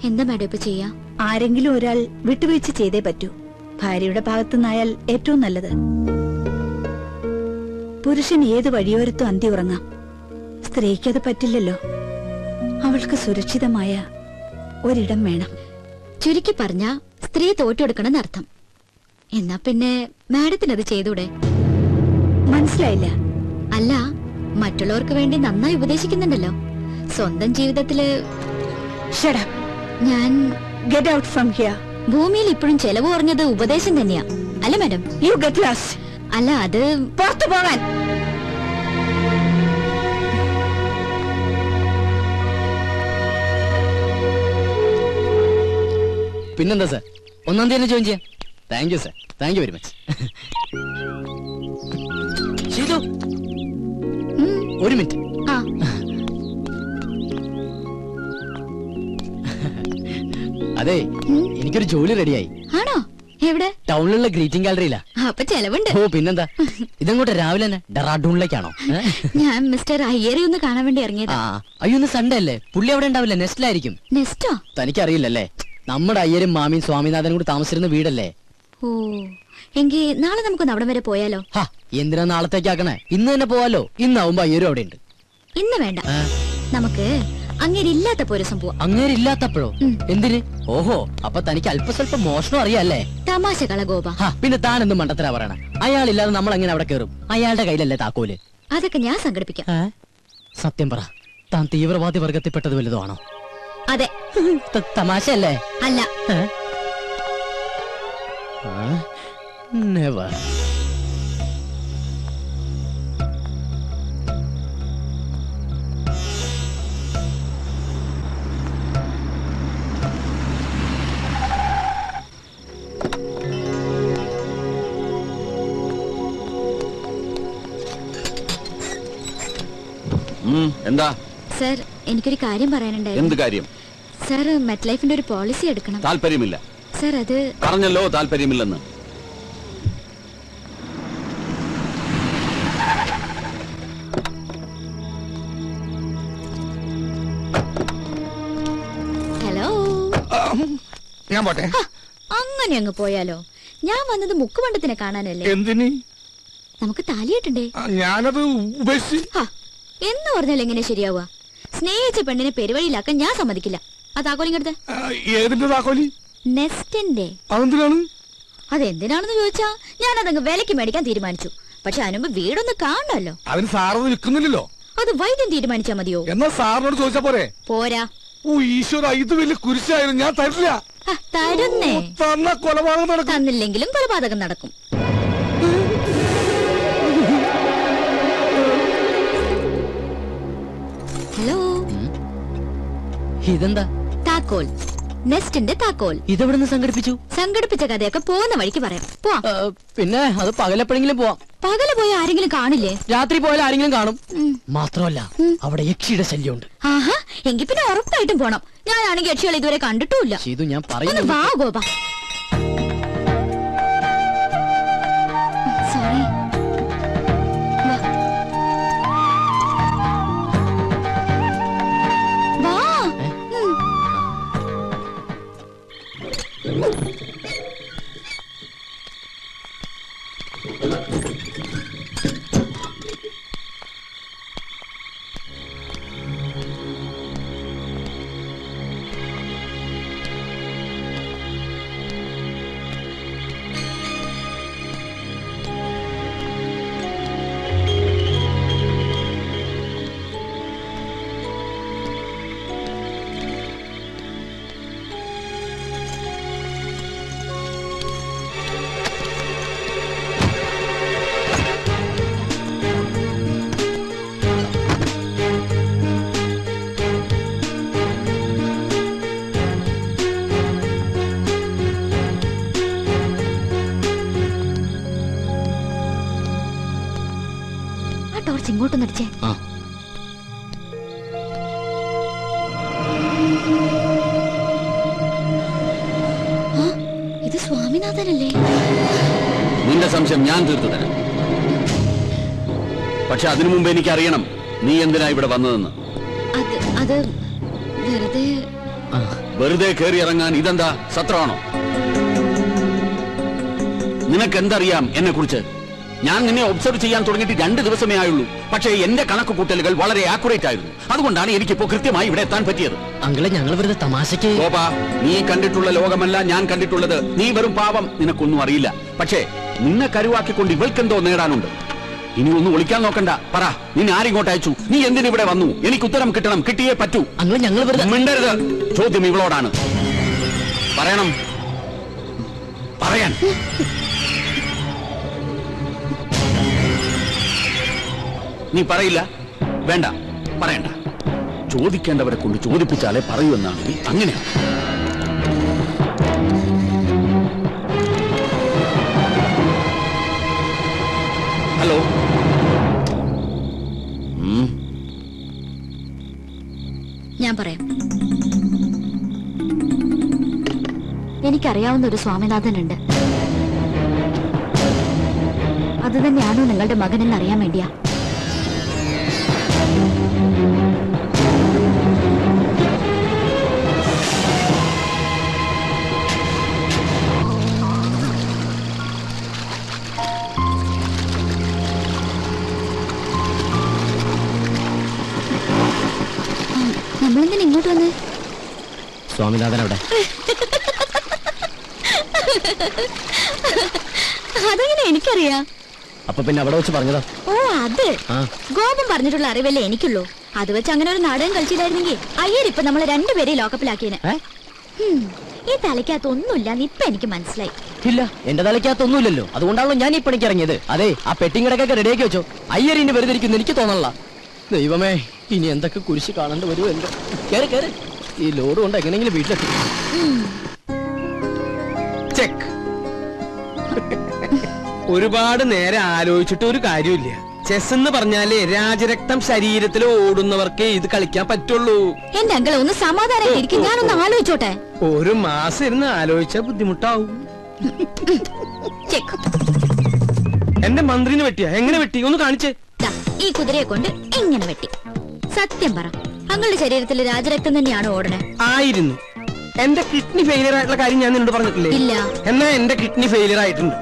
എന്താ മാഡം ഇപ്പൊ ചെയ്യാ? ആരെങ്കിലും ഒരാൾ വിട്ടുവീഴ്ച ചെയ്തേ പറ്റൂ. ഭാര്യയുടെ ഭാഗത്തുനിന്നായാൽ ഏറ്റവും നല്ലത്. പുരുഷൻ ഏത് വഴിയോരത്തും അന്തി ഉറങ്ങാം. സ്ത്രീക്കത് പറ്റില്ലല്ലോ. അവൾക്ക് സുരക്ഷിതമായ ഒരിടം വേണം. ചുരുക്കി പറഞ്ഞ സ്ത്രീ തോറ്റെടുക്കണമെന്ന് അർത്ഥം. എന്നാ പിന്നെ മാഡത്തിനത് ചെയ്തൂടെ? മനസ്സിലായില്ല. അല്ല, മറ്റുള്ളവർക്ക് വേണ്ടി നന്നായി ഉപദേശിക്കുന്നുണ്ടല്ലോ. സ്വന്തം ജീവിതത്തില് ഞാൻ ഗെറ്റ് ഔട്ട് ഫ്രം ഹിയർ. ഭൂമിയിൽ ഇപ്പോഴും ചെലവ് കുറഞ്ഞത് ഉപദേശം തന്നെയാ അല്ല മാഡം? You get lost. അല്ല, അത് പുറത്തു പോകാൻ. പിന്നെന്താ സാർ, 1-ാം തീയതി ജോയിൻ ചെയ്യാം. Thank you sir, thank you very much. Sheethu, ഒരു മിനിറ്റ്. അതെ, എനിക്കൊരു ജോലി റെഡിയായി. ആണോ? എവിടെ? ടൗണിലുള്ള ഗ്രീറ്റിംഗ് ഗാലറിയിലാ. അപ്പൊ ചെലവുണ്ട്. ഓ പിന്നെന്താ. ഇതെങ്ങോട്ട് രാവിലെ തന്നെ ഡെറാഡൂണിലേക്കാണോ? ഞാൻ മിസ്റ്റർ അയ്യരെ ഒന്ന് കാണാൻ വേണ്ടി ഇറങ്ങിയതാ. അയ്യോ, ഇന്ന് സൺഡേ അല്ലേ? പുള്ളി അവിടെ ഉണ്ടാവില്ല, നെസ്റ്റിലായിരിക്കും. നെസ്റ്റോ? തനിക്കറിയില്ലല്ലേ, നമ്മുടെ അയ്യരും മാമിയും സ്വാമിനാഥനും കൂടി താമസിച്ചിരുന്ന വീടല്ലേ. ഓ, എങ്കിൽ നാളെ നമുക്കൊന്ന് അവിടെ വരെ പോയാലോ? എന്തിനാ നാളത്തേക്കാക്കണേ? ഇന്ന് തന്നെ പോവാലോ. ഇന്നാവുമ്പോ അയ്യരും അവിടെ ഉണ്ട്. ഇന്ന് വേണ്ട, നമുക്ക് അങ്ങേരില്ലാത്തപ്പോ ഒരു സംഭവം. അങ്ങേരില്ലാത്തപ്പോഴോ? എന്തിന്? ഓഹോ, അപ്പൊ തനിക്ക് അല്പസ്വല്പം മോഷണം അറിയാല്ലേ? തമാശകള ഗോപ. പിന്നെ താൻ എന്ത് മണ്ടത്തരാ പറയണ? അയാളില്ലാതെ നമ്മൾ എങ്ങനെ അവിടെ കയറും? അയാളുടെ കയ്യിലല്ലേ താക്കോല്? അതൊക്കെ ഞാൻ സംഘടിപ്പിക്കാം. സത്യം പറ, താൻ തീവ്രവാദി വർഗത്തിൽപ്പെട്ടത് വലുതോ ആണോ? അതെ. തമാശയല്ലേ? അല്ല. നെവർ. എന്താ സർ, എനിക്കൊരു കാര്യം പറയാനുണ്ടായിരുന്നു. എന്ത് കാര്യം? സർ, മെറ്റ് ലൈഫിന്റെ ഒരു പോളിസി എടുക്കണം. താല്പര്യമില്ല. സർ, അത് പറഞ്ഞല്ലോ താല്പര്യമില്ലെന്ന്. ഹലോ. ഞാൻ പോട്ടെ. അങ്ങനെ അങ്ങ് പോയാലോ? ഞാൻ വന്നത് മുക്കുമണ്ടത്തിനെ കാണാനല്ലേ. എന്തിന്? നമുക്ക് താലിയിട്ടണ്ടേ? ഞാനത് ഉപേക്ഷിച്ച്. എന്ന് പറഞ്ഞാൽ എങ്ങനെ ശരിയാവുക? സ്നേഹിച്ച പെണ്ണിനെ പെരുവഴിയിലാക്കാൻ ഞാൻ സമ്മതിക്കില്ല. ആ താക്കോലിങ്ങടുത്ത്. ഏതിന്റെ താക്കോലി? നെസ്റ്റിന്റെ. അതെന്തിനാണ്? അതെന്തിനാണെന്ന് ചോദിച്ചാ ഞാൻ അതങ്ങ് വിലക്ക് മേടിക്കാൻ തീരുമാനിച്ചു. പക്ഷെ അതിനുമ്പ് വീടൊന്ന് കാണണല്ലോ. അതിന് സാറത് വിൽക്കുന്നില്ലല്ലോ. അത് വൈദ്യം തീരുമാനിച്ചാ മതിയോ? എന്നാ സാറിനോട് ചോദിച്ചാ പോരെ? പോരാ. ഓ ഈശ്വര, ഇത് വലിയ കുരിശായിരുന്നു. ഞാൻ തരില്ല. തരുന്നേ. തന്ന കൊലപാതകം നടക്കും. തന്നില്ലെങ്കിലും കൊലപാതകം നടക്കും. ഹലോ. ഇതെന്താ? താക്കോൽ. നെസ്റ്റിന്റെ താക്കോൽ. ഇതെവിടുന്ന് സംഘടിപ്പിച്ചു? സംഘടിപ്പിച്ച കഥയൊക്കെ പോകുന്ന വഴിക്ക് പറയാം. പോവാം. പിന്നെ അത് പകലെപ്പോഴെങ്കിലും പോവാം. പകല് പോയ ആരെങ്കിലും കാണില്ലേ? രാത്രി പോയാൽ ആരെങ്കിലും കാണും. മാത്രമല്ല അവിടെ യക്ഷിയുടെ ശല്യമുണ്ട്. ആഹാ, എങ്കിൽ പിന്നെ ഉറപ്പായിട്ടും പോണം. ഞാനാണെങ്കിൽ യക്ഷികളെ ഇതുവരെ കണ്ടിട്ടുമില്ല. ചെയ്തു ഞാൻ വാ ഗോപ. സോറി. ഇങ്ങോട്ട് നടിച്ചേ. ഇത് സ്വാമിനാഥനല്ലേ? നിന്റെ സംശയം ഞാൻ തീർത്തു തരാം. പക്ഷെ അതിനു മുമ്പ് എനിക്ക് അറിയണം നീ എന്തിനാ ഇവിടെ വന്നതെന്ന്. അത് വെറുതെ. വെറുതെ കയറി ഇറങ്ങാൻ ഇതെന്താ സത്രമാണോ? നിനക്കെന്തറിയാം എന്നെ കുറിച്ച്? ഞാൻ നിന്നെ ഒബ്സർവ് ചെയ്യാൻ തുടങ്ങിയിട്ട് 2 ദിവസമേ ആയുള്ളൂ. പക്ഷേ എന്റെ കണക്ക് കൂട്ടലുകൾ വളരെ ആക്യുറേറ്റ് ആയിരുന്നു. അതുകൊണ്ടാണ് എനിക്കിപ്പോ കൃത്യമായി ഇവിടെ എത്താൻ പറ്റിയത്. അങ്കിളെ, ഞങ്ങൾ വെറുതെ തമാശക്ക്. ഗോപാ, നീ കണ്ടിട്ടുള്ള ലോകമല്ല ഞാൻ കണ്ടിട്ടുള്ളത്. നീ വെറും പാവം, നിനക്കൊന്നും അറിയില്ല. പക്ഷേ നിന്നെ കരുവാക്കിക്കൊണ്ട് ഇവൾക്കെന്തോ നേടാനുണ്ട്. ഇനി ഒന്നും ഒളിക്കാൻ നോക്കണ്ട. പറ, നിന്നെ ആരിങ്ങോട്ട് അയച്ചു? നീ എന്തിനിവിടെ വന്നു? എനിക്ക് ഉത്തരം കിട്ടണം. കിട്ടിയേ പറ്റൂ. അങ്കിളെ, ഞങ്ങൾ വെറുതെ. മിണ്ടരുത്. ചോദ്യം ഇവളോടാണ്. പറയണം. പറയാൻ. നീ പറയില്ല? വേണ്ട, പറയണ്ട. ചോദിക്കേണ്ടവരെ കൊണ്ട് ചോദിപ്പിച്ചാലേ പറയൂ എന്നാണെങ്കിൽ അങ്ങനെയാണ്. ഹലോ. ഞാൻ പറയാം. എനിക്കറിയാവുന്ന ഒരു സ്വാമിനാഥനുണ്ട്. അത് തന്നെയാണോ നിങ്ങളുടെ മകനെന്ന് അറിയാൻ വേണ്ടിയാ. നമ്മളെന്തിനാ ഇങ്ങോട്ട് വന്നേ? സ്വാമിനാഥൻ അവിടെ. അതെങ്ങനെ എനിക്കറിയാം? അപ്പൊ പിന്നെ അവിടെ വെച്ച് പറഞ്ഞതാ. ഓ അത് ഗോപം പറഞ്ഞിട്ടുള്ള അറിവല്ലേ എനിക്കുള്ളൂ. അത് വെച്ച് അങ്ങനെ ഒരു നാടകം കളിച്ചില്ലായിരുന്നെങ്കിൽ അയ്യരിപ്പൊ നമ്മളെ രണ്ടുപേരെയും ലോക്കപ്പിലാക്കിയേനെ. ഈ തലയ്ക്കകത്തൊന്നുമില്ല ഇപ്പൊ എനിക്ക് മനസ്സിലായി. ഇല്ല, എന്റെ തലയ്ക്കകത്തൊന്നുമില്ലല്ലോ. അതുകൊണ്ടാണല്ലോ ഞാൻ ഈ പണിക്ക് ഇറങ്ങിയത്. അതെ, ആ പെട്ടിങ്ങടക്കൊക്കെ റെഡിയാക്കി വെച്ചോ. അയ്യരിന് വെറുതെ ഇരിക്കുന്നു എനിക്ക് തോന്നല്ല. ദൈവമേ, ഇനി എന്തൊക്കെ കുരിശ് കാണേണ്ടി വരുമോ എന്തോ. കേറി കേറി, ഈ ലോഡ് കൊണ്ട് എങ്ങനെയെങ്കിലും വീട്ടിലെത്തി. ചെക്ക്. ഒരുപാട് നേരം ആലോചിച്ചിട്ട് ഒരു കാര്യമില്ല. ചെസ് എന്ന് പറഞ്ഞാലേ രാജരക്തം ശരീരത്തിൽ ഓടുന്നവർക്കേ ഇത് കളിക്കാൻ പറ്റുള്ളൂ. എന്റെ അങ്കിളെ ഒന്ന് സമാധാനമായിരിക്കും, ഞാനൊന്ന് ആലോചിച്ചോട്ടെ. ഒരു മാസം ഇരുന്ന് ആലോചിച്ചാ ബുദ്ധിമുട്ടാവും. എന്റെ മന്ത്രിനെ വെട്ടിയാ? എങ്ങനെ വെട്ടി? ഒന്ന് കാണിച്ചേ. ഈ കുതിരയെ കൊണ്ട് എങ്ങനെ വെട്ടി? സത്യം പറ, അങ്ങളുടെ ശരീരത്തിൽ രാജരക്തം തന്നെയാണോ ഓടണേ? ആയിരുന്നു. എന്റെ കിഡ്നി ഫെയിലിയർ ആയിട്ടുള്ള കാര്യം ഞാൻ നിന്നോട് പറഞ്ഞിട്ടില്ലേ? ഇല്ല. എന്നാ എന്റെ കിഡ്നി ഫെയിലിയർ ആയിട്ടുണ്ട്.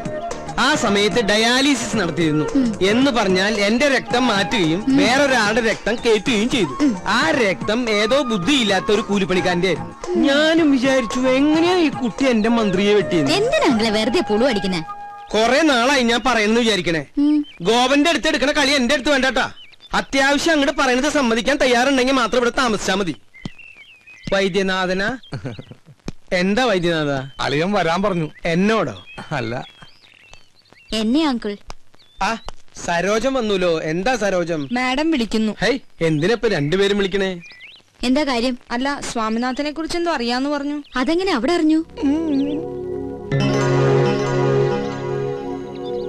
ആ സമയത്ത് ഡയാലിസിസ് നടത്തിയിരുന്നു. എന്ന് പറഞ്ഞാൽ എന്റെ രക്തം മാറ്റുകയും വേറൊരാളുടെ രക്തം കയറ്റുകയും ചെയ്തു. ആ രക്തം ഏതോ ബുദ്ധിയില്ലാത്ത ഒരു കൂലിപ്പണിക്കാരന്റെ ആയിരുന്നു. ഞാനും വിചാരിച്ചു എങ്ങനെയാ ഈ കുട്ടി എന്റെ മന്ത്രിയെ വെട്ടിയത്. എന്തിനാ അങ്കിളെ വെറുതെ പുളു അടിക്കുന്നേ? കൊറേ നാളായി ഞാൻ പറയുന്നു വിചാരിക്കണേ. ഗോപന്റെ അടുത്ത് എടുക്കണ കളി എന്റെ അടുത്ത് വേണ്ടാട്ടാ. അത്യാവശ്യം അങ്ങോട്ട് പറയുന്നത് സമ്മതിക്കാൻ തയ്യാറുണ്ടെങ്കിൽ മാത്രം ഇവിടെ താമസിച്ചാ മതി. വൈദ്യനാഥന. എന്താ വൈദ്യനാഥ? അളിയൻ വരാൻ പറഞ്ഞു. എന്നോടോ? അല്ല, എന്നെ അങ്കിൾ. ആ സരോജം വന്നൂലോ. എന്താ സരോജം? മാഡം വിളിക്കുന്നു. ഹൈ, എന്തിനപ്പൊ രണ്ടുപേരും വിളിക്കണേ? എന്താ കാര്യം? അല്ല, സ്വാമിനാഥനെ കുറിച്ച് എന്തോ അറിയാന്ന് പറഞ്ഞു. അതെങ്ങനെ അവിടെ അറിഞ്ഞു?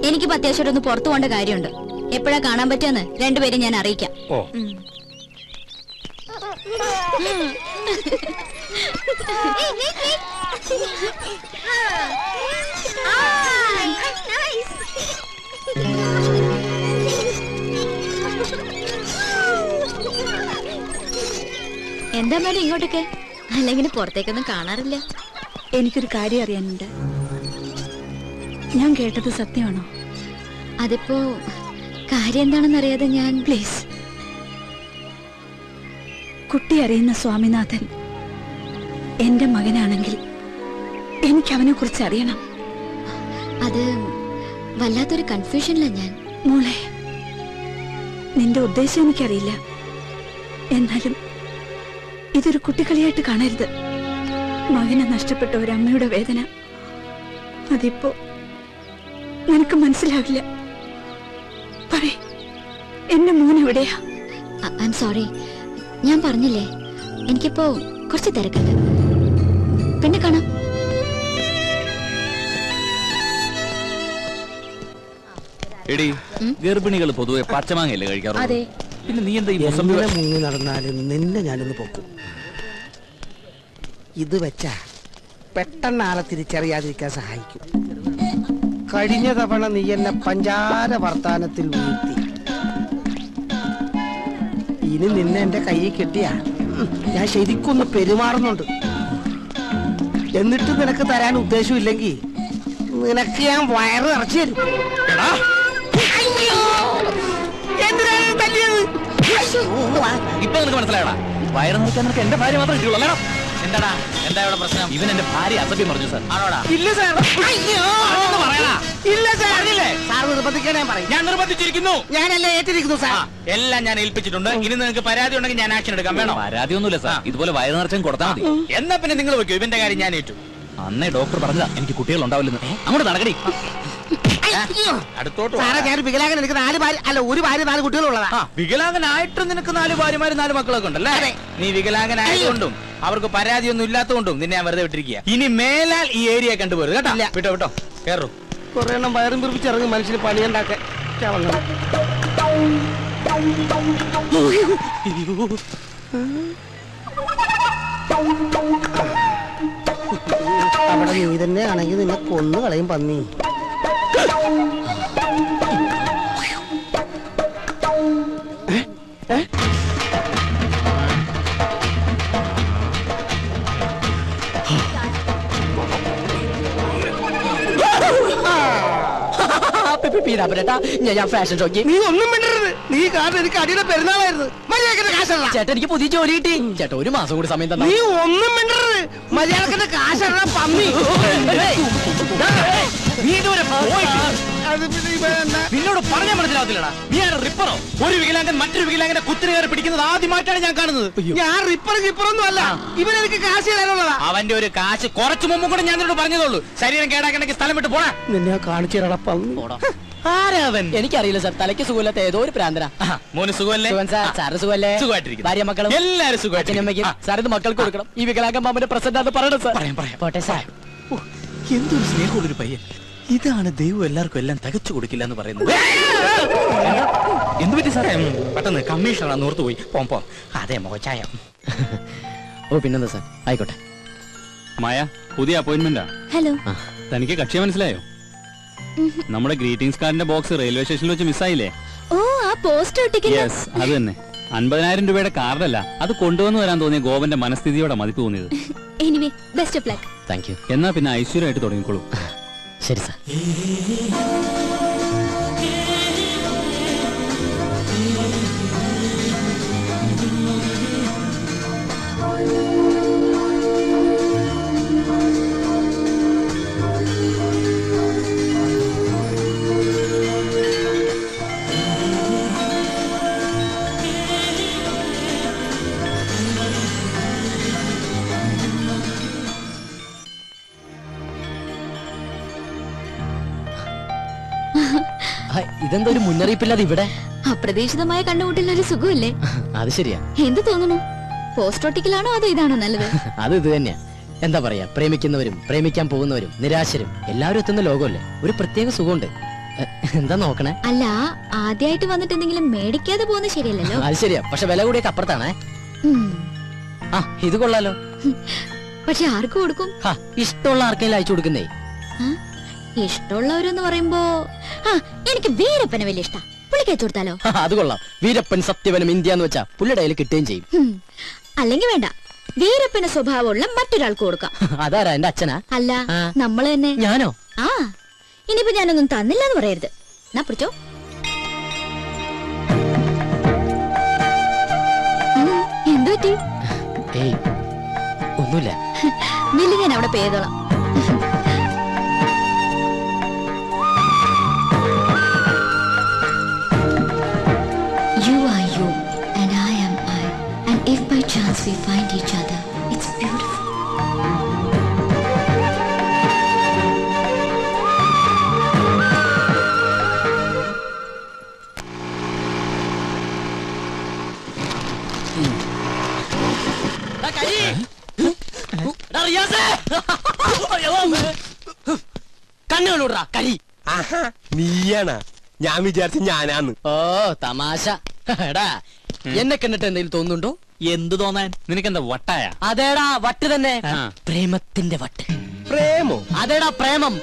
എനിക്കിപ്പോ അത്യാവശ്യം ഒന്ന് പുറത്തു പോകേണ്ട കാര്യമുണ്ട്. എപ്പോഴാ കാണാൻ പറ്റുമെന്ന് രണ്ടുപേരും ഞാൻ അറിയിക്കാം. എന്താ മേഡം ഇങ്ങോട്ടൊക്കെ? അല്ലെങ്കിൽ പുറത്തേക്കൊന്നും കാണാറില്ല. എനിക്കൊരു കാര്യം അറിയാനുണ്ട്. ഞാൻ കേട്ടത് സത്യമാണോ? അതിപ്പോ കാര്യം എന്താണെന്ന് അറിയാതെ ഞാൻ... പ്ലീസ്, കുട്ടി അറിയുന്ന സ്വാമിനാഥൻ എന്റെ മകനാണെങ്കിൽ എനിക്ക് അവനെ കുറിച്ച് അറിയണം. അത് വല്ലാത്തൊരു കൺഫ്യൂഷനില്ല ഞാൻ. മോളെ, നിന്റെ ഉദ്ദേശം എനിക്കറിയില്ല. എന്നാലും ഇതൊരു കുട്ടിക്കളിയായിട്ട് കാണരുത്. മകനെ നഷ്ടപ്പെട്ട ഒരു അമ്മയുടെ വേദന അതിപ്പോ നിനക്ക് മനസ്സിലാവില്ല. പറയ്, എന്റെ മോൻ എവിടെയാ? ഐ എം സോറി, ഞാൻ പറഞ്ഞില്ലേ എനിക്കിപ്പോ കുറച്ച് തിരക്കുണ്ട്. പിന്നെ കാണാം. എടി, ഗർഭിണികൾ പൊതുവെ പച്ചമാങ്ങയല്ലേ കഴിക്കാറുള്ളത്? അതെ. പിന്നെ നീ എന്താ മുങ്ങി നടന്നാലും നിന്നെ ഞാനൊന്ന് പൊക്കും. ഇത് വെച്ചാ പെട്ടെന്ന് ആളെ തിരിച്ചറിയാതിരിക്കാൻ സഹായിക്കും. കഴിഞ്ഞ തവണ നീ എന്നെ പഞ്ചാര വർത്താനത്തിൽ വീഴ്ത്തി. ഇനി നിന്നെ എന്റെ കയ്യിൽ കിട്ടിയാ ഞാൻ ശരിക്കൊന്ന് പെരുമാറുന്നുണ്ട്. എന്നിട്ട് നിനക്ക് തരാൻ ഉദ്ദേശമില്ലെങ്കിൽ നിനക്ക് ഞാൻ വയറ് നിറച്ചു തരും. ഇപ്പൊ നിനക്ക് മനസ്സിലായടാ, വയറ് നിൽക്കാൻ നിനക്ക് എന്റെ ഭാര്യ മാത്രമേ കിട്ടുള്ളൂ അല്ലേടാ? എന്താടാ, എന്താ ഇവിടെ പ്രശ്നം? ഇവൻ എന്റെ ഭാര്യ അസഭ്യം പറഞ്ഞു സാർ. ആണോടാ? ഇല്ല സാർ. ഇല്ല സാർ. സാർ നിർബന്ധിക്കണേ പറയും. ഞാൻ നിർബന്ധിച്ചിരിക്കുന്നു. ഞാനല്ലേ ഏറ്റിരിക്കുന്നു സാർ. എല്ലാം ഞാൻ ഏൽപ്പിച്ചിട്ടുണ്ട്. ഇനി നിങ്ങൾക്ക് പരാതി ഉണ്ടെങ്കിൽ ഞാൻ ആക്ഷൻ എടുക്കാം. വേണോ? പരാതിയൊന്നുമില്ല സാർ, ഇതുപോലെ വയറ് നിറച്ചും കൊടുത്താൽ മതി. എന്നാ പിന്നെ നിങ്ങൾ വെക്കൂ, ഇവന്റെ കാര്യം ഞാൻ ഏറ്റു. അന്നേ ഡോക്ടർ പറഞ്ഞതാ എനിക്ക് കുട്ടികൾ ഉണ്ടാവില്ലെന്ന്. അങ്ങോട്ട് നടക്കടി. അടുത്തോട്ട് സാറേ, ഞാൻ വികലാംഗൻ. എനിക്ക് 4 ഭാര്യ, അല്ല 1 ഭാര്യ 4 കുട്ടികളുള്ളതാ. വികലാംഗനായിട്ട് നിനക്ക് 4 ഭാര്യമാര് 4 മക്കളൊക്കെ ഉണ്ടല്ലേ? നീ വികലാംഗനായതുകൊണ്ടും അവർക്ക് പരാതിയൊന്നും ഇല്ലാത്തതുകൊണ്ടും നിന്നെ ഞാൻ വെറുതെ വിട്ടിരിക്കുക. ഇനി മേലാൽ ഈ ഏരിയ കണ്ടുപോരുത് കേട്ടോ. വിട്ടോ വിട്ടോ, കേറൂ. കുറെ എണ്ണം വയറും പിറപ്പിച്ചിറങ്ങും മനുഷ്യന് പണിയുണ്ടാക്കാൻ. അവിടെ നീ തന്നെ ആണെങ്കിൽ നിന്നെ കൊന്നു കളയും പന്നി. ഞാൻ ഫാഷൻ ഷോക്ക്. നീ ഒന്നും മിണ്ടരുത്. നീ കാരണം എനിക്ക് അടിയുടെ പെരുന്നാളായിരുന്നു. മര്യാദ കാശല്ല. ചേട്ടാ എനിക്ക് പുതിയ ജോലി കിട്ടി. ചേട്ടാ ഒരു മാസം കൂടി സമയം തന്നെ. നീ ഒന്നും മിണ്ടരുത്. മര്യാദക്ക് കാശല്ല പന്നി. നിന്നോട് പറഞ്ഞാൽ മനസ്സിലാവത്തില്ലടാ. നീ ആരാ റിപ്പറോ? ഒരു വികലാംഗൻ മറ്റൊരു വികലാംഗനെ കുത്തിരി കയറി പിടിക്കുന്നത് ആദ്യമായിട്ടാണ് ഞാൻ കാണുന്നത്. ഞാൻ റിപ്പറൊന്നും അല്ല. ഇവനെനിക്ക് കാശ് തരാനുള്ളതാ. അവന്റെ ഒരു കാശ് കുറച്ചു മുമ്പ് കൂടെ ഞാൻ നിന്നോട് പറഞ്ഞതോളൂ. ശരീരം കേടാക്കണമെങ്കിൽ സ്ഥലം വിട്ട് പോടാ. നിന്നെ കാണിച്ചു തരാടാ പന്നി. ആരാവൻ? എനിക്കറിയില്ല സാർ. തലയ്ക്ക് സുഖമില്ലാത്ത ഏതോ ഒരു പ്രാന്തനാ. മോന് സുഖമല്ലേ? സാറ് സുഖമല്ലേ? സുഖമായിട്ടിരിക്കുന്നു. ഭാര്യ മക്കളും എല്ലാരും സുഖമായിട്ടിരിക്കുന്നു. സാർ ഇത് മക്കൾക്ക് കൊടുക്കണം. ഈ വികലാംഗൻ മാമന്റെ പ്രസന്റ് അത് പറയണം സാർ. പോട്ടെ സാർ. എന്തൊരു സ്നേഹമുള്ളൊരു പയ്യൻ. ഇതാണ് ദൈവം എല്ലാവർക്കും എല്ലാം തികച്ചു കൊടുക്കില്ല എന്ന് പറയുന്നത്. എന്ത് പറ്റി സാറേ? പെട്ടെന്ന് കമ്മീഷണറാ നോർത്ത് പോയി. പോം അതെ മോചായ. ഓ പിന്നെന്താ സാർ, ആയിക്കോട്ടെ. മായ, പുതിയ അപ്പോയിന്റ്മെന്റാ. ഹലോ. തനിക്ക് കക്ഷിയെ മനസ്സിലായോ? നമ്മുടെ ഗ്രീറ്റിംഗ്സ് കാർഡിന്റെ ബോക്സ് റെയിൽവേ സ്റ്റേഷനിൽ വെച്ച് മിസ്സായില്ലേ? ഓ ആ പോസ്റ്റ് ഒട്ടിക്കില്ല. യെസ്, അത് തന്നെ. 50,000 രൂപയുടെ കാർഡല്ല, അത് കൊണ്ടുവന്നു വരാൻ തോന്നിയ ഗോപന്റെ മനസ്ഥിതിയോടെ മതിപ്പ് തോന്നിയത്. Anyway best of luck. Thank you. എന്നാ പിന്നെ ഐശ്വര്യമായിട്ട് തുടങ്ങിക്കോളൂ. ശരി സാർ. ഇതെന്താ ഒരു മുന്നറിയിപ്പില്ലാതെ ഇവിടെ? അപ്രതീക്ഷിതമായ കണ്ടുമുട്ടലിന് ഒരു സുഖമില്ലേ? അത് ശരിയാ. എന്ത് തോന്നുന്നു? പോസ്റ്റ് ഒട്ടിക്കലാണോ അതോ ഇതാണോ നല്ലത്? അത് ഇത് തന്നെയാ. എന്താ പറയാ, പ്രേമിക്കുന്നവരും പ്രേമിക്കാൻ പോകുന്നവരും നിരാശരും എല്ലാവരും എത്തുന്ന ലോകമല്ലേ. ഒരു പ്രത്യേക സുഖമുണ്ട്. എന്താ നോക്കണേ? അല്ല, ആദ്യമായിട്ട് വന്നിട്ട് എന്തെങ്കിലും മേടിക്കാതെ പോകുന്നത് ശരിയല്ലല്ലോ. അത് ശരിയാ, പക്ഷെ വില കൂടിയൊക്കെ അപ്പുറത്താണേ. ആ ഇത് കൊള്ളാലോ. പക്ഷെ ആർക്ക് കൊടുക്കും? ഇഷ്ടമുള്ള ആർക്കെങ്കിലും അയച്ചു കൊടുക്കുന്നേ. ഇഷ്ടമുള്ളവരെന്ന് പറയുമ്പോ എനിക്ക് വീരപ്പനെ വലിയ ഇഷ്ടം. പുള്ളിക്ക് അയച്ചു കൊടുത്താലോ? അത് കൊള്ളാം. വീരപ്പൻ സത്യവനും ഇന്ത്യ എന്ന് വെച്ചാ പുള്ളിയുടെ കയ്യിൽ കിട്ടുകയും ചെയ്യും. അല്ലെങ്കിൽ വേണ്ട, വീരപ്പന് സ്വഭാവമുള്ള മറ്റൊരാൾക്ക് കൊടുക്കാം. അതാരാ? എന്റെ അച്ഛനാ? അല്ല, നമ്മള് തന്നെ. ഞാനോ? ആ ഇനിയിപ്പോ ഞാനൊന്നും തന്നില്ല എന്ന് പറയരുത്. എന്നാ പിടിച്ചോ. എന്തു പറ്റി? ഏയ് ഒന്നുമില്ല. ബില്ല് ഞാൻ അവിടെ പേ ചെയ്തോളാം. You are you and I am I, and if by chance we find each other, it's beautiful. കണ്ണുകളൂടാ കരി. നീയാണ? ഞാൻ വിചാരിച്ച ഞാനാന്ന്. ഓ തമാശ. എടാ എന്നെ കണ്ടിട്ട് എന്തെങ്കിലും തോന്നുന്നുണ്ടോ? എന്ത് തോന്നാൻ? നിനക്കെന്താ വട്ടായ? അതേടാ വട്ട് തന്നെ. പ്രേമത്തിന്റെ വട്ട്. പ്രേമോ? അതേടാ പ്രേമം.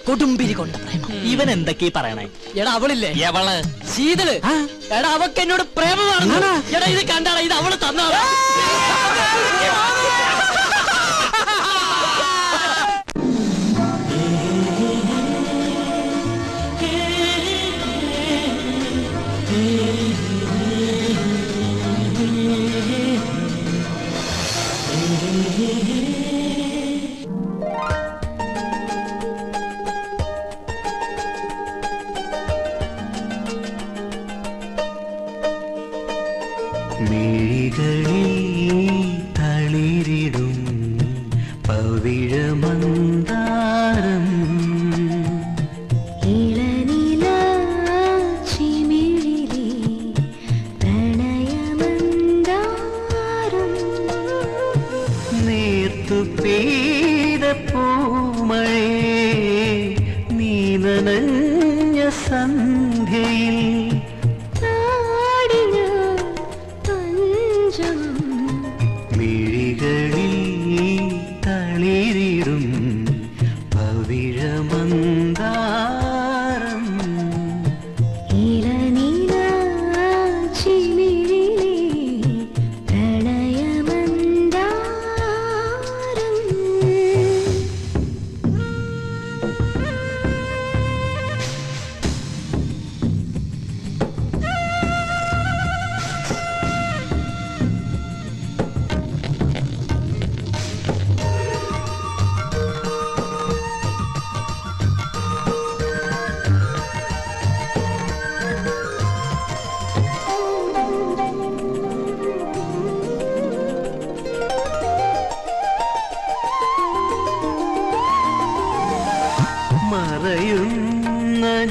കൊടുമ്പിരി കൊണ്ട പ്രേമം. ഇവൻ എന്തൊക്കെയാ പറയണേ? എടാ അവളില്ലേ, എവള്? ശീതള്. എടാ അവക്ക് എന്നോട് പ്രേമമാണ്. എടാ ഇത് കണ്ടാടാ, ഇത് അവള് തന്നാടാ. തളിരിടും പവിഴമന്ദാരം ഇളനില ചിമിഴിലെ പ്രണയമന്ദാരം നേർത്തു പെയ്ത പൂമഴേ നീ നനഞ്ഞ സന്ധ്യയിൽ തളിരിടും പവിഴമന്ദാരം ഇളനില ചിമിഴിലെ പ്രണയമന്ദാരം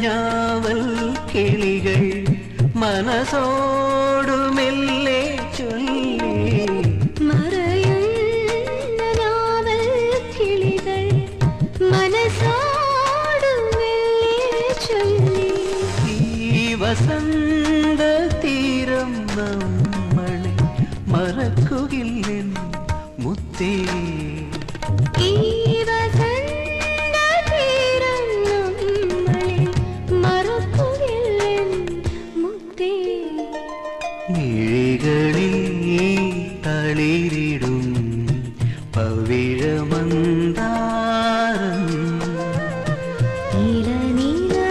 ഞാവൽ കിളികൾ മനസ്സോടുമെല്ലെ ചൊല്ലി മറയുന്ന ഞാവൽ കിളികൾ മനസ്സോടുമെല്ലെ ചൊല്ലി ഈ വസന്ത തീരം നമ്മളെ മറക്കുകില്ലെൻ മുത്തേ ഈ വസന്ത തീരം നമ്മളെ മറക്കുകില്ലെൻ മുത്തേ മിഴികളിൽ തളിരിടും പവിഴമന്ദാരം നീലനീലാച്ചിമിഴിലേ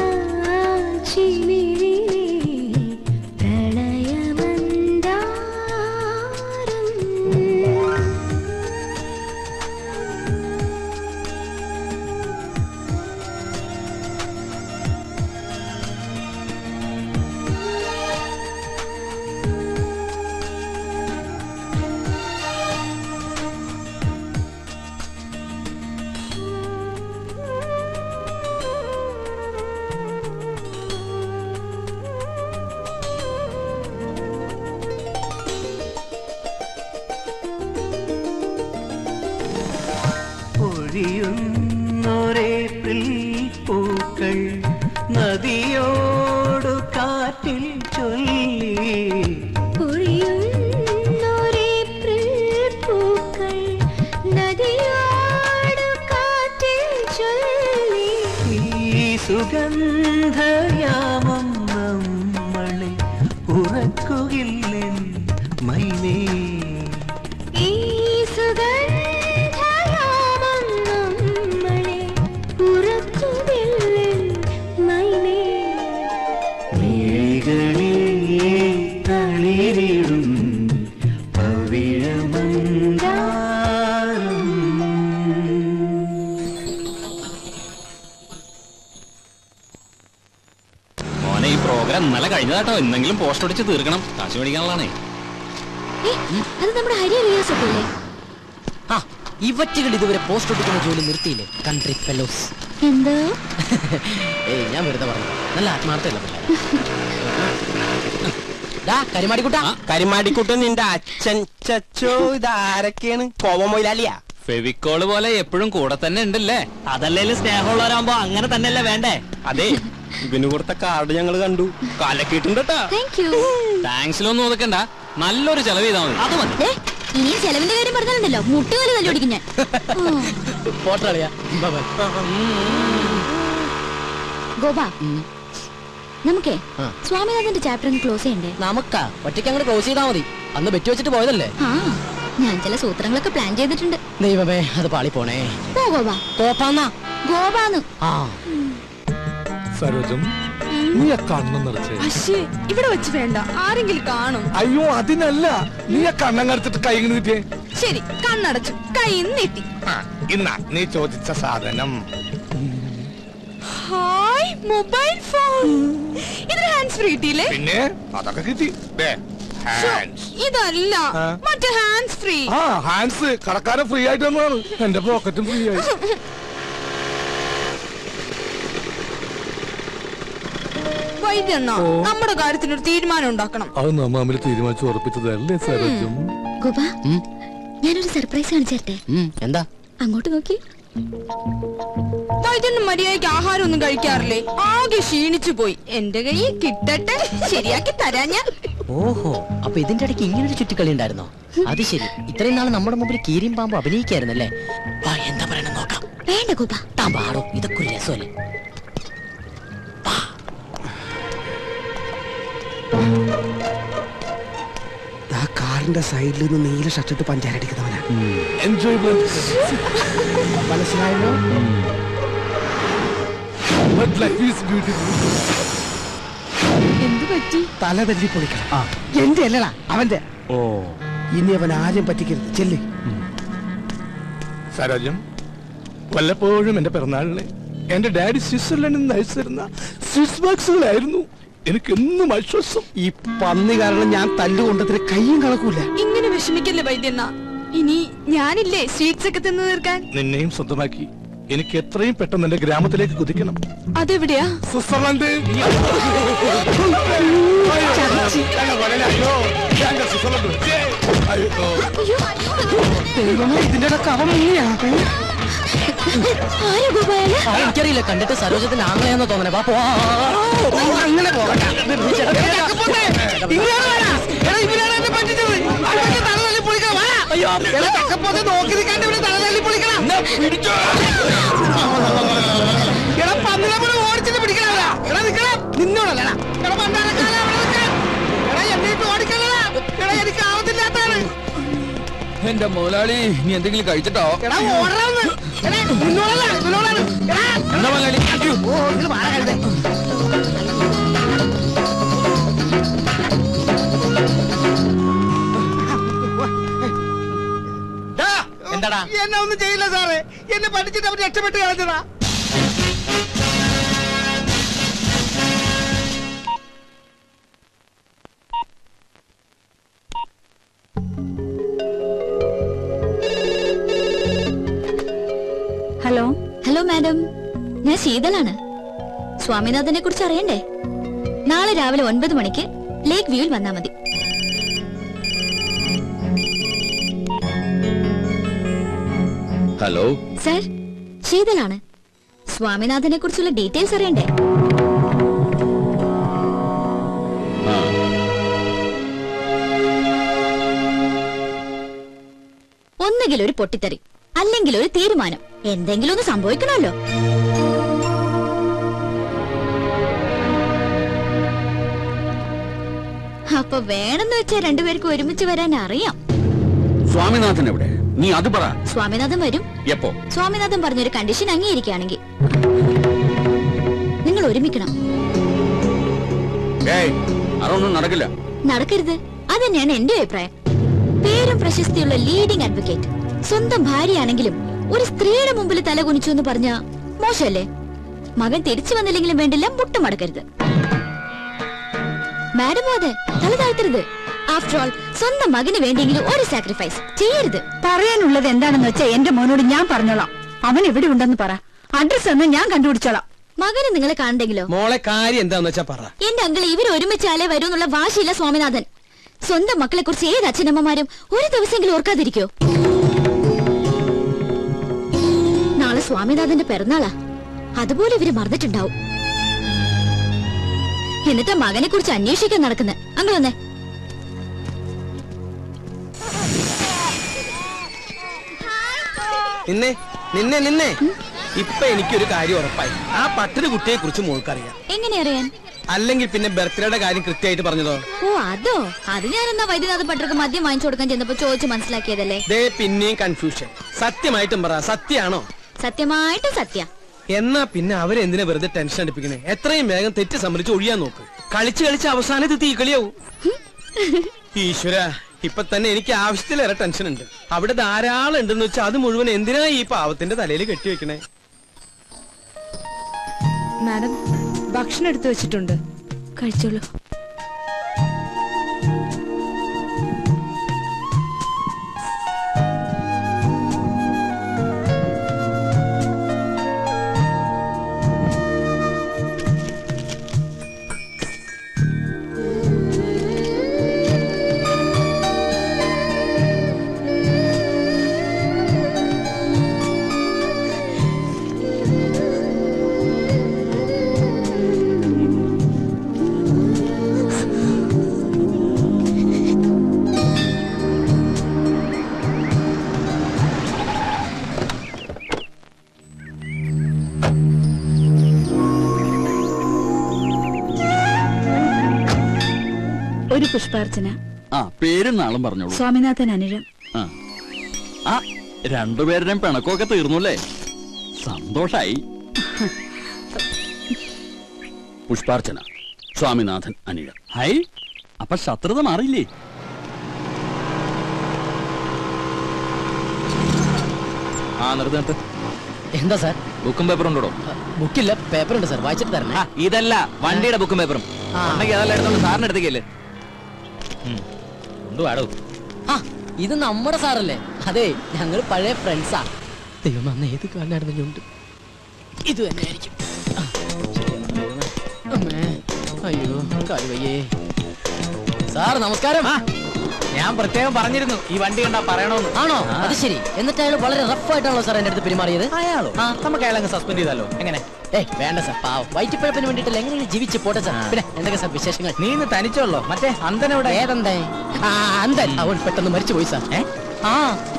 പൊഴിയുന്നൊരേപ്രിൽ പൂക്കൾ നദിയോടു കാറ്റിൽ ചൊല്ലി പൊഴിയുന്നൊരേപ്രിൽ പൂക്കൾ നദിയോടു കാറ്റിൽ ചൊല്ലി ഈ സുഗന്ധയാമം നമ്മളെ ഉറക്കുകില്ലെൻ മൈനേ ഈ സുഗന്ധയാമം നമ്മളെ ഉറക്കുകില്ലെൻ മൈനേ മിഴികളിൽ തളിരിടും പവിഴമന്ദാരം മോനെ ഈ പ്രോഗ്രാം ഇന്നലെ കഴിഞ്ഞതാട്ടോ എന്തെങ്കിലും പോസ്റ്റ് അടിച്ച് തീർക്കണം കാശ് മേടിക്കാനുള്ളതാണേ അത് നമ്മുടെ ഹരി റിയാസ് ഒക്കെ അല്ലേ? ആ ഇവറ്റുകൾ ഇതുവരെ പോസ്റ്റ് ഒട്ടിക്കുന്ന ജോലി നിർത്തിയില്ലേ കൺട്രി ഫെലോസ്. എന്തോ ഏയ് ഞാൻ വെറുതെ പറഞ്ഞു, നല്ല ആത്മാർത്ഥമല്ല കരിമാടിക്കുട്ട. കരിമാടിക്കുട്ടൻ നിന്റെ അച്ഛൻ ചച്ചോ ഇതാരൊക്കെയാണ്? കോവമൊയിലാലിയാ? ഫെവിക്കോള് പോലെ എപ്പോഴും കൂടെ തന്നെ ഉണ്ടല്ലേ. അതല്ലേലും സ്നേഹമുള്ളവരാകുമ്പോ അങ്ങനെ തന്നെയല്ലേ വേണ്ടേ? അതെ, ഇവന് കൊടുത്ത കാർഡ് ഞങ്ങൾ കണ്ടു, കലക്കിയിട്ടുണ്ട്. താങ്ക്സിലൊന്നും ഒതുക്കണ്ട, നല്ലൊരു ചെലവ് ചെയ്താൽ മതി. അത് മതി. ഇനി ചെലവിന്റെ കാര്യം പറഞ്ഞാലുണ്ടല്ലോ മുട്ടുകാല് തല്ലോടിക്കും ഞാൻ. ഗോപ, നമുക്കേ സ്വാമിനാഥന്റെ ചാപ്റ്റർ ക്ലോസ് ചെയ്യണ്ടേ? നമുക്കാ ഒറ്റയ്ക്ക് അങ്ങോട്ട് ക്ലോസ് ചെയ്താൽ മതി. അന്ന് ബെറ്റ് വെച്ചിട്ട് പോയതല്ലേ. ആ, ഞാൻ ചില സൂത്രങ്ങളൊക്കെ പ്ലാൻ ചെയ്തിട്ടുണ്ട്. ദൈവമേ, അത് പാളി പോണേ. പോ ഗോപ. കോപ്പാന്നാ ഗോപാന്ന്. ആ സരോജം, നീ ആ കണ്ണം നിറച്ചേ. ഇവിടെ വെച്ച് വേണ്ട, ആരെങ്കിലും കാണും. അയ്യോ അതിനല്ല, നീ ആ കണ്ണം കടച്ചിട്ട് കൈ നീട്ടിയേ. ശരി, കണ്ണടച്ചു, കൈ നീട്ടി. ഇന്നാ നീ ചോദിച്ച സാധനം. Hi, mobile phone. ഇത് ഹാൻഡ്സ് ഫ്രീ കിട്ടിയില്ലേ? പിന്നെ അതൊക്കെ കിട്ടി. ഇതല്ല, മറ്റേ ഹാൻഡ്സ് ഫ്രീ. ആ ഹാൻഡ്സ് കടക്കാരൻ ഫ്രീ ആയിട്ട് തന്നതാണ്. എന്റെ പോക്കറ്റും ഫ്രീ ആയി. വൈദ്യണ്ണ, നമ്മുടെ കാര്യത്തിനൊരു തീരുമാനം ഉണ്ടാക്കണം. അത് നമ്മ തമ്മിൽ തീരുമാനിച്ചു ഉറപ്പിച്ചതല്ലേ സരോജം? ഗോപ, ഞാനൊരു സർപ്രൈസ് കാണിച്ചേരട്ടെ. എന്താ? അങ്ങോട്ട് നോക്കി. വൈദ്യണ്ണ മര്യാദയ്ക്ക് ആഹാരം ഒന്നും കഴിക്കാറില്ലേ? ആകെ ക്ഷീണിച്ചു പോയി. എന്റെ കയ്യിൽ കിട്ടട്ടെ, ശരിയാക്കി തരാ ഞാൻ. ഓഹോ, അപ്പൊ ഇതിന്റെ ഇടയ്ക്ക് ഇങ്ങനൊരു ചുറ്റിക്കളി ഉണ്ടായിരുന്നോ? അത് ശരി. ഇത്രയും നാൾ നമ്മുടെ മുമ്പിൽ കീരിയും പാമ്പ് അഭിനയിക്കായിരുന്നല്ലേ? എന്താ പറയണ നോക്കാം. വേണ്ട ഗോപ, താൻ പാടോ, ഇതൊക്കെ ഒരു രസമല്ലേ. കാറിന്റെ സൈഡിൽ നിന്ന് നീല ഷർട്ടിട്ട് പഞ്ചാരടിക്കുന്നവനാ. മനസ്സിലായല്ലോ. എന്ത് പറ്റി? തല തല്ലി പൊളിക്കണം. എന്റെ അല്ലടാ, അവന്റെ. ഓ, ഇനി അവൻ ആരും പറ്റിക്കരുത്. ചെല്ല്. സരോജം, വല്ലപ്പോഴും എന്റെ പിറന്നാളിന് എന്റെ ഡാഡി സ്വിറ്റ്സർലൻഡിൽ നിന്ന് അയച്ചിരുന്ന സ്വിസ് ബോക്സുകളായിരുന്നു എനിക്ക് എന്നും ആശ്വാസം. ഈ പന്നി കാരണം ഞാൻ തല്ലുകൊണ്ടതിന് കയ്യും കണക്കൂല. ഇങ്ങനെ വിഷമിക്കല്ലേ വൈദ്യണ്ണ. ഇനി ഞാനില്ലേ സ്വീറ്റ്സ് ഒക്കെ തിന്നു തീർക്കാൻ. നിന്നെയും സ്വന്തമാക്കി എനിക്ക് എത്രയും പെട്ടെന്ന് എന്റെ ഗ്രാമത്തിലേക്ക് കുതിക്കണം. അതെവിടെയാ? സ്വിറ്റ്സർലൻഡ്. ഇതിന്റെ കവം എനിക്കറിയില്ല, കണ്ടിട്ട് സരോജത്തിന്റെ ആങ്ങളെയാന്ന് തോന്നണേ. അങ്ങനെ പോകട്ടെ. നോക്കി നിൽക്കാണ്ട് ഇവിടെ തലതല്ലി പൊളിക്കണം. എടാ പന്നിനെ ഓടിച്ചിട്ട് പിടിക്കണ നിക്കണം. നിന്നോടല്ലടാ എന്നിട്ട് ഓടിക്കണടാ. എടാ എനിക്ക് ആവത്തില്ലാത്താണ്. എന്റെ മുതലാളി നീ എന്തെങ്കിലും കഴിച്ചിട്ടോ? എടാ ഓടാന്ന്. നിന്നോടല്ല ഇതിനോടാണ്. എന്താ മുതലാളി? ഓ ഇത് വാഴ കഴുതേ. എന്താടാ? എന്നെ ഒന്നും ചെയ്യില്ല സാറേ. എന്നെ പഠിച്ചിട്ട് അവർ രക്ഷപ്പെട്ട് കളഞ്ഞതാ. ഹലോ ഹലോ മാഡം, ഞാൻ ശീതളാണ്. സ്വാമിനാഥനെ കുറിച്ച് അറിയണ്ടേ? നാളെ രാവിലെ 9 മണിക്ക് ലേക്ക് വ്യൂവിൽ വന്നാ മതി. Hello sir, ശീതളാണ്. സ്വാമിനാഥനെ കുറിച്ചുള്ള ഡീറ്റെയിൽസ് അറിയണ്ടേ? ഒന്നുകിൽ ഒരു പൊട്ടിത്തെറി, അല്ലെങ്കിൽ ഒരു തീരുമാനം. എന്തെങ്കിലും ഒന്ന് സംഭവിക്കണമല്ലോ. അപ്പൊ വേണമെന്ന് വെച്ചാൽ രണ്ടുപേർക്കും ഒരുമിച്ച് വരാൻ അറിയാം. സ്വാമിനാഥൻ എവിടെ? നീ അത് പറ. സ്വാമിനാഥൻ വരും. എപ്പോ? സ്വാമിനാഥൻ പറഞ്ഞൊരു കണ്ടീഷൻ അംഗീകരിക്കുകയാണെങ്കിൽ നിങ്ങൾ ഒരുമിക്കണം. അതൊന്നും നടക്കില്ല. നടക്കരുത്, അതന്നെയാണ് എന്റെ അഭിപ്രായം. പേരും പ്രശസ്തിയുള്ള ലീഡിംഗ് അഡ്വക്കേറ്റ്, സ്വന്തം ഭാര്യയാണെങ്കിലും ഒരു സ്ത്രീയുടെ മുമ്പിൽ തല കുനിച്ചു എന്ന് പറഞ്ഞ മോശമല്ലേ? മകൻ തിരിച്ചു വന്നില്ലെങ്കിലും വേണ്ടില്ല, മുട്ടുമടക്കരുത്. മാഡം അതെ, തല താഴ്ത്തരുത്. ആഫ്റ്റർ ഓൾ സ്വന്തം മകന് വേണ്ടിയെങ്കിലും ഒരു സാക്രിഫൈസ് ചെയ്യരുത്. പറയാനുള്ളത് എന്താണെന്ന് വെച്ചാൽ എന്റെ മോനോട് ഞാൻ പറഞ്ഞോളാം. അവൻ എവിടെ ഉണ്ടെന്ന് പറ. അഡ്രസ് എന്ന് ഞാൻ കണ്ടുപിടിച്ചോളാം. മകന് നിങ്ങളെ കാണണ്ടെങ്കിലോ? മോളെ കാര്യം എന്താന്ന് വെച്ചാ പറ. എന്റെ അങ്കിൾ ഇവർ ഒരുമിച്ചാലേ വരൂ എന്നുള്ള വാശിയില്ല സ്വാമിനാഥൻ. സ്വന്തം മക്കളെ കുറിച്ച് ഏത് അച്ഛനമ്മമാരും ഒരു ദിവസമെങ്കിലും ഓർക്കാതിരിക്കോ? നാളെ സ്വാമിനാഥന്റെ പിറന്നാളാ, അതുപോലെ ഇവര് മറന്നിട്ടുണ്ടാവും. എന്നിട്ട് മകനെ കുറിച്ച് അന്വേഷിക്കാൻ നടക്കുന്നത്. അങ്കിൾ വന്നേ. നിന്നെ നിന്നെ നിന്നെ ഇപ്പൊ എനിക്കൊരു കാര്യം ഉറപ്പായി. ആ പട്ടൊരു കുട്ടിയെ കുറിച്ച് മോൾക്കറിയാം. എങ്ങനെ അറിയാൻ? അല്ലെങ്കിൽ പിന്നെ ബർത്ത്ഡേയുടെ കാര്യം കൃത്യമായിട്ട് പറഞ്ഞതോ? ഓ അതോ, അത് ഞാൻ എന്നാ വൈദ്യനാഥ പട്ടർക്ക് മദ്യം വാങ്ങിച്ചു കൊടുക്കാൻ ചെന്നപ്പോ ചോദിച്ചു മനസ്സിലാക്കിയതല്ലേ. ദേ പിന്നെയും കൺഫ്യൂഷൻ. സത്യമായിട്ടും പറ, സത്യാണോ? സത്യമായിട്ട് സത്യ. എന്നാ പിന്നെ അവരെന്തിനാ വെറുതെ ടെൻഷൻ അടിപ്പിക്കണേ? എത്രയും വേഗം തെറ്റ് സമ്മതിച്ച് ഒഴിയാൻ നോക്ക്. കളിച്ച് കളിച്ച് അവസാനം ഇത് തീക്കളിയാവും. ഈശ്വര, ഇപ്പൊ തന്നെ എനിക്ക് ആവശ്യത്തിലേറെ ടെൻഷൻ ഉണ്ട്. അവിടെ ധാരാളം ഉണ്ടെന്ന് വെച്ചാൽ അത് മുഴുവൻ എന്തിനാ ഈ പാവത്തിന്റെ തലയിൽ കെട്ടിവെക്കണേ? മാഡം, ഭക്ഷണം എടുത്തു വെച്ചിട്ടുണ്ട്, കഴിച്ചോളൂ. ഒരു പുഷ്പാർച്ചന. ആ പേരും നാളും പറഞ്ഞോളൂ. സ്വാമിനാഥൻ അനിഴം. ആ രണ്ടുപേരുടെയും പിണക്കമൊക്കെ തീർന്നുല്ലേ? സന്തോഷായി. പുഷ്പാർച്ചന, സ്വാമിനാഥൻ അനിഴം. ഹൈ, അപ്പൊ ശത്രുത മാറിയില്ലേ? ആ നിർത്ത്. എന്താ സാർ? ബുക്കും പേപ്പറും ഉണ്ടോ? ബുക്കില്ല, പേപ്പറുണ്ട് സാർ. വായിച്ചിട്ട് തരണേ. ഇതല്ല, വണ്ടിയുടെ ബുക്കും പേപ്പറും ഉണ്ടെങ്കിൽ അതെല്ലാം എടുത്തോണ്ട് സാറിന് എടുത്തേക്കല്ലേ. കൊണ്ടുവാടോ. ആ ഇത് നമ്മുടെ സാറല്ലേ? അതെ, ഞങ്ങൾ പഴയ ഫ്രണ്ട്സാ. ദൈവം അന്ന് ഏത് കാലമായിരുന്നു ഞുണ്ട്. ഇത് തന്നെയായിരിക്കും. അയ്യോ കാലുവയ്യേ. സാർ നമസ്കാരം. ഞാൻ പ്രത്യേകം പറഞ്ഞിരുന്നു ഈ വണ്ടി കണ്ടാ പറയണോന്ന്. ആണോ? അത് ശരി. എന്നിട്ട് അയാൾ വളരെ റഫ് ആയിട്ടാണല്ലോ സാർ എന്റെ അടുത്ത് പെരുമാറിയത്. അയാളോ? നമുക്ക് അയാളങ്ങ് സസ്പെൻഡ് ചെയ്താലോ? എങ്ങനെ? വേണ്ട സാർ, പാവം വയറ്റിപ്പഴപ്പിന് വേണ്ടിയിട്ടല്ല, എങ്ങനെയും ജീവിച്ച് പോട്ടെ സാർ. പിന്നെ എന്തൊക്കെ സാർ വിശേഷങ്ങൾ? നീ ഇന്ന് തനിച്ചുള്ളോ? മറ്റേ അന്തനവിടെ? ഏതെന്തേ? അന്തൻ അവൻ പെട്ടെന്ന് മരിച്ചു പോയി സാർ.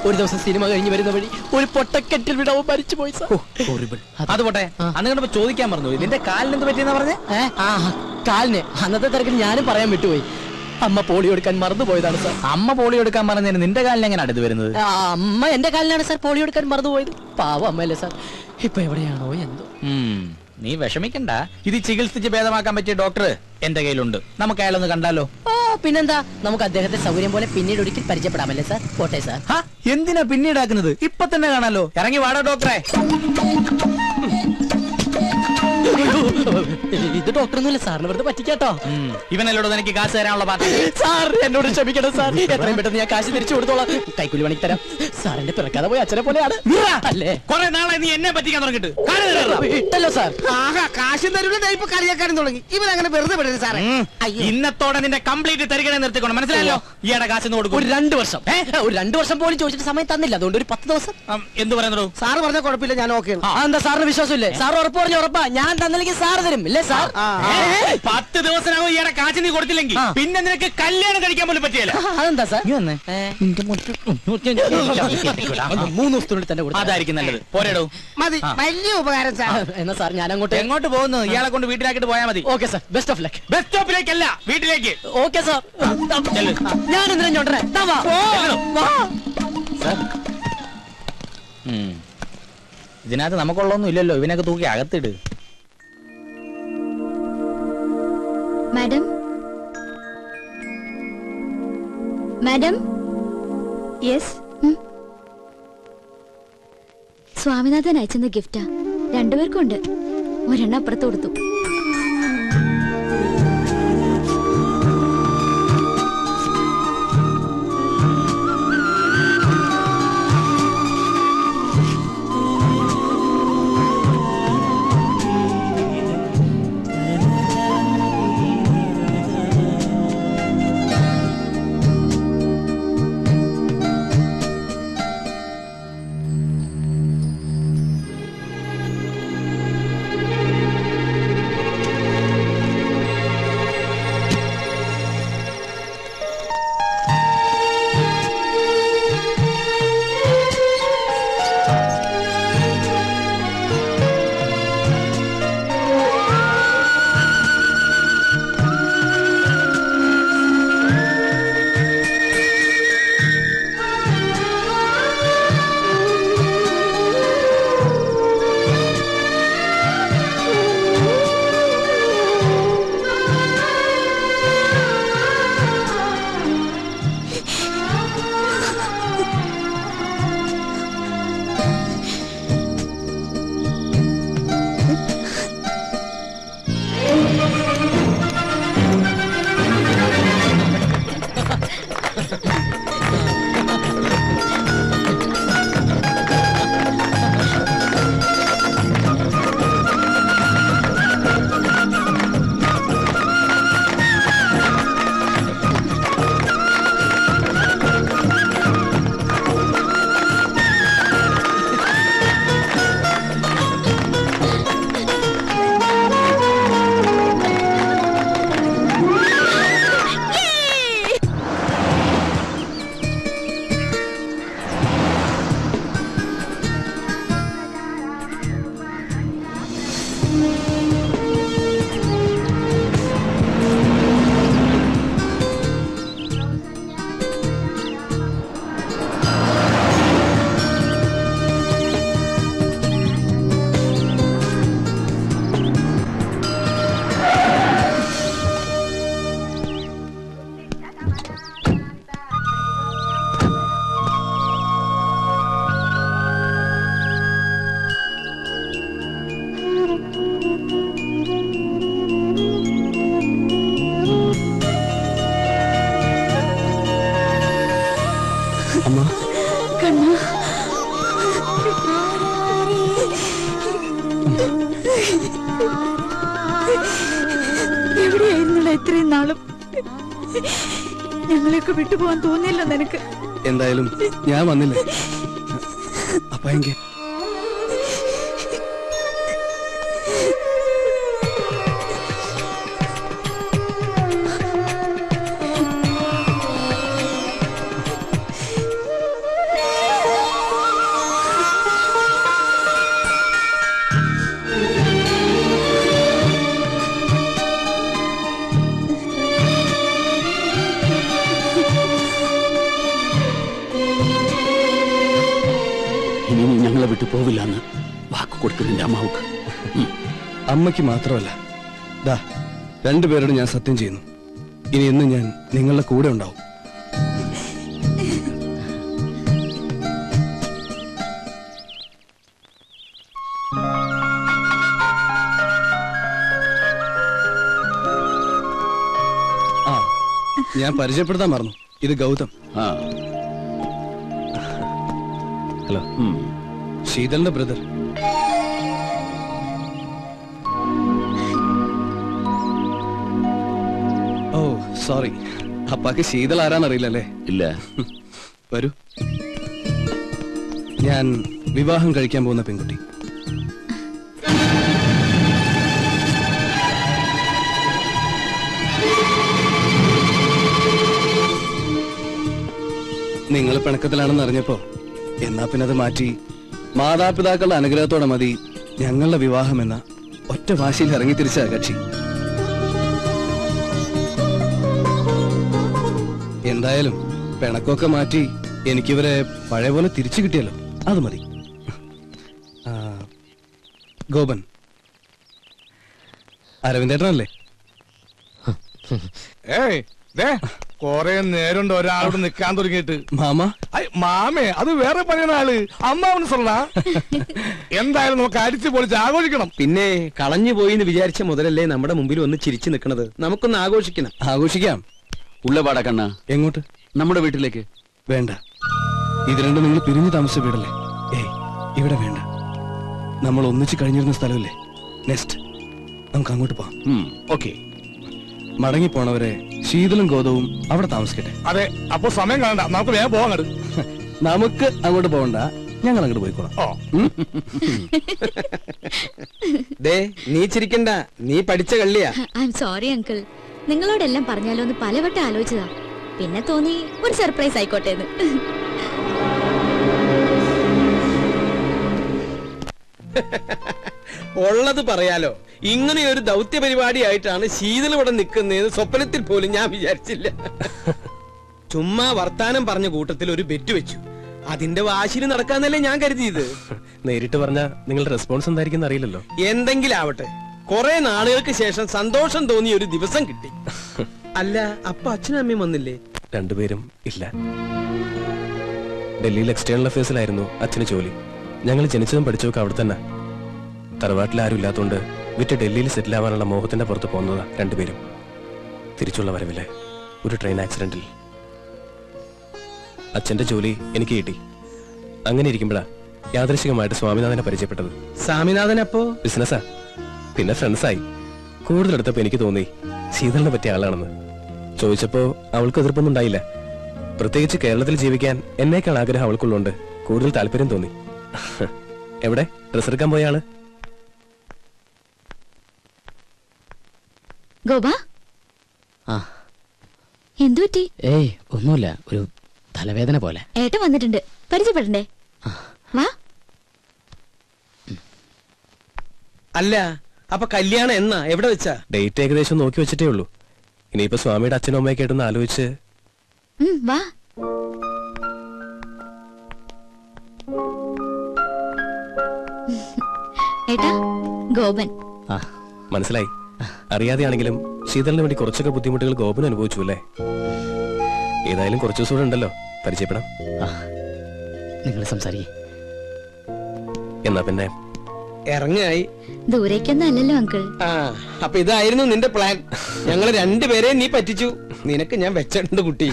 ഒരു ദിവസം സിനിമ കഴിഞ്ഞ് വരുന്ന വഴി ഒരു പൊട്ടക്കെട്ടിൽ വിടവും മരിച്ചു പോയി സാർ. അത് പോട്ടെ, അന്ന് കണ്ടപ്പോ ചോദിക്കാൻ പറഞ്ഞു, നിന്റെ കാലിന് എന്ത് പറ്റിയെന്നാ പറഞ്ഞേ? കാലിന് അന്നത്തെ തിരക്കിൽ ഞാനും പറയാൻ വിട്ടുപോയി. അമ്മ പോളിയോ എടുക്കാൻ മറന്നുപോയതാണ് സാർ. അമ്മ പോളിയോ എടുക്കാൻ പറഞ്ഞതിന് നിന്റെ കാലിന് എങ്ങനെ അടുത്ത് വരുന്നത്? അമ്മ എന്റെ കാലിനാണ് സാർ പോളിയോ എടുക്കാൻ മറന്നുപോയത്. പാവം അമ്മയല്ലേ സാർ. ഇപ്പൊ എവിടെയാണോ എന്തോ. നീ വിഷമിക്കണ്ട, ഇത് ചികിത്സിച്ച് ഭേദമാക്കാൻ പറ്റിയ ഡോക്ടർ എന്റെ കയ്യിലുണ്ട്. നമുക്ക് അയാളൊന്ന് കണ്ടാലോ? പിന്നെന്താ, നമുക്ക് അദ്ദേഹത്തെ സൗകര്യം പോലെ പിന്നീട് ഒരിക്കൽ പരിചയപ്പെടാമല്ലേ സാർ? പോട്ടെ സാർ. എന്തിനാ പിന്നീടാക്കുന്നത്? ഇപ്പൊ തന്നെ കാണാലോ. ഇറങ്ങി വാടോ ഡോക്ടറെ. ഇത് ഡോക്ടറൊന്നുമില്ല സാറിന് വെറുതെ പറ്റിക്കാട്ടോ. ഇവനല്ലോട് എനിക്ക് കാശ് തരാനുള്ള പാർട്ടി. സാർ എന്നോട് ക്ഷമിക്കണം സാർ, എത്രയും പെട്ടെന്ന് ഞാൻ കാശ് തിരിച്ചു കൊടുത്തോളാം. കൈക്കൂലി പണിക്ക് തരാം. സാറിന്റെ പിറക്കാതെ പോയി അച്ഛനെ പോലെയാണ് അല്ലേ? കുറെ നാളെ നീ എന്നെ പറ്റിക്കാൻ തുടങ്ങിട്ട് ഇട്ടല്ലോ സാർ. കാശും തരൂല, ഇപ്പൊ കളിയാക്കാനും തുടങ്ങി. ഇവനങ്ങനെ വെറുതെ വിടരുത് സാറേ. ഇന്നത്തോടെ നിന്റെ കംപ്ലീറ്റ് തരികണേ നിർത്തിക്കണം, മനസ്സിലായല്ലോ? ഈയുടെ കാശ് കൊടുക്കും. ഒരു 2 വർഷം ഒരു 2 വർഷം പോലും ചോദിച്ചിട്ട് സമയം തന്നില്ല. അതുകൊണ്ട് ഒരു 10 ദിവസം. എന്ത് പറയുന്നു? സാറ് പറഞ്ഞ കുഴപ്പമില്ല, ഞാൻ ഓക്കെ. എന്താ സാറിന് വിശ്വാസമില്ലേ? സാർ ഉറപ്പ് പറഞ്ഞു. ഉറപ്പാ, ഞാൻ തന്നില്ലെങ്കിൽ സാറ് തരും ഇല്ലേ സാർ? 10 ദിവസത്തിനകം ഈയുടെ കാശ് നീ കൊടുത്തില്ലെങ്കിൽ പിന്നെ നിനക്ക് കല്യാണം കഴിക്കാൻ പോലും പറ്റിയല്ല. അതെന്താ സാർ? 3 ദിവസത്തിനുള്ളിൽ തന്നെ കൊടുക്കും. അതായിരിക്കും നല്ലത്. പോരേടോ. മതി, വലിയ ഉപകാരം സാർ. എന്നാ സാർ ഞാൻ അങ്ങോട്ട്. എങ്ങോട്ട് പോകുന്നു? ഇയാളെ കൊണ്ട് വീട്ടിലാക്കിട്ട് പോയാൽ മതി. Okay sir, best of luck. Bus സ്റ്റോപ്പിലേക്കല്ല, വീട്ടിലേക്ക്. Okay sir. ഞാൻ എന്തിനാ ചോട്ടനെ? ഇതിനകത്ത് നമുക്കുള്ളൊന്നും ഇല്ലല്ലോ. ഇവനൊക്കെ തൂക്കി അകത്തിട്. Madam, madam. യെസ്. സ്വാമിനാഥൻ അയച്ചെന്ന ഗിഫ്റ്റാ. 2 പേർക്കും ഉണ്ട്. ഒരെണ്ണം അപ്പുറത്ത് കൊടുത്തു. എവിടെയായിരുന്നില്ല ഇത്രയും നാളും? ഞങ്ങളെയൊക്കെ വിട്ടുപോകാൻ തോന്നിയില്ല നിനക്ക്? എന്തായാലും ഞാൻ വന്നില്ലേ. അപ്പൊ എങ്കിൽ ഇനി നീ ഞങ്ങളെ വിട്ടു പോവില്ലെന്ന് വാക്ക് കൊടുക്കുന്നുണ്ട് അമ്മാവുക്ക്. അമ്മയ്ക്ക് മാത്രമല്ല, ദാ രണ്ടുപേരോട് ഞാൻ സത്യം ചെയ്യുന്നു, ഇനി എന്നും ഞാൻ നിങ്ങളുടെ കൂടെ ഉണ്ടാവും. ആ, ഞാൻ പരിചയപ്പെടുത്താൻ മറന്നു. ഇത് ഗൗതം. ഹലോ, ശീതലിന്റെ ബ്രദർ. ഓ സോറി, അപ്പാക്ക് ശീതൾ ആരാന്നറിയില്ലല്ലേ? ഇല്ല. വരൂ. ഞാൻ വിവാഹം കഴിക്കാൻ പോകുന്ന പെൺകുട്ടി. നിങ്ങൾ പിണക്കത്തിലാണെന്ന് അറിഞ്ഞപ്പോ എന്നാ പിന്നെ അത് മാറ്റി മാതാപിതാക്കളുടെ അനുഗ്രഹത്തോടെ മതി ഞങ്ങളുടെ വിവാഹം എന്ന ഒറ്റ വാശിയിൽ ഇറങ്ങി തിരിച്ച കക്ഷി. എന്തായാലും പിണക്കമൊക്കെ മാറ്റി എനിക്കിവരെ പഴയ പോലെ തിരിച്ചു കിട്ടിയല്ലോ, അത് മതി. ഗോപൻ, അരവിന്ദേട്ടനല്ലേ? ഏയ് കൊറേ നേരമുണ്ട് ഒരാളോട് നിക്കാൻ തുടങ്ങിയിട്ട്. മാമ മാമേ, അത് വേറെ പണിയുന്ന ആള്. അമ്മാവന് சொல்றா. എന്തായാലും നമുക്ക് അടിച്ചു പൊളിച്ച് ആഘോഷിക്കണം. പിന്നെ കളഞ്ഞു പോയി എന്ന് വിചാരിച്ച മുതലല്ലേ നമ്മുടെ മുമ്പിൽ വന്ന് ചിരിച്ചു നിൽക്കുന്നത്. നമുക്കൊന്ന് ആഘോഷിക്കണം. ആഘോഷിക്കാം. ഉള്ളപാടാ കണ്ണ. എങ്ങോട്ട്? നമ്മുടെ വീട്ടിലേക്ക്. വേണ്ട, ഇത് രണ്ടും നിങ്ങൾ പിരിഞ്ഞു താമസിച്ച വീടല്ലേ? ഏയ്, ഇവിടെ വേണ്ട. നമ്മൾ ഒന്നിച്ച് കഴിഞ്ഞിരുന്ന സ്ഥലമല്ലേ? നെക്സ്റ്റ് നമുക്ക് അങ്ങോട്ട് പോവാം. ഓക്കെ. മടങ്ങിപ്പോണവരെ ശീതളും ഗോതവും അവിടെ താമസിക്കട്ടെ. അതെ, അപ്പൊ സമയം കാണണ്ട, നമുക്ക് വേഗം പോവാൻ. നമുക്ക് അങ്ങോട്ട് പോകണ്ട, ഞങ്ങൾ അങ്ങോട്ട് പോയിക്കോളാം. ദേ, നീ ചിരിക്കണ്ട, നീ പഠിച്ച കള്ളിയാ. ഐ എം സോറി അങ്കിൾ, നിങ്ങളോടെല്ലാം പറഞ്ഞാലോ എന്ന് പലവട്ടം ആലോചിച്ചതാ. പിന്നെ തോന്നി ഒരു സർപ്രൈസ് ആയിക്കോട്ടെ എന്ന്. ഉള്ളത് പറയാലോ, ഇങ്ങനെ ഒരു ദൗത്യ പരിപാടിയായിട്ടാണ് ശീതൾ ഇവിടെ നിൽക്കുന്നതെന്ന് സ്വപ്നത്തിൽ പോലും ഞാൻ വിചാരിച്ചില്ല. ചുമ്മാ വർത്താനം പറഞ്ഞ കൂട്ടത്തിൽ ഒരു ബെറ്റ് വെച്ചു. അതിന്റെ വാശിയിൽ നടക്കാന്നല്ലേ ഞാൻ കരുതിയത്. നേരിട്ട് പറഞ്ഞ നിങ്ങളുടെ റെസ്പോൺസ് എന്തായിരിക്കും അറിയില്ലല്ലോ. എന്തെങ്കിലും ആവട്ടെ, കുറെ നാളുകൾക്ക് ശേഷം സന്തോഷം തോന്നിയ ഒരു ദിവസം കിട്ടി. അല്ല, അപ്പൊ അച്ഛനും അമ്മയും വന്നില്ലേ? രണ്ടുപേരും ഇല്ല. ഡൽഹിയിൽ എക്സ്റ്റേണൽ അഫയേഴ്സിലായിരുന്നു അച്ഛന് ജോലി. ഞങ്ങൾ ജനിച്ചതും പഠിച്ചതൊക്കെ അവിടെ തന്നെ. തറവാട്ടിൽ ആരും ഇല്ലാത്തതുകൊണ്ട് വിറ്റ് ഡൽഹിയിൽ സെറ്റിൽ ആവാനുള്ള മോഹത്തിന്റെ പുറത്ത് പോകുന്നതാ രണ്ടുപേരും. തിരിച്ചുള്ള വരവിലെ ഒരു ട്രെയിൻ ആക്സിഡന്റിൽ അച്ഛന്റെ ജോലി എനിക്ക് കിട്ടി. അങ്ങനെ ഇരിക്കുമ്പോഴാ യാദൃശികമായിട്ട് സ്വാമിനാഥനെ പരിചയപ്പെട്ടത്. സ്വാമിനാഥൻ അപ്പോ ബിസിനസ്സാ, പിന്നെ ഫ്രണ്ട്സായി. കൂടുതലെടുത്തപ്പോ എനിക്ക് തോന്നി ശീതളിനെ പറ്റിയ ആളാണെന്ന്. ചോദിച്ചപ്പോ അവൾക്ക് എതിർപ്പൊന്നും ഉണ്ടായില്ല. പ്രത്യേകിച്ച് കേരളത്തിൽ ജീവിക്കാൻ എന്നേക്കാൾ ആഗ്രഹം അവൾക്കുള്ളതുകൊണ്ട് കൂടുതൽ താല്പര്യം തോന്നി. എവിടെ ഡ്രസ് എടുക്കാൻ പോയ ആള്? ഗോപാ, എന്തു പറ്റി? ഏയ് ഒന്നുമില്ല, ഒരു തലവേദന പോലെ. ഏട്ടൻ വന്നിട്ടുണ്ട്, പരിചയപ്പെടണ്ടേ? വാ. അല്ല, അപ്പൊ കല്യാണം എന്നാ, എവിടെ വെച്ചാ? ഡേറ്റ് ഏകദേശം നോക്കി വെച്ചിട്ടേ ഉള്ളൂ. ഇനിയിപ്പോ സ്വാമിയുടെ അച്ഛനും അമ്മയൊക്കെ ആയിട്ടൊന്ന് ആലോചിച്ച്. വാ. ഏട്ടാ, ഗോപൻ. മനസ്സിലായി. അറിയാതെയാണെങ്കിലും ശീതളിന് വേണ്ടി കുറച്ചൊക്കെ ബുദ്ധിമുട്ടുകൾ ഗോപൻ അനുഭവിച്ചു അല്ലേ? ഏതായാലും കുറച്ചു ദിവസം കൂടെ ഉണ്ടല്ലോ, പരിചയപ്പെടാം. നിങ്ങൾ സംസാരിക്കേ. എന്നാ പിന്നെ ഇറങ്ങായി. ദൂരേക്കൊന്നും അല്ലല്ലോ അങ്കിൾ. അപ്പൊ ഇതായിരുന്നു നിന്റെ പ്ലാൻ. ഞങ്ങൾ രണ്ടുപേരെയും നീ പറ്റിച്ചു. നിനക്ക് ഞാൻ വെച്ചിട്ടുണ്ട് കുട്ടി.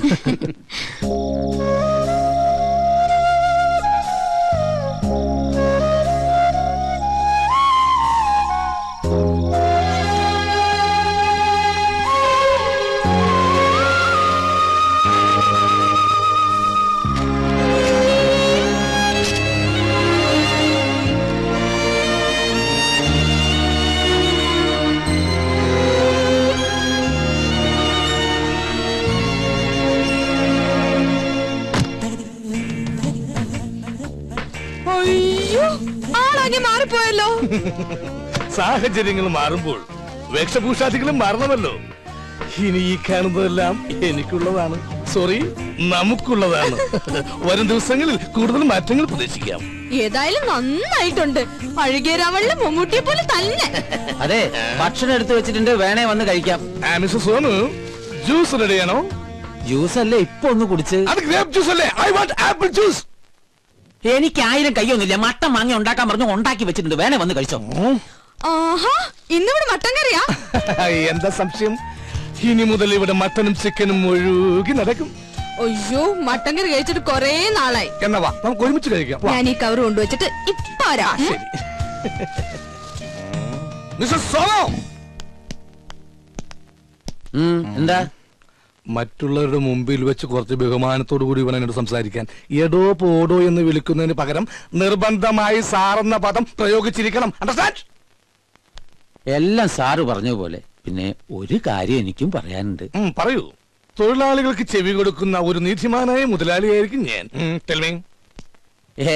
അയ്യോ, ആളാകെ മാറിപ്പോയല്ലോ. സാഹചര്യങ്ങൾ മാറുമ്പോൾ വേഷഭൂഷാദികളും മാറണമല്ലോ. ഇനി ഈ കാണുന്നതെല്ലാം എനിക്കുള്ളതാണ്, സോറി നമുക്കുള്ളതാണ്. വരും ദിവസങ്ങളിൽ കൂടുതൽ മാറ്റങ്ങൾ പ്രതീക്ഷിക്കാം. ഏതായാലും നന്നായിട്ടുണ്ട്. അഴുകിയ രാവളിലെ മമ്മൂട്ടിയെ പോലെ തന്നെ. അതെ, ഭക്ഷണം എടുത്തു വെച്ചിട്ടുണ്ട്, വേണേ വന്ന് കഴിക്കാം. മിസ്റ്റർ സോനു, ജ്യൂസ് റെഡിയാണോ? ജ്യൂസ് അല്ലേ ഇപ്പൊ ഒന്ന് കുടിച്ച്? അത് ഗ്രേപ്പ് ജ്യൂസ് അല്ലേ? I want apple juice. എനിക്ക് 1000 കയ്യൊന്നുമില്ല. മട്ടൻ വാങ്ങി ഉണ്ടാക്കാൻ പറഞ്ഞു, ഉണ്ടാക്കി വെച്ചിട്ടുണ്ട്, വേണേ വന്ന് കഴിച്ചോ. ആഹാ, ഇന്നിവിടെ മട്ടൻ കറിയാ? എന്താ സംശയം? ഇനി മുതൽ ഇവിടെ മട്ടനും ചിക്കനും ഒഴുകി നടക്കും. അയ്യോ, മട്ടൻ കറി കഴിച്ചിട്ട് കൊറേ നാളായി. എന്നാ വാ, നമുക്ക് ഒരുമിച്ച് കഴിക്കാം. ഞാൻ ഈ കവർ കൊണ്ടുവച്ചിട്ട് ഇപ്പൊ വരാം. മിസ്റ്റർ സോനു, എന്താ? മറ്റുള്ളവരുടെ മുമ്പിൽ വെച്ച് കുറച്ച് ബഹുമാനത്തോടു കൂടി വേണം എന്നോട് സംസാരിക്കാൻ. എടോ പോടോ എന്ന് വിളിക്കുന്നതിന് പകരം നിർബന്ധമായി സാറെന്ന പദം പ്രയോഗിച്ചിരിക്കണം. അണ്ടർസ്റ്റാൻഡ്? എല്ലാം സാറ് പറഞ്ഞ പോലെ. പിന്നെ ഒരു കാര്യം എനിക്കും പറയാനുണ്ട്. പറയൂ. തൊഴിലാളികൾക്ക് ചെവി കൊടുക്കുന്ന ഒരു നീതിമാനായ മുതലാളിയായിരിക്കും ഞാൻ.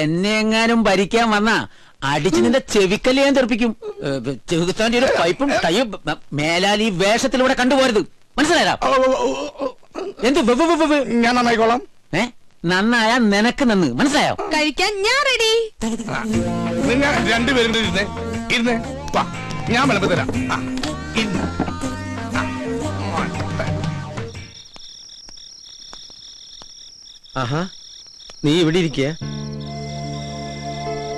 എന്നെ എങ്ങാനും ഭരിക്കാൻ വന്നാ അടിച്ച് നിന്റെ ചെവിക്കല്ല് ഞാൻ തെറിപ്പിക്കും. ചെവിത്താന്റെ ഒരു പൈപ്പും ടൈയും മേലാൽ ഈ വേഷത്തിലൂടെ കണ്ടുപോരുത്. മനസ്സിലായോ? എന്ത് ഞാൻ നന്നായിക്കോളാം. നന്നായാ നിനക്ക് നന്ന്. മനസ്സിലായോ? കഴിക്കാൻ ഞാൻ റെഡി. നിങ്ങൾ രണ്ടുപേരും ഇരുന്നേ, ഇരുന്നേ. വാ, ഞാൻ വിളമ്പ് തരാം. ആഹാ, നീ ഇവിടെ ഇരിക്കുക.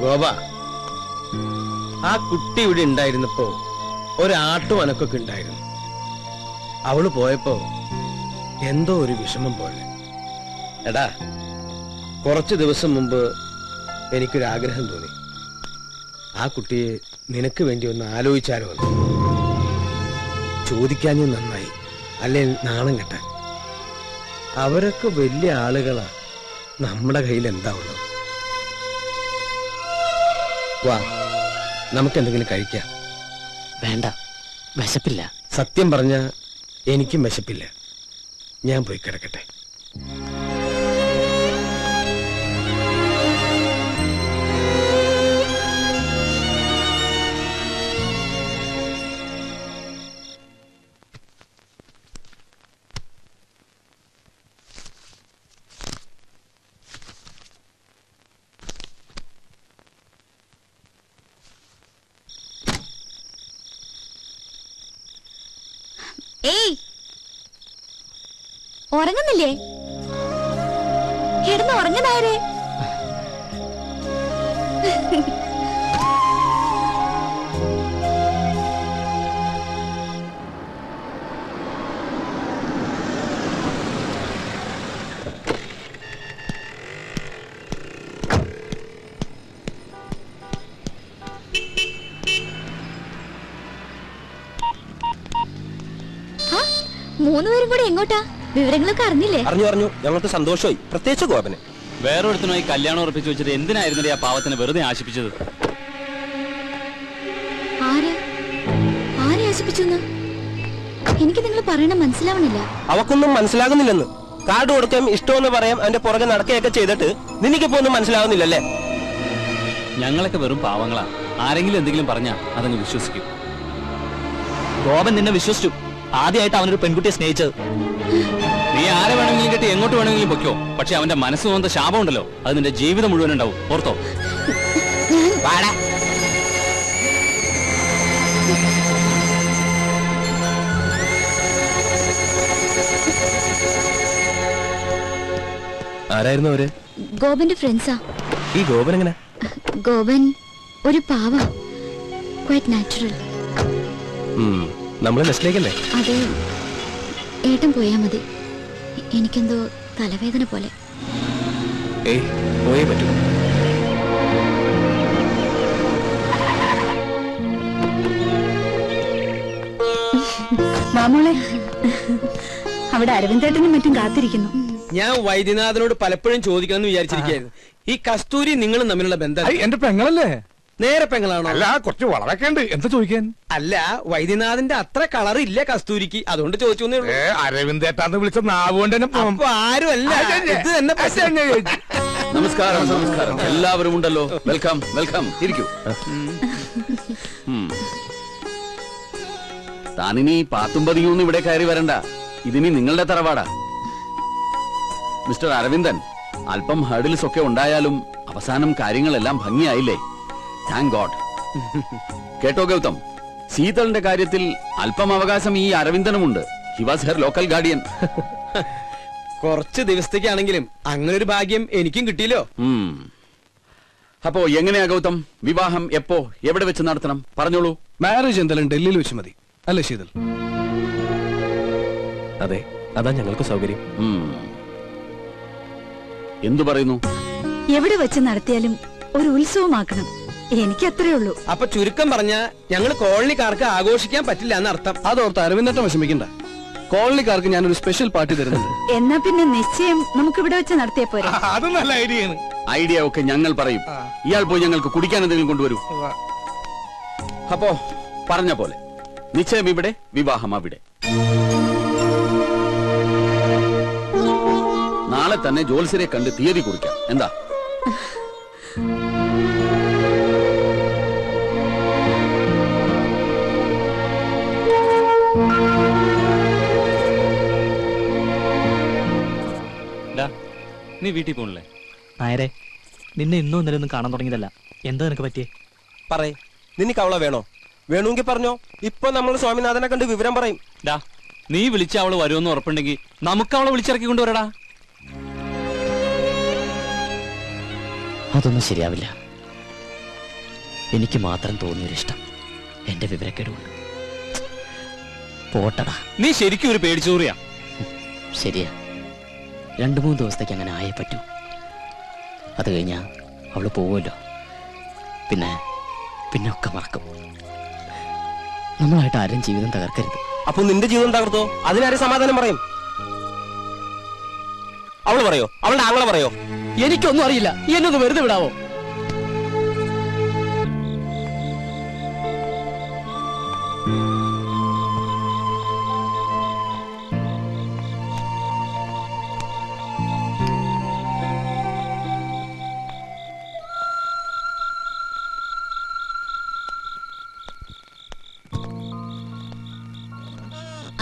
ഗോപ, ആ കുട്ടി ഇവിടെ ഉണ്ടായിരുന്നപ്പോ ഒരാട്ടും അനക്കൊക്കെ ഉണ്ടായിരുന്നു. അവള് പോയപ്പോ എന്തോ ഒരു വിഷമം പോലെ. എടാ, കുറച്ചു ദിവസം മുമ്പ് എനിക്കൊരാഗ്രഹം തോന്നി. ആ കുട്ടിയെ നിനക്ക് വേണ്ടി ഒന്ന് ആലോചിച്ചാലോ എന്ന്. ചോദിക്കാഞ്ഞു നന്നായി, അല്ലേ നാണം കെട്ടാൻ. അവരൊക്കെ വലിയ ആളുകളാ, നമ്മുടെ കയ്യിൽ എന്താ ഉള്ളത്? വാ, നമുക്കെന്തെങ്കിലും കഴിക്കാം. വേണ്ട, വിശപ്പില്ല. സത്യം പറഞ്ഞ എനിക്കും വിശപ്പില്ല. ഞാൻ പോയി കിടക്കട്ടെ. ഏയ്, ഉറങ്ങുന്നില്ലേ? കിടന്ന് ഉറങ്ങുന്നായരെ. മൂന്നുപേരും കൂടെ എങ്ങോട്ടാ? വിവരങ്ങളൊക്കെ അറിഞ്ഞില്ലേ? അറിഞ്ഞു. ഞങ്ങൾക്ക് സന്തോഷമായി, പ്രത്യേകിച്ച് ഗോപന്. വേറൊരുത്തനുമായി കല്യാണം ഉറപ്പിച്ചു വെച്ചിട്ട് എന്തിനായിരുന്നു ആ പാവത്തിനെ വെറുതെ ആശിപ്പിച്ചത്? ആരെ ആശിപ്പിച്ചു? എനിക്ക് നിങ്ങൾ പറയണ മനസ്സിലാവണില്ല. അവക്കൊന്നും മനസ്സിലാകുന്നില്ലെന്ന്. കാർഡ് കൊടുക്കാൻ ഇഷ്ടമെന്ന് പറയാം, അവന്റെ പുറകെ നടക്കുകയൊക്കെ ചെയ്തിട്ട് നിനക്കിപ്പോ ഒന്നും മനസ്സിലാവുന്നില്ലല്ലേ? ഞങ്ങളൊക്കെ വെറും പാവങ്ങളാ. ആരെങ്കിലും എന്തെങ്കിലും പറഞ്ഞാ അതങ്ങ് വിശ്വസിക്കും. ഗോപൻ നിന്നെ വിശ്വസിച്ചു. ആദ്യമായിട്ട് അവനൊരു പെൺകുട്ടിയെ സ്നേഹിച്ചത്. നീ ആരെ വേണമെങ്കിലും കെട്ടി എങ്ങോട്ട് വേണമെങ്കിലും പൊയ്ക്കോ, പക്ഷെ അവന്റെ മനസ്സ് തോന്നുന്ന ശാപം ഉണ്ടല്ലോ, അത് നിന്റെ ജീവിതം മുഴുവൻ ഉണ്ടാവും. ഓർത്തോ? ആരായിരുന്നു അവര്? ഗോപന്റെ ഫ്രണ്ട്സാ. ഈ ഗോപൻ എങ്ങനെ? ഗോപൻ ഒരു പാവ, ക്വൈറ്റ് നാച്ചുറൽ. നമ്മള് നെസ്റ്റിലേക്കല്ലേ? അത് ഏട്ടൻ പോയാ മതി. എനിക്കെന്തോ തലവേദന പോലെ. ഏയ്, പോയേ പറ്റൂ. മാമോളെ, അവിടെ അരവിന്ദേട്ടനും മറ്റും കാത്തിരിക്കുന്നു. ഞാൻ വൈദ്യനാഥനോട് പലപ്പോഴും ചോദിക്കണമെന്ന് വിചാരിച്ചിരിക്കുകയായിരുന്നു. ഈ കസ്തൂരി നിങ്ങളും തമ്മിലുള്ള ബന്ധം എന്റെ പെങ്ങളല്ലേ? നേരെ പെങ്ങളാണോ? അല്ല, കുറച്ച് വളരൊക്കെ ഉണ്ട്. എന്താ ചോദിക്കാൻ? അല്ല, വൈദ്യനാഥന്റെ അത്ര കളർ ഇല്ല കസ്തൂരിക്ക്, അതുകൊണ്ട് ചോദിച്ചു. അരവിന്ദേട്ടാന്ന് വിളിച്ച നാവുകൊണ്ട് തന്നെ ആരും അല്ല, ഇത് തന്നെ നമസ്കാരം നമസ്കാരം. എല്ലാവരും ഉണ്ടല്ലോ. Welcome welcome. ഇരിക്കൂ. താനിനി പാത്തും പതിയൊന്നും ഇവിടെ കയറി വരണ്ട. ഇതിനി നിങ്ങളുടെ തറവാടാ. മിസ്റ്റർ അരവിന്ദൻ, അല്പം ഹർഡിൽസ് ഒക്കെ ഉണ്ടായാലും അവസാനം കാര്യങ്ങളെല്ലാം ഭംഗിയായില്ലേ? Thank God. കേട്ടോ ഗൗതം, ശീതളിന്റെ കാര്യത്തിൽ അല്പം അവകാശം ഈ അരവിന്ദനുമുണ്ട്. He was her local guardian. കുറച്ച് ദിവസത്തേക്കാണെങ്കിലും അങ്ങനെ ഒരു ഭാഗ്യം എനിക്കും കിട്ടിയല്ലോ. അപ്പോ എങ്ങനെയാ ഗൗതം, വിവാഹം എപ്പോ എവിടെ വെച്ച് നടത്തണം? പറഞ്ഞോളൂ. മാരേജ് എന്തായാലും ഡൽഹിയിൽ വെച്ച് മതി അല്ലേ ശീതൾ? അതെ, അതാ ഞങ്ങൾക്ക് സൗകര്യം. എന്തു പറയുന്നു? എവിടെ വെച്ച് നടത്തിയാലും ഒരു ഉത്സവമാക്കണം. എനിക്ക് അത്രേ ഉള്ളൂ. അപ്പൊ ചുരുക്കം പറഞ്ഞ ഞങ്ങൾ കോളനിക്കാർക്ക് ആഘോഷിക്കാൻ പറ്റില്ല എന്നർത്ഥം. അതോർത്ത് അരവിന്ദട്ടം വിഷമിക്കണ്ട. കോളനിക്കാർക്ക് ഞാനൊരു സ്പെഷ്യൽ പാർട്ടി തരുന്നുണ്ട്. എന്നാ പിന്നെ നിശ്ചയം നമുക്ക് ഇവിടെ വെച്ച് നടത്തിയ പോരെ? അത് നല്ല ഐഡിയയാണ്. ഐഡിയ ഒക്കെ ഞങ്ങൾ പറയും. ഇയാൾ പോയി ഞങ്ങൾക്ക് കുടിക്കാൻ എന്തെങ്കിലും കൊണ്ടുവരൂ. അപ്പോ പറഞ്ഞ പോലെ നിശ്ചയം ഇവിടെ, വിവാഹം അവിടെ. നാളെ തന്നെ ജോത്സ്യരെ കണ്ട് തീയതി കുറിക്കാം. എന്താ? നീ വീട്ടിൽ പോണില്ലേ? നായരെ, നിന്നെ ഇന്നും ഇന്നലെ ഒന്നും കാണാൻ തുടങ്ങിയതല്ല. എന്താ നിനക്ക് പറ്റിയേ? പറയേ, നിനക്ക് അവളെ വേണോ? വേണമെങ്കിൽ പറഞ്ഞോ. ഇപ്പൊ നമ്മൾ സ്വാമിനാഥനെ കണ്ട് വിവരം പറയും. നീ വിളിച്ച അവള് വരുമെന്ന് ഉറപ്പുണ്ടെങ്കിൽ നമുക്ക് അവളെ വിളിച്ചിറക്കി കൊണ്ടുവരടാ. അതൊന്നും ശരിയാവില്ല. എനിക്ക് മാത്രം തോന്നിയൊരിഷ്ടം എന്റെ വിവരക്കേടുകൊണ്ട്. പോട്ടടാ. നീ ശരിക്കും ഒരു പേടിച്ചൂറിയാ. ശരിയാ, 2-3 ദിവസത്തേക്ക് അങ്ങനെ ആയേ പറ്റൂ. അത് കഴിഞ്ഞാ അവള് പോവുമല്ലോ. പിന്നെ ഒക്കെ മറക്കും. നമ്മളായിട്ട് ആരും ജീവിതം തകർക്കരുത്. അപ്പൊ നിന്റെ ജീവിതം തകർത്തോ? അതിനാരെ സമാധാനം പറയും? അവള് പറയോ? അവളുടെ ആങ്ങളെ പറയോ? എനിക്കൊന്നും അറിയില്ല. എന്നൊന്ന് വെറുതെ വിടാവോ?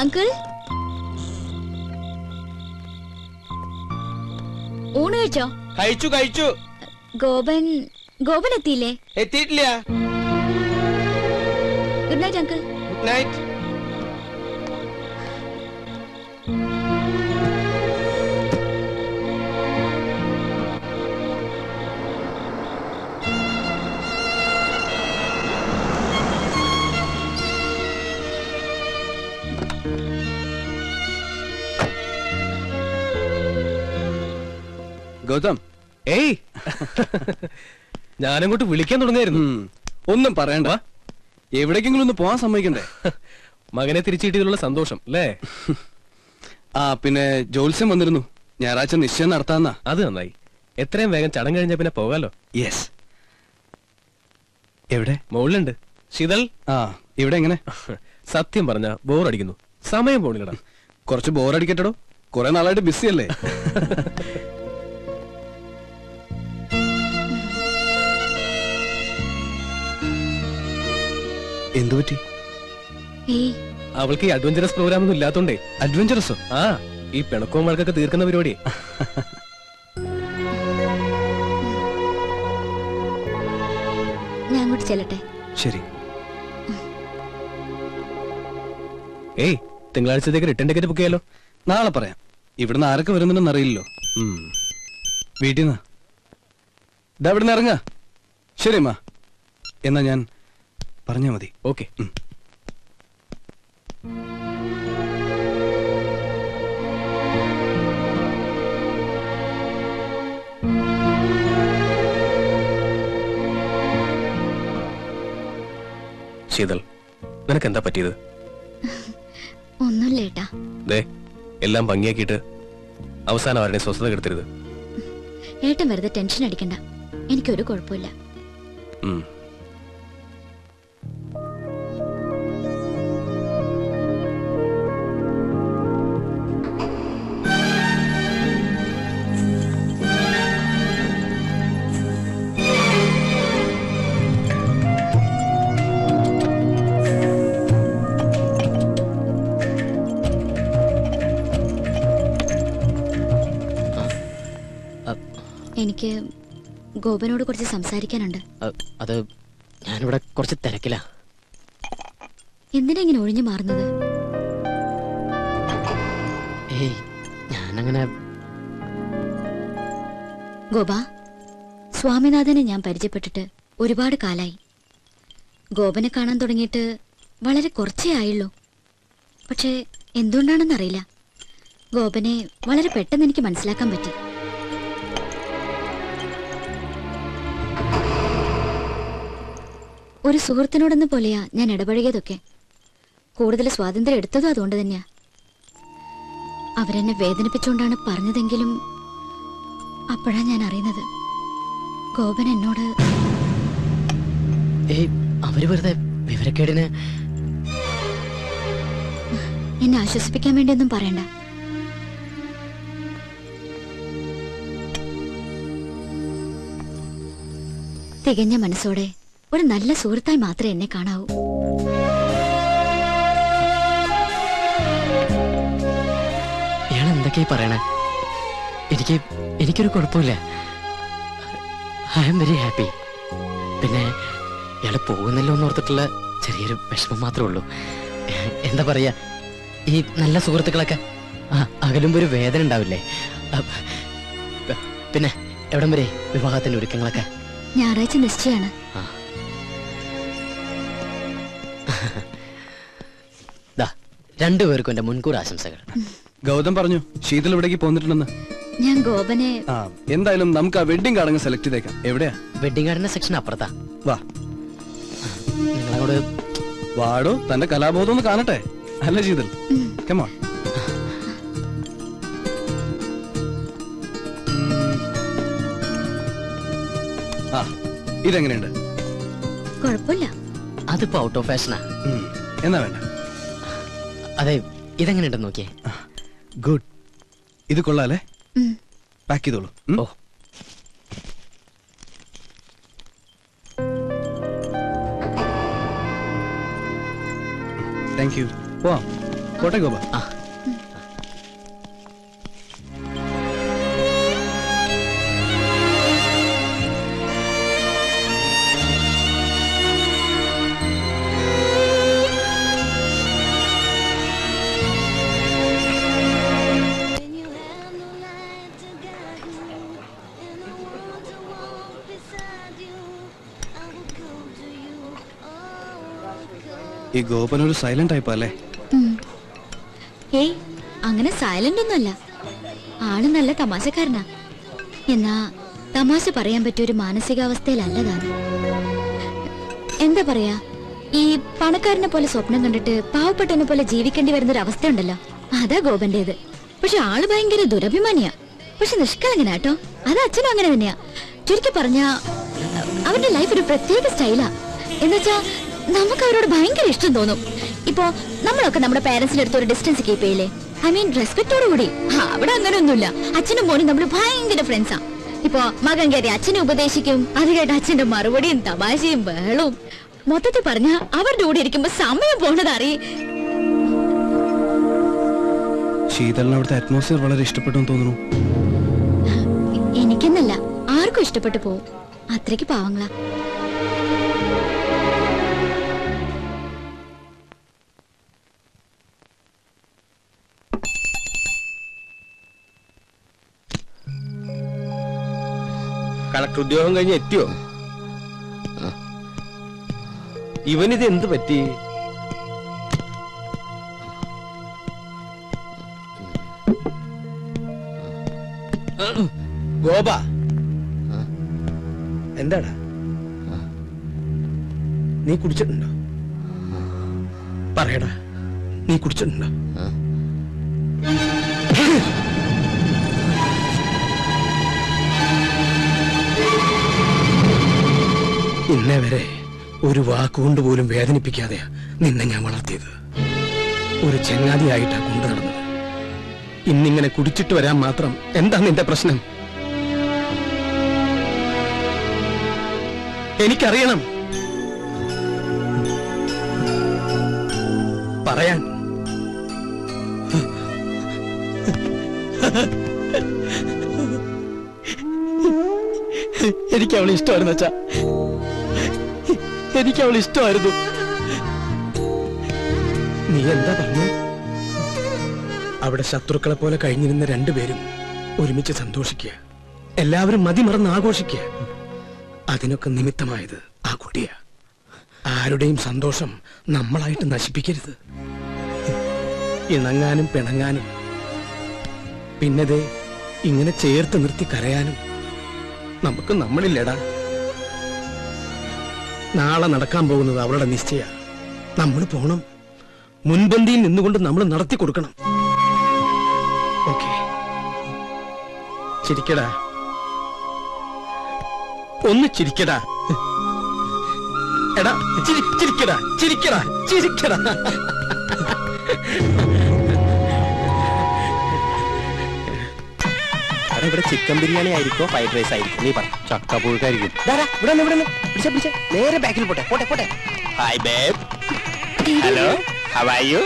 അങ്കിൾ, ഊണ് കഴിച്ചോ? കഴിച്ചു. ഗോപൻ എത്തിയില്ലേ? എത്തിയിട്ടില്ല. Good night uncle. Good night. Gautam, ഏയ് ഞാനങ്ങോട്ട് വിളിക്കാൻ തുടങ്ങിയായിരുന്നു. ഒന്നും പറയണ്ട. എവിടേക്കെങ്കിലും ഒന്ന് പോവാൻ സമ്മതിക്കണ്ടേ? മകനെ തിരിച്ചു കിട്ടിയതിലുള്ള സന്തോഷം അല്ലേ? ആ, പിന്നെ ജോത്സ്യം വന്നിരുന്നു. ഞായറാഴ്ച നിശ്ചയം നടത്താന്നാ. അത് നന്നായി. എത്രയും വേഗം ചടങ്ങ് കഴിഞ്ഞ പിന്നെ പോകാലോ. യെസ്. എവിടെ? മുകളിലുണ്ട്. ശീതൾ. ആ, ഇവിടെ എങ്ങനെ? സത്യം പറഞ്ഞ ബോറടിക്കുന്നു. സമയം പോണില്ലടാ. കുറച്ച് ബോറടിക്കട്ടോ. കുറെ നാളായിട്ട് ബിസി അല്ലേ? എന്തു പറ്റി? അവൾക്ക് ഈ അഡ്വഞ്ചറസ് പ്രോഗ്രാം ഒന്നും ഇല്ലാത്തോണ്ടേ. അഡ്വഞ്ചറസോ? ആ, ഈ പിണക്കവും വഴക്കൊക്കെ തീർക്കുന്ന പരിപാടി. ഞാൻ അങ്ങോട്ട് ചെല്ലട്ടെ? ശരി. ഏയ്, തിങ്കളാഴ്ചത്തേക്ക് റിട്ടേൺ ടിക്കറ്റ് ബുക്ക് ചെയ്യാലോ. നാളെ പറയാം. ഇവിടുന്ന് ആരൊക്കെ വരുന്നുണ്ടെന്ന് അറിയില്ലല്ലോ. വീട്ടിൽ നിന്ന് ഇതാ ഇവിടുന്ന് ഇറങ്ങാ. ശരി അമ്മ, എന്നാ ഞാൻ പറഞ്ഞാ മതി. ഓക്കെ. ശീതൾ, നിനക്ക് എന്താ പറ്റിയത്? ഒന്നുമില്ല ഏട്ടാ. ദേ, എല്ലാം ഭംഗിയാക്കിയിട്ട് അവസാനം ആരുടെ സ്വസ്ഥത കെടുത്തരുത്. ഏട്ടൻ വെറുതെ ടെൻഷൻ അടിക്കണ്ട. എനിക്കൊരു കുഴപ്പമില്ല. എനിക്ക് ഗോപനോട് കുറച്ച് സംസാരിക്കാനുണ്ട്. അത് ഞാനിവിടെ കുറച്ച് തിരക്കില. എന്തിനാ ഇങ്ങനെ ഒഴിഞ്ഞു മാറുന്നത്? ഏയ് ഞാനങ്ങനെ. ഗോപ, സ്വാമിനാഥനെ ഞാൻ പരിചയപ്പെട്ടിട്ട് ഒരുപാട് കാലായി. ഗോപനെ കാണാൻ തുടങ്ങിയിട്ട് വളരെ കുറച്ചേ ആയുള്ളൂ. പക്ഷേ എന്തുകൊണ്ടാണെന്നറിയില്ല, ഗോപനെ വളരെ പെട്ടെന്ന് എനിക്ക് മനസ്സിലാക്കാൻ പറ്റി. ഒരു സുഹൃത്തിനോടെന്ന പോലെയാ ഞാൻ ഇടപഴകിയതൊക്കെ. കൂടുതൽ സ്വാതന്ത്ര്യം എടുത്തതും അതുകൊണ്ട് തന്നെയാ. അവരെന്നെ വേദനിപ്പിച്ചുകൊണ്ടാണ് പറഞ്ഞതെങ്കിലും അപ്പോഴാ ഞാൻ അറിയുന്നത് ഗോപൻ എന്നോട്. അവര് വെറുതെ വിവരക്കേടിന്. എന്നെ ആശ്വസിപ്പിക്കാൻ വേണ്ടിയൊന്നും പറയണ്ട. തികഞ്ഞ മനസ്സോടെ ഒരു നല്ല സുഹൃത്തായി മാത്രമേ എന്നെ കാണാവൂ. ഇയാൾ എന്തൊക്കെയാ പറയണേ? എനിക്കൊരു കുഴപ്പമില്ല. I am very happy. പിന്നെ ഇയാള് പോകുന്നല്ലോ എന്ന് ഓർത്തിട്ടുള്ള ചെറിയൊരു വിഷമം മാത്രമേ ഉള്ളൂ. എന്താ പറയാ, ഈ നല്ല സുഹൃത്തുക്കളൊക്കെ അകലുമ്പോ ഒരു വേദന ഉണ്ടാവില്ലേ? പിന്നെ എവിടം വരെ വിവാഹത്തിന്റെ ഒരുക്കങ്ങളൊക്കെ? ഞായറാഴ്ച നിശ്ചയാണ്. രണ്ടുപേർക്കും എന്റെ മുൻകൂർ ആശംസകൾ. ഗൗതം പറഞ്ഞു ശീതൾ ഇവിടേക്ക് പോന്നിട്ടുണ്ടെന്ന്. ഞാൻ ഗോപനെ. എന്തായാലും നമുക്ക് ആ വെഡിങ് കാർഡ് സെലക്ട് ചെയ്തേക്കാം. എവിടെയാ? വെഡിങ് കാർഡിന്റെ സെക്ഷൻ അപ്പുറത്താ. വാ, നിങ്ങളോട് വാടോ, തന്റെ കലാബോധം ഒന്ന് കാണട്ടെ. അല്ല ശീതൾ, come on. ഇതെങ്ങനെയുണ്ട്? കുഴപ്പമില്ല. അതിപ്പോ ഔട്ട് ഓഫ് ഫാഷനാ. എന്നാ വേണ്ട. അതെ, ഇതെങ്ങനെയുണ്ടെന്ന് നോക്കിയേ. ഗുഡ്. ഇത് കൊള്ളാല്ലേ? പാക്ക് ചെയ്തോളൂ. ഓ, താങ്ക് യു. പോവാം. കോട്ടെ ഗോപ. ഈ ഗോപൻ ഒരു സൈലന്റ് ടൈപ്പ് അല്ലേ? ഏയ്, അങ്ങനെ സൈലന്റ് ഒന്നുമല്ല. ആള് നല്ല തമാശക്കാരനാ. എന്നാ തമാശ പറയാൻ പറ്റിയ ഒരു മാനസികാവസ്ഥയിലല്ല താൻ. എന്താ പറയാ, ഈ പണക്കാരനെ പോലെ സ്വപ്നം കണ്ടിട്ട് പാവപ്പെട്ടവനെ പോലെ ജീവിക്കേണ്ടി വരുന്ന ഒരു അവസ്ഥ ഉണ്ടല്ലോ, അതാ ഗോപന്റേത്. പക്ഷെ ആള് ഭയങ്കര ദുരഭിമാനിയാ. പക്ഷെ നിഷ്കളങ്കനാട്ടോ. അത് അച്ഛനും അങ്ങനെ തന്നെയാ. ചുരുക്കി പറഞ്ഞ അവരുടെ ലൈഫ് ഒരു പ്രത്യേക സ്റ്റൈലാ. എന്നുവെച്ചാ നമുക്ക് അവരോട് ഭയങ്കര ഇഷ്ടം തോന്നും. ഇപ്പോ നമ്മളൊക്കെ നമ്മുടെ പേരൻസിന്റെ അടുത്ത് ഒരു ഡിസ്റ്റൻസ് കീപ്പ് ചെയ്യില്ലേ? ഐ മീൻ റെസ്പെക്ടോട് കൂടി. അവിടെ അങ്ങനെ ഒന്നുമില്ല. അച്ഛനും മോനും നമ്മൾ ഭയങ്കര ഫ്രണ്ട്സാ. ഇപ്പോ മകൻ കയറി അച്ഛനെ ഉപദേശിക്കും, അത് കേട്ട് അച്ഛന്റെ മറുപടിയും തമാശയും ബഹളവും. മൊത്തത്തിൽ പറഞ്ഞ അവരുടെ കൂടെ ഇരിക്കുമ്പോ സമയം പോണത് അറിയേ. ശീതളിന് അവിടുത്തെ അറ്റ്മോസ്ഫിയർ വളരെ ഇഷ്ടപ്പെട്ടു തോന്നുന്നു. എനിക്കെന്നല്ല, ആർക്കും ഇഷ്ടപ്പെട്ടു പോവും. അത്രയ്ക്ക് പാവങ്ങളാ. കളക്ടർ ഉദ്യോഗം കഴിഞ്ഞ് എത്തിയോ? ഇവനിത് എന്ത് പറ്റി? ഗോപ, എന്താടാ നീ കുടിച്ചിട്ടുണ്ടോ? പറയടാ, നീ കുടിച്ചിട്ടുണ്ടോ? ഇന്നേ വരെ ഒരു വാക്കുകൊണ്ട് പോലും വേദനിപ്പിക്കാതെയാ നിന്നെ ഞാൻ വളർത്തിയത്. ഒരു ചങ്ങാതിയായിട്ടാ കൊണ്ടു നടന്നത്. ഇന്നിങ്ങനെ കുടിച്ചിട്ട് വരാൻ മാത്രം എന്താ നിന്റെ പ്രശ്നം? എനിക്കറിയണം. പറയാൻ എനിക്ക് അവളെ ഇഷ്ടമായിരുന്നു അച്ഛാ, എനിക്ക് അവളെ ഇഷ്ടമായിരുന്നു. നീ എന്താ പറഞ്ഞു? അവിടെ ശത്രുക്കളെ പോലെ കഴിഞ്ഞിരുന്ന രണ്ടുപേരും ഒരുമിച്ച് സന്തോഷിക്കുക, എല്ലാവരും മതിമറന്ന് ആഘോഷിക്കുക. അതിനൊക്കെ നിമിത്തമായത് ആ കുട്ടിയാ. ആരുടെയും സന്തോഷം നമ്മളായിട്ട് നശിപ്പിക്കരുത്. ഇണങ്ങാനും പിണങ്ങാനും പിന്നതേ ഇങ്ങനെ ചേർത്ത് നിർത്തി കരയാനും നമുക്ക് നമ്മളില്ലടാ. നാളെ നടക്കാൻ പോകുന്നത് അവളുടെ നിശ്ചയ. നമ്മൾ പോണം, മുൻപന്തിയിൽ നിന്നുകൊണ്ട് നമ്മൾ നടത്തി കൊടുക്കണം. ഓക്കെ, ചിരിക്കടാ, ഒന്ന് ചിരിക്കടാ. എടാ ചിരിക്കടാ, ചിരിക്കടാ, ചിരിക്കടാ. ഇവിടെ ചിക്കൻ ബിരിയാണി ആയിരിക്കോ ഫ്രൈഡ് റൈസ് ആയിരിക്കും? നീ പറ. ചക്കപ്പുഴുക്കായിരിക്കും. ഇവിടെ നേരെ ബാക്കിൽ പോട്ടെ പോട്ടെ പോട്ടെ. Hi babe. Hello, how are you?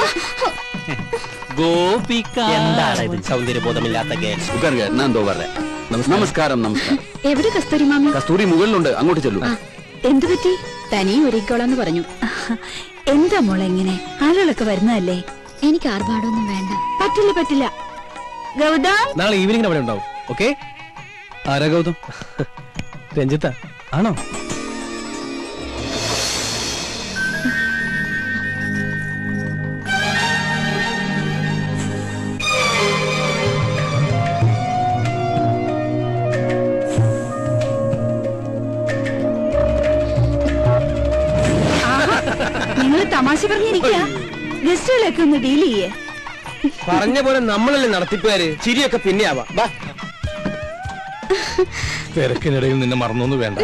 Gopika. എന്താണ് ഇത് സൗന്ദര്യബോധമില്ലാത്ത ഗേൾസ്? നമസ്കാരം. നമസ്കാരം. എവിടെ കസ്തൂരി മാമി? കസ്തൂരി മുകളിലുണ്ട്, അങ്ങോട്ട് ചെല്ലു. എന്തു പറ്റി? തനിയെ ഒരുക്കോളാന്ന് പറഞ്ഞു. എന്താ മോളെ ഇങ്ങനെ? ആളുകളൊക്കെ വരുന്നതല്ലേ? എനിക്ക് ആർഭാടൊന്നും വേണ്ട. പറ്റില്ല പറ്റില്ല. ഗൗതം നാളെ ഈവനിംഗ് അവിടെ ഉണ്ടാവും. ഓക്കെ? ആരാ ഗൗതം? രഞ്ജിത്ത ആണോ? നിങ്ങൾ തമാശ പറഞ്ഞിരിക്കുക. ഗസ്റ്റുകളൊക്കെ ഒന്ന് ഡീൽ ചെയ്യേ. പറഞ്ഞ പോലെ നമ്മളല്ലേ നടത്തിപ്പുകാര്. ചിരിയൊക്കെ പിന്നെ ആവാം. തിരക്കിനിടയിൽ നിന്നെ മറന്നൊന്നും വേണ്ട.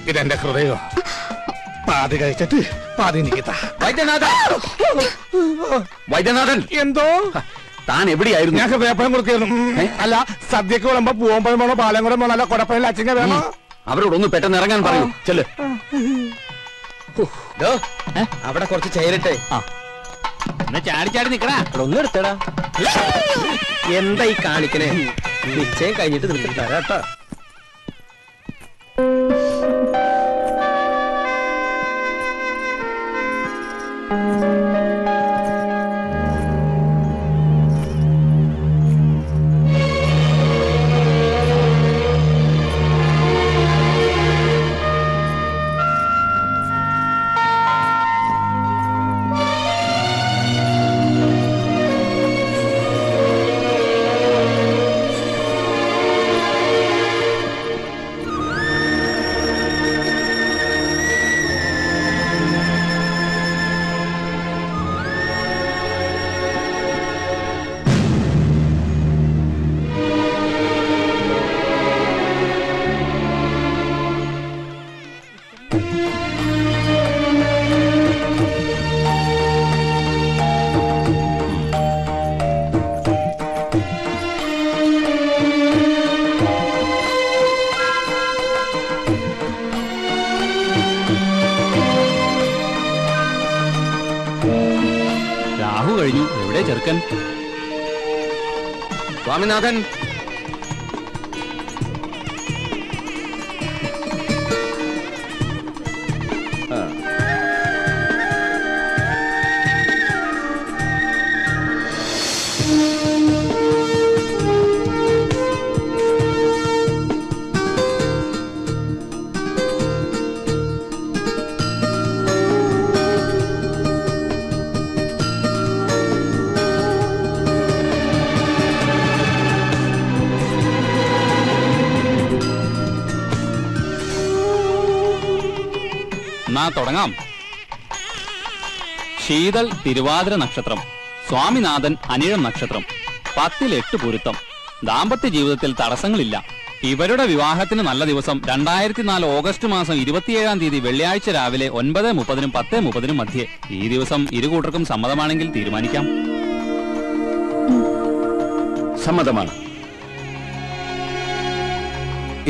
ഇതെന്റെ ഹൃദയോ. പാതി കഴിച്ചിട്ട് പാതി നിൽക്കത്താ. വൈദ്യനാഥൻ, എന്തോ താൻ എവിടെയായിരുന്നു? ഞങ്ങൾക്ക് വേപ്പനം കൊടുക്കായിരുന്നു. അല്ല, സദ്യക്ക് വിളമ്പോ പൂവമ്പഴം വേണോ പാലം കൂടെ വേണോ, അല്ല കൊടപ്പഴം അച്ചിങ്ങ വേണോ? അവരോടൊന്ന് പെട്ടെന്ന് ഇറങ്ങാൻ പറയൂ. ചെല്ല്. അവിടെ കുറച്ച് ചേരട്ടെ. ചാടി ചാടി നിക്കടാ. ഒന്ന് എടുത്തടാ. എന്താ ഈ കാണിക്കണേ? നിശ്ചയം കഴിഞ്ഞിട്ട് നിനക്ക് തരാട്ടോ. കഴിഞ്ഞു. എവിടെ ചെറുക്കൻ? സ്വാമിനാഥൻ, തുടങ്ങാം. ശീതൾ തിരുവാതിര നക്ഷത്രം, സ്വാമിനാഥൻ അനിഴം നക്ഷത്രം, 10 8 പൊരുത്തം. ദാമ്പത്യ ജീവിതത്തിൽ തടസ്സങ്ങളില്ല. ഇവരുടെ വിവാഹത്തിന് നല്ല ദിവസം 2004 ഓഗസ്റ്റ് മാസം 27-ാം തീയതി വെള്ളിയാഴ്ച രാവിലെ 9:30-നും 10:30-നും മധ്യേ. ഈ ദിവസം ഇരുകൂട്ടർക്കും സമ്മതമാണെങ്കിൽ തീരുമാനിക്കാം. സമ്മതമാണ്.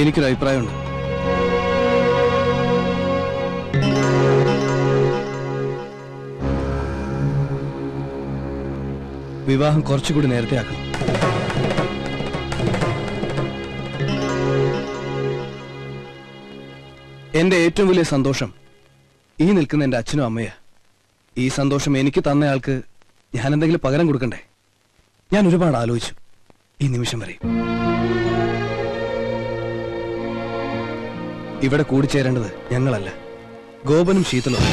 എനിക്കൊരു അഭിപ്രായമുണ്ട്. വിവാഹം കുറച്ചുകൂടി നേരത്തെ ആക്കണം. എന്റെ ഏറ്റവും വലിയ സന്തോഷം ഈ നിൽക്കുന്ന എന്റെ അച്ഛനും അമ്മയാ. ഈ സന്തോഷം എനിക്ക് തന്നയാൾക്ക് ഞാൻ എന്തെങ്കിലും പകരം കൊടുക്കണ്ടേ? ഞാൻ ഒരുപാട് ആലോചിച്ചു ഈ നിമിഷം വരെ. ഇവിടെ കൂടിച്ചേരേണ്ടത് ഞങ്ങളല്ല, ഗോപനും ശീതളും.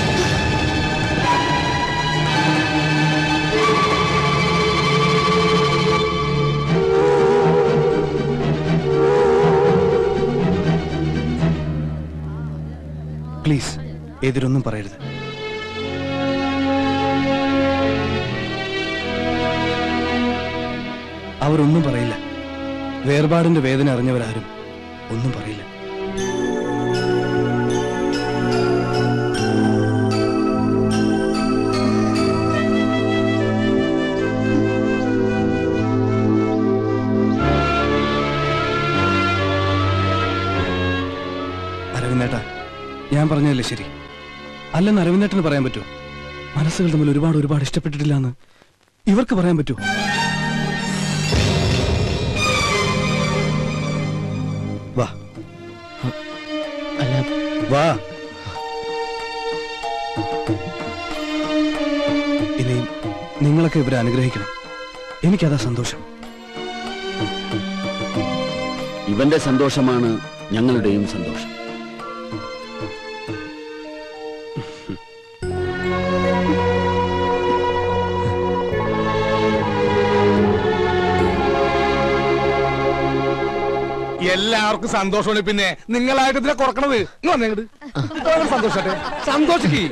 പ്ലീസ് എതിരൊന്നും പറയരുത്. അവരൊന്നും പറയില്ല. വേർപാടിന്റെ വേദന അറിഞ്ഞവരാരും ഒന്നും പറയില്ല. അരവിന്ദേട്ടാ, ഞാൻ പറഞ്ഞതല്ലേ ശരി? അല്ലെന്ന് അരവിന്ദേട്ടന് പറയാൻ പറ്റുമോ? മനസ്സുകൾ തമ്മിൽ ഒരുപാട് ഇഷ്ടപ്പെട്ടിട്ടില്ല എന്ന് ഇവർക്ക് പറയാൻ പറ്റുമോ? വാ വാ. ഇനിയും നിങ്ങളൊക്കെ ഇവരെ അനുഗ്രഹിക്കണം. എനിക്കതാ സന്തോഷം. ഇവന്റെ സന്തോഷമാണ് ഞങ്ങളുടെയും സന്തോഷം. എല്ലാവർക്കും സന്തോഷമാണ്. പിന്നെ നിങ്ങളായിട്ട് ഇതിനെ കുറക്കണത് സന്തോഷട്ടെ, സന്തോഷിക്കേ.